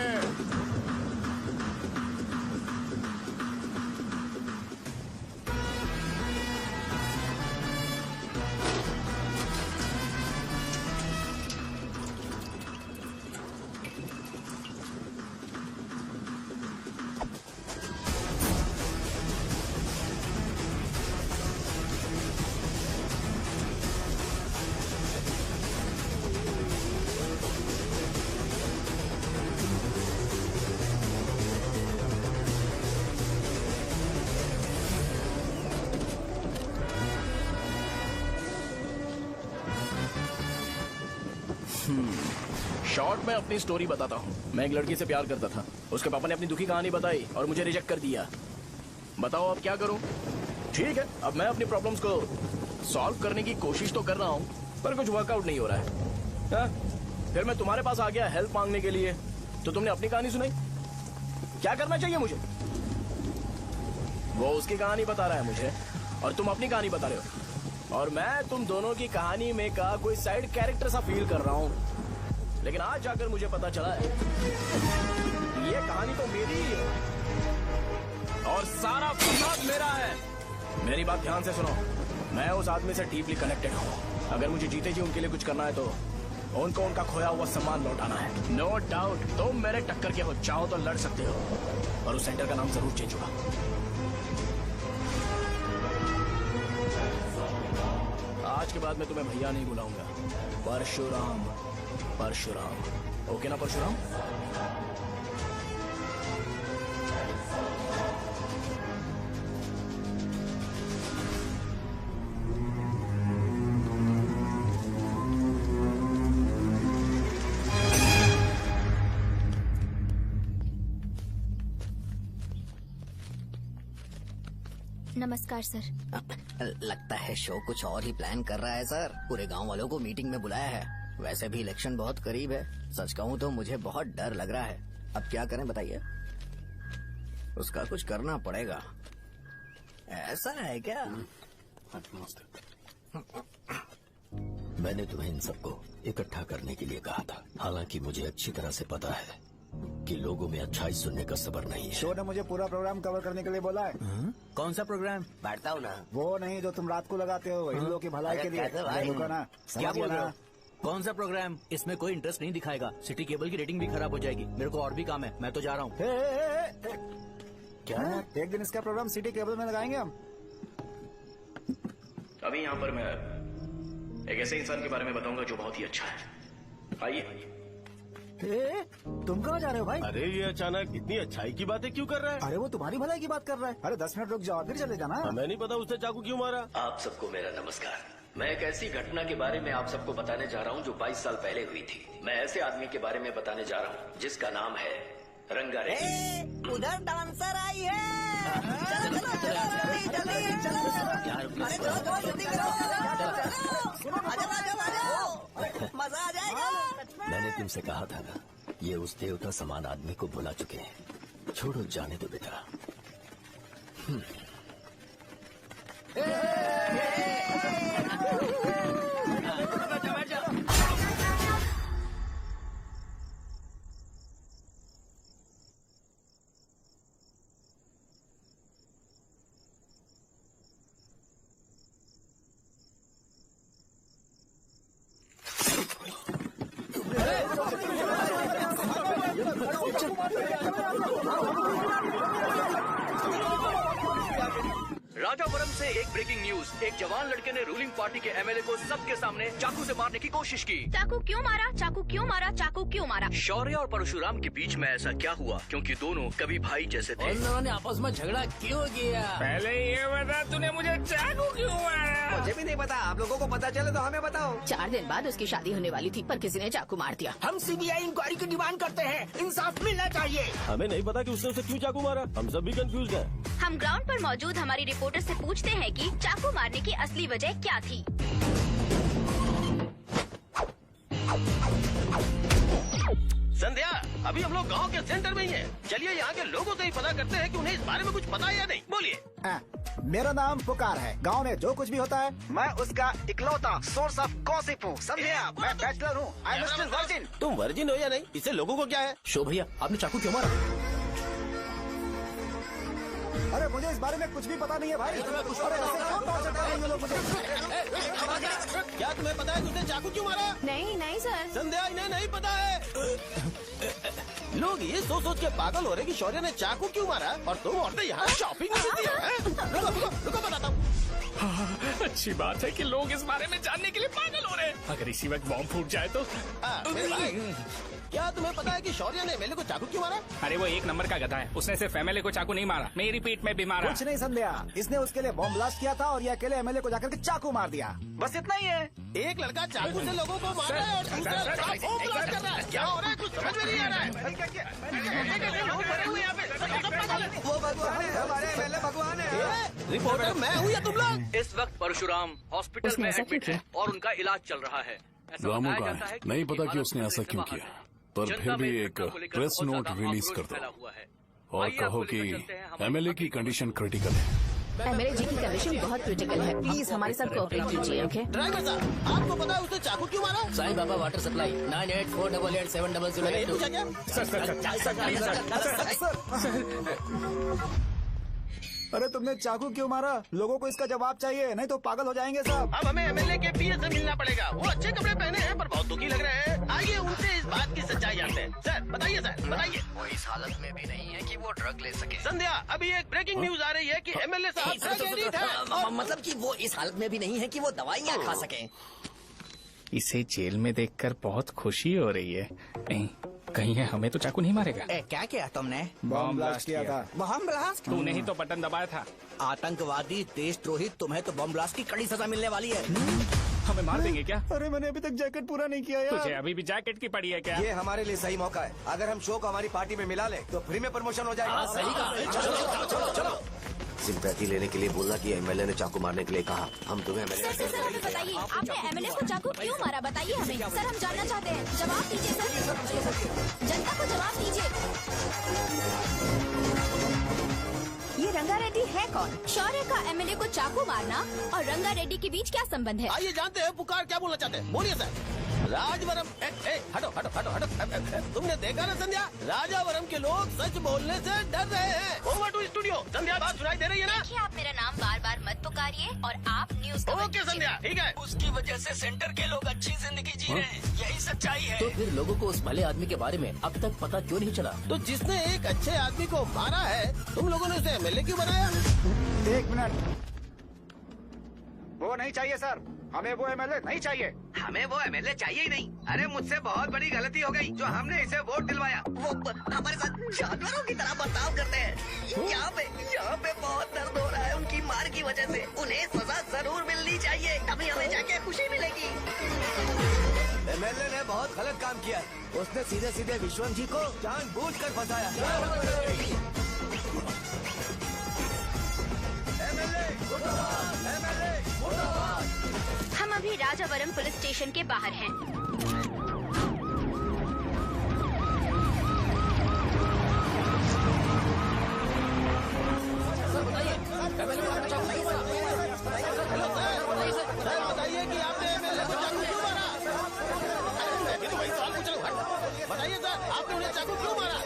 शॉर्ट में अपनी स्टोरी बताता हूँ। मैं एक लड़की से प्यार करता था। उसके पापा ने अपनी दुखी कहानी बताई और मुझे रिजेक्ट कर दिया। बताओ अब क्या करूँ? ठीक है, अब मैं अपनी प्रॉब्लम्स को सॉल्व करने की कोशिश तो कर रहा हूँ, पर कुछ वर्कआउट नहीं हो रहा है। हा? फिर मैं तुम्हारे पास आ गया हेल्प मांगने के लिए, तो तुमने अपनी कहानी सुनाई। क्या करना चाहिए मुझे? वो उसकी कहानी बता रहा है मुझे, और तुम अपनी कहानी बता रहे हो, और मैं तुम दोनों की कहानी में का कोई साइड कैरेक्टर सा फील कर रहा हूँ। लेकिन आज जाकर मुझे पता चला है ये कहानी तो मेरी ही है और सारा फसाद मेरा है। मेरी बात ध्यान से सुनो, मैं उस आदमी से डीपली कनेक्टेड हूँ। अगर मुझे जीते जी उनके लिए कुछ करना है तो उनको उनका खोया हुआ सम्मान लौटाना है। नो डाउट तुम मेरे टक्कर के हो, चाहो तो लड़ सकते हो, और उस सेंटर का नाम जरूर चेंज होगा। आज के बाद मैं तुम्हें भैया नहीं बुलाऊंगा, परशुराम। परशुराम, ओके ना परशुराम? नमस्कार सर। लगता है शो कुछ और ही प्लान कर रहा है सर। पूरे गांव वालों को मीटिंग में बुलाया है। वैसे भी इलेक्शन बहुत करीब है। सच कहूँ तो मुझे बहुत डर लग रहा है। अब क्या करें बताइए? उसका कुछ करना पड़ेगा। ऐसा है क्या? मैंने तुम्हें इन सबको इकट्ठा करने के लिए कहा था। हालांकि मुझे अच्छी तरह से पता है कि लोगों में अच्छाई सुनने का सब्र नहीं है। शो ने मुझे पूरा प्रोग्राम कवर करने के लिए बोला है। कौन सा प्रोग्राम? बैठता हूँ ना। वो नहीं जो तुम रात को लगाते हो इन लोगों की भलाई के लिए। रुको ना, क्या बोल रहे हो? कौन सा प्रोग्राम? इसमें कोई इंटरेस्ट नहीं दिखाएगा। सिटी केबल की रेटिंग भी खराब हो जाएगी। मेरे को और भी काम है, मैं तो जा रहा हूँ। क्या? एक दिन इसका प्रोग्राम सिटी केबल में लगाएंगे हम। अभी यहाँ पर मैं एक ऐसे इंसान के बारे में बताऊंगा जो बहुत ही अच्छा है। आइए। तुम कहाँ जा रहे हो भाई? अरे ये अचानक इतनी अच्छाई की बातें क्यों कर रहा है? अरे वो तुम्हारी भलाई की बात कर रहा है। अरे 10 मिनट रुक जाओ फिर चले जाना। हमें नहीं पता उसने चाकू क्यों मारा। आप सबको मेरा नमस्कार। मैं एक ऐसी घटना के बारे में आप सबको बताने जा रहा हूँ जो 22 साल पहले हुई थी। मैं ऐसे आदमी के बारे में बताने जा रहा हूँ जिसका नाम है रंगारेड्डी। उधर डांसर आई है। चलो जल्दी चलो। अरे चलो जल्दी करो। मजा आ जाएगा। मैंने तुमसे कहा था ना, ये उस देवता समान आदमी को भुला चुके हैं। छोड़ो, जाने दो बेटा। राजावरम से एक ब्रेकिंग न्यूज। एक जवान लड़के ने रूलिंग पार्टी के एमएलए को सबके सामने चाकू से मारने की कोशिश की। चाकू क्यों मारा? चाकू क्यों मारा? चाकू क्यों मारा? शौर्य और परशुराम के बीच में ऐसा क्या हुआ? क्योंकि दोनों कभी भाई जैसे थे। उन दोनों ने आपस में झगड़ा क्यों किया? पहले ये बता, तूने मुझे चाकू क्यों मारा? मुझे भी नहीं पता, आप लोगों को पता चले तो हमें बताओ। 4 दिन बाद उसकी शादी होने वाली थी, पर किसी ने चाकू मार दिया। हम सीबीआई इंक्वायरी की डिमांड करते हैं, इंसाफ मिलना चाहिए। हमें नहीं पता कि उसने उसे क्यों चाकू मारा, हम सब भी कंफ्यूज हैं। हम ग्राउंड पर मौजूद हमारी रिपोर्टर से पूछते हैं कि चाकू मारने की असली वजह क्या थी। संध्या, अभी हम लोग गांव के सेंटर में ही हैं। चलिए यहाँ के लोगों से ही पता करते हैं कि उन्हें इस बारे में कुछ पता है या नहीं। बोलिए। मेरा नाम पुकार है। गांव में जो कुछ भी होता है मैं उसका इकलौता सोर्स ऑफ गॉसिप हूँ, समझे आप? मैं बैचलर हूँ, आई एम स्टिल वर्जिन। तुम वर्जिन हो या नहीं, इससे लोगों को क्या है? शो भैया, आपने चाकू क्यों मारा? अरे मुझे इस बारे में कुछ भी पता नहीं है भाई। अरे ऐसे क्यों टॉर्चर कर रहे हैं ये लोग मुझे? क्या तुम्हें पता है कि उसने चाकू क्यों मारा? नहीं सर। संध्या, इन्हें नहीं पता है। लोग ये सोच के पागल हो रहे कि शौर्य ने चाकू क्यों मारा, और तुम औरतें यहाँ शॉपिंग में बिजी हैं। रुको बताता हूँ। अच्छी बात है कि लोग इस बारे में जानने के लिए पागल हो रहे हैं। अगर इसी वक्त बॉम्ब फूट जाए तो। मेरे भाई, क्या तुम्हें पता है कि शौर्य ने एमएलए को चाकू क्यों मारा? अरे वो एक नंबर का गधा है, उसने सिर्फ एमएलए को चाकू नहीं मारा, मेरी पीठ में भी मारा। कुछ नहीं संध्या, इसने उसके लिए बॉम्ब ब्लास्ट किया था और ये अकेले एमएलए को जाकर के चाकू मार दिया, बस इतना ही है। एक लड़का चाकू से लोगों को मार रहा है और दूसरा बॉम्ब ब्लास्ट कर रहा है। क्या हो रहा है, कुछ समझ में नहीं आ रहा है। वो भगवान है, हमारे एमएलए भगवान है। रिपोर्टर मैं हूँ या तुम लोग? इस वक्त परशुराम हॉस्पिटल में एडमिट है और उनका इलाज चल रहा है। रामू का है, नहीं पता कि उसने ऐसा क्यों किया, पर फिर भी एक प्रेस नोट रिलीज कर दो और कहो कि एमएलए की कंडीशन क्रिटिकल है। एमएलए जी की कंडीशन बहुत क्रिटिकल है, प्लीज हमारे साथ कोऑपरेट कीजिए। ओके ड्राइवर साहब, आपको पता है उसने चाकू क्यों मारा? Sai Baba water supply 9848870082। अरे तुमने चाकू क्यों मारा? लोगों को इसका जवाब चाहिए, नहीं तो पागल हो जाएंगे साहब। अब हमें एमएलए के पीए से मिलना पड़ेगा। वो अच्छे कपड़े पहने हैं पर बहुत दुखी लग रहे हैं। आइए उनसे इस बात की सच्चाई जानते हैं। सर बताइए, सर बताइए। वो इस हालत में भी नहीं है कि वो ड्रग ले सके। संध्या, अभी एक ब्रेकिंग न्यूज आ रही है कि एमएलए साहब ड्रग एडिक्ट हैं। मतलब कि वो इस हालत में भी नहीं है कि वो दवाइयाँ खा सके। इसे जेल में देखकर बहुत खुशी हो रही है। कहीं है, हमें तो चाकू नहीं मारेगा। क्या किया तुमने? बॉम्ब ब्लास्ट किया था। Bomb blast? तूने ही तो बटन दबाया था। आतंकवादी, देशद्रोही, तुम्हें तो बॉम्ब ब्लास्ट की कड़ी सजा मिलने वाली है। हमें मार देंगे क्या? अरे मैंने अभी तक जैकेट पूरा नहीं किया यार। तुझे अभी भी जैकेट की पड़ी है क्या? ये हमारे लिए सही मौका है। अगर हम शो को हमारी पार्टी में मिला ले तो फ्री में प्रमोशन हो जाएगा। सही कहा। चलो। सिंपैथी लेने के लिए बोला कि एमएलए ने चाकू मारने के लिए कहा। हम तुम्हें एमएलए सर हमें बताइए, आपने एमएलए को चाकू क्यों मारा? बताइए हमें। सर हम जानना चाहते हैं, जवाब दीजिए सर। जनता को जवाब दीजिए। ये रंगा रेड्डी है कौन? शौर्य का एमएलए को चाकू मारना और रंगा रेड्डी के बीच क्या संबंध है? आइए जानते हैं पुकार क्या बोलना चाहते हैं। बोलिए सर। राजवरम, हटो। तुमने देखा ना संध्या, राजावरम के लोग सच बोलने से डर रहे हैं। Over to studio. संध्या, बात सुनाई दे रही है ना? देखिए, आप मेरा नाम बार बार मत पुकारिए और आप न्यूज का ओके संध्या, ठीक है। उसकी वजह से सेंटर के लोग अच्छी जिंदगी जी रहे हैं, यही सच्चाई है। तो फिर लोगों को उस भले आदमी के बारे में अब तक पता क्यों नहीं चला? तो जिसने एक अच्छे आदमी को मारा है, तुम लोगों ने उसे एमएलए क्यों बनाया? 1 मिनट, वो नहीं चाहिए सर, हमें वो एमएलए नहीं चाहिए। हमें वो एमएलए चाहिए ही नहीं। अरे मुझसे बहुत बड़ी गलती हो गई जो हमने इसे वोट दिलवाया। वो हमारे साथ जानवरों की तरह बर्ताव करते हैं। यहाँ पे बहुत दर्द हो रहा है उनकी मार की वजह से। उन्हें सजा जरूर मिलनी चाहिए, तभी हमें जाके खुशी मिलेगी। एमएलए ने बहुत गलत काम किया है। उसने सीधे विश्वम जी को जानबूझकर फंसाया। हम अभी राजावरम पुलिस स्टेशन के बाहर हैं। सर बताइए कि आपने एमएलए को चाकू क्यों मारा? मैं भी तो वही सवाल पूछ रहा हूँ। बताइए सर, आपने उन्हें चाकू क्यों मारा?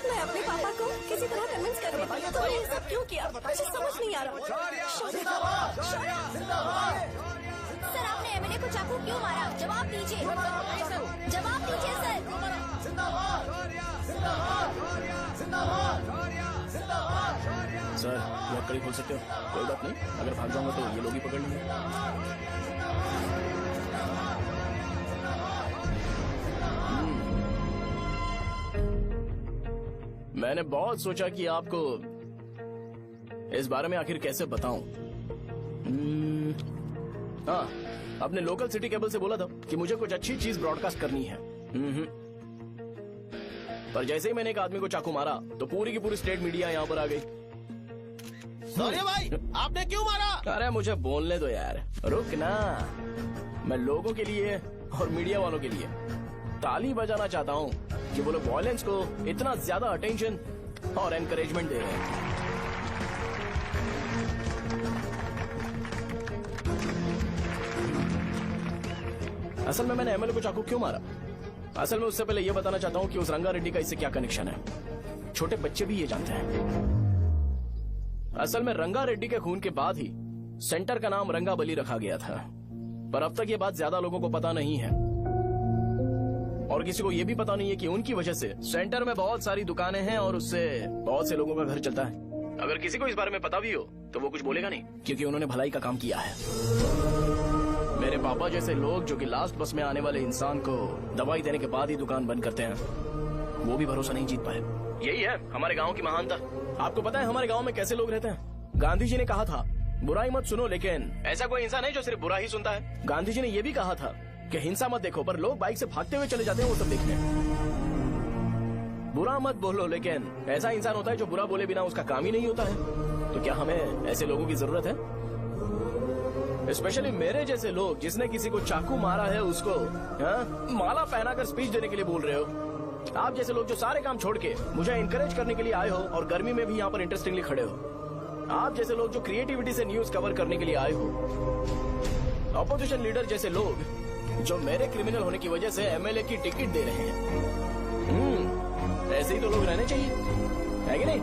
मैं अपने पापा को किसी तरह कन्विंस कर रही थी। तो ये सब क्यों किया मुझे समझ नहीं आ रहा। सर आपने एमएलए को चाकू क्यों मारा? जवाब दीजिए। जवाब दीजिए सर। सर लकड़ी खोल सकते हो? कोई बात नहीं, अगर भाग जाऊंगा तो ये लोग ही पकड़ लेंगे। मैंने बहुत सोचा कि आपको इस बारे में आखिर कैसे बताऊं। हाँ, अपने लोकल सिटी केबल से बोला था कि मुझे कुछ अच्छी चीज ब्रॉडकास्ट करनी है। पर जैसे ही मैंने एक आदमी को चाकू मारा तो पूरी की पूरी स्टेट मीडिया यहाँ पर आ गई। सॉरी भाई, आपने क्यों मारा? अरे मुझे बोलने दो यार, रुक ना। मैं लोगों के लिए और मीडिया वालों के लिए ताली बजाना चाहता हूँ कि वो लोग वायलेंस को इतना ज्यादा अटेंशन और एनकरेजमेंट दे रहे हैं। असल में मैंने एमएलए को चाकू क्यों मारा? असल में उससे पहले ये बताना चाहता हूँ कि उस रंगा रेड्डी का इससे क्या कनेक्शन है। छोटे बच्चे भी ये जानते हैं। असल में रंगा रेड्डी के खून के बाद ही सेंटर का नाम रंगाबली रखा गया था, पर अब तक ये बात ज्यादा लोगों को पता नहीं है और किसी को ये भी पता नहीं है कि उनकी वजह से सेंटर में बहुत सारी दुकानें हैं और उससे बहुत से लोगों का घर चलता है। अगर किसी को इस बारे में पता भी हो तो वो कुछ बोलेगा नहीं, क्योंकि उन्होंने भलाई का काम किया है। मेरे पापा जैसे लोग जो कि लास्ट बस में आने वाले इंसान को दवाई देने के बाद ही दुकान बंद करते हैं, वो भी भरोसा नहीं जीत पाए। यही है हमारे गांव की महानता। आपको पता है हमारे गांव में कैसे लोग रहते हैं? गांधी जी ने कहा था बुराई मत सुनो, लेकिन ऐसा कोई इंसान है जो सिर्फ बुरा ही सुनता है। गांधी जी ने यह भी कहा था कि हिंसा मत देखो, पर लोग बाइक से भागते हुए चले जाते हैं वो सब देखने। बुरा मत बोलो, लेकिन ऐसा इंसान होता है जो बुरा बोले बिना उसका काम ही नहीं होता है। तो क्या हमें ऐसे लोगों की जरूरत है? स्पेशली मेरे जैसे लोग जिसने किसी को चाकू मारा है उसको माला पहनाकर स्पीच देने के लिए बोल रहे हो। आप जैसे लोग जो सारे काम छोड़ के मुझे इंकरेज करने के लिए आए हो और गर्मी में भी यहाँ पर इंटरेस्टिंगली खड़े हो। आप जैसे लोग जो क्रिएटिविटी से न्यूज कवर करने के लिए आए हो। अपोजिशन लीडर जैसे लोग जो मेरे क्रिमिनल होने की वजह से एमएलए की टिकट दे रहे हैं। ऐसे ही तो लोग रहने चाहिए, है कि नहीं?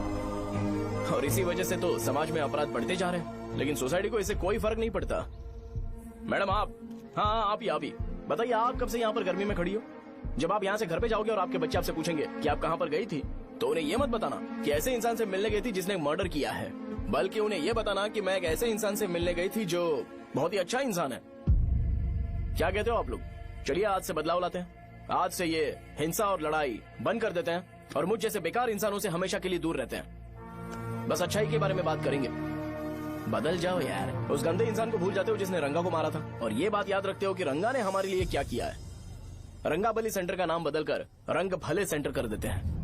और इसी वजह से तो समाज में अपराध बढ़ते जा रहे हैं, लेकिन सोसाइटी को इससे कोई फर्क नहीं पड़ता। मैडम आप, हाँ आप ही बताइए, आप कब से यहाँ पर गर्मी में खड़ी हो? जब आप यहाँ से घर पे जाओगे और आपके बच्चे आपसे पूछेंगे कि आप कहाँ पर गई थी, तो उन्हें ये मत बताना कि ऐसे इंसान से मिलने गई थी जिसने मर्डर किया है, बल्कि उन्हें ये बताना कि मैं एक ऐसे इंसान से मिलने गई थी जो बहुत ही अच्छा इंसान है। क्या कहते हो आप लोग? चलिए आज से बदलाव लाते हैं। आज से ये हिंसा और लड़ाई बंद कर देते हैं और मुझ जैसे बेकार इंसानों से हमेशा के लिए दूर रहते हैं। बस अच्छाई के बारे में बात करेंगे। बदल जाओ यार, उस गंदे इंसान को भूल जाते हो जिसने रंगा को मारा था, और ये बात याद रखते हो कि रंगा ने हमारे लिए क्या किया है। रंगाबली सेंटर का नाम बदलकर रंग भले सेंटर कर देते हैं।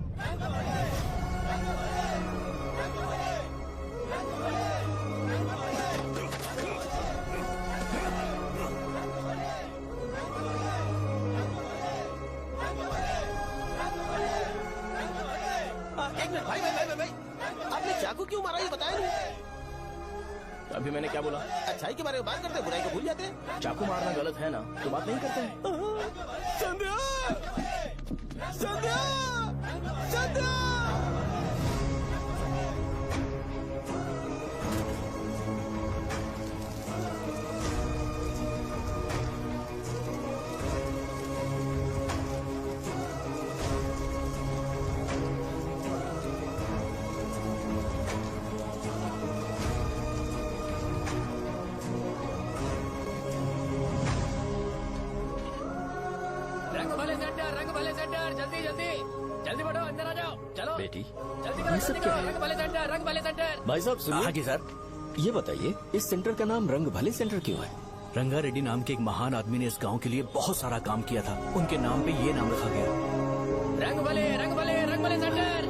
एक मिनट भाई, आपने चाकू क्यों मारा ये बताया नहीं? अभी मैंने क्या बोला? अच्छाई के बारे में बात करते हैं, बुराई को भूल जाते हैं। चाकू मारना गलत है ना, तो बात नहीं करते हैं। संध्या! संध्या! संध्या! जल्दी बढ़ो, अंदर आ जाओ। चलो बेटी, जल्दी बढ़ो, ये सब जल्दी क्या करो। है? रंग भले सेंटर, रंग भले सेंटर। भाई साहब सुनिए। हाँ जी सर। ये बताइए इस सेंटर का नाम रंग भले सेंटर क्यों है? रंगा रेड्डी नाम के एक महान आदमी ने इस गांव के लिए बहुत सारा काम किया था, उनके नाम पे ये नाम रखा गया। रंग भले, रंग भले, रंग भले सेंटर।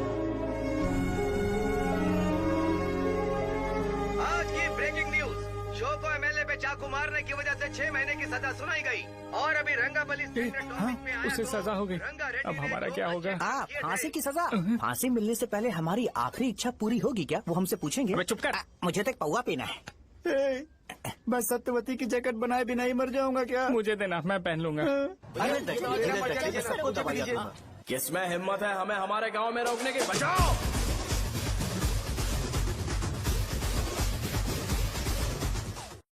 आज की ब्रेकिंग न्यूज, शो को एमएलए पे चाकू मारने की वजह से 6 महीने की सजा सुनाई गई और अभी रंगाबली उसे सजा हो गई, अब हमारा क्या होगा? फांसी की सजा? फांसी मिलने से पहले हमारी आखिरी इच्छा पूरी होगी क्या, वो हमसे पूछेंगे? चुप कर। मुझे तो एक पौवा पीना है। मैं सत्यवती की जैकेट बनाए बिना ही मर जाऊंगा क्या? मुझे देना, मैं पहन लूंगा। किसमें हिम्मत है हमें हमारे गांव में रोकने की? बचाओ!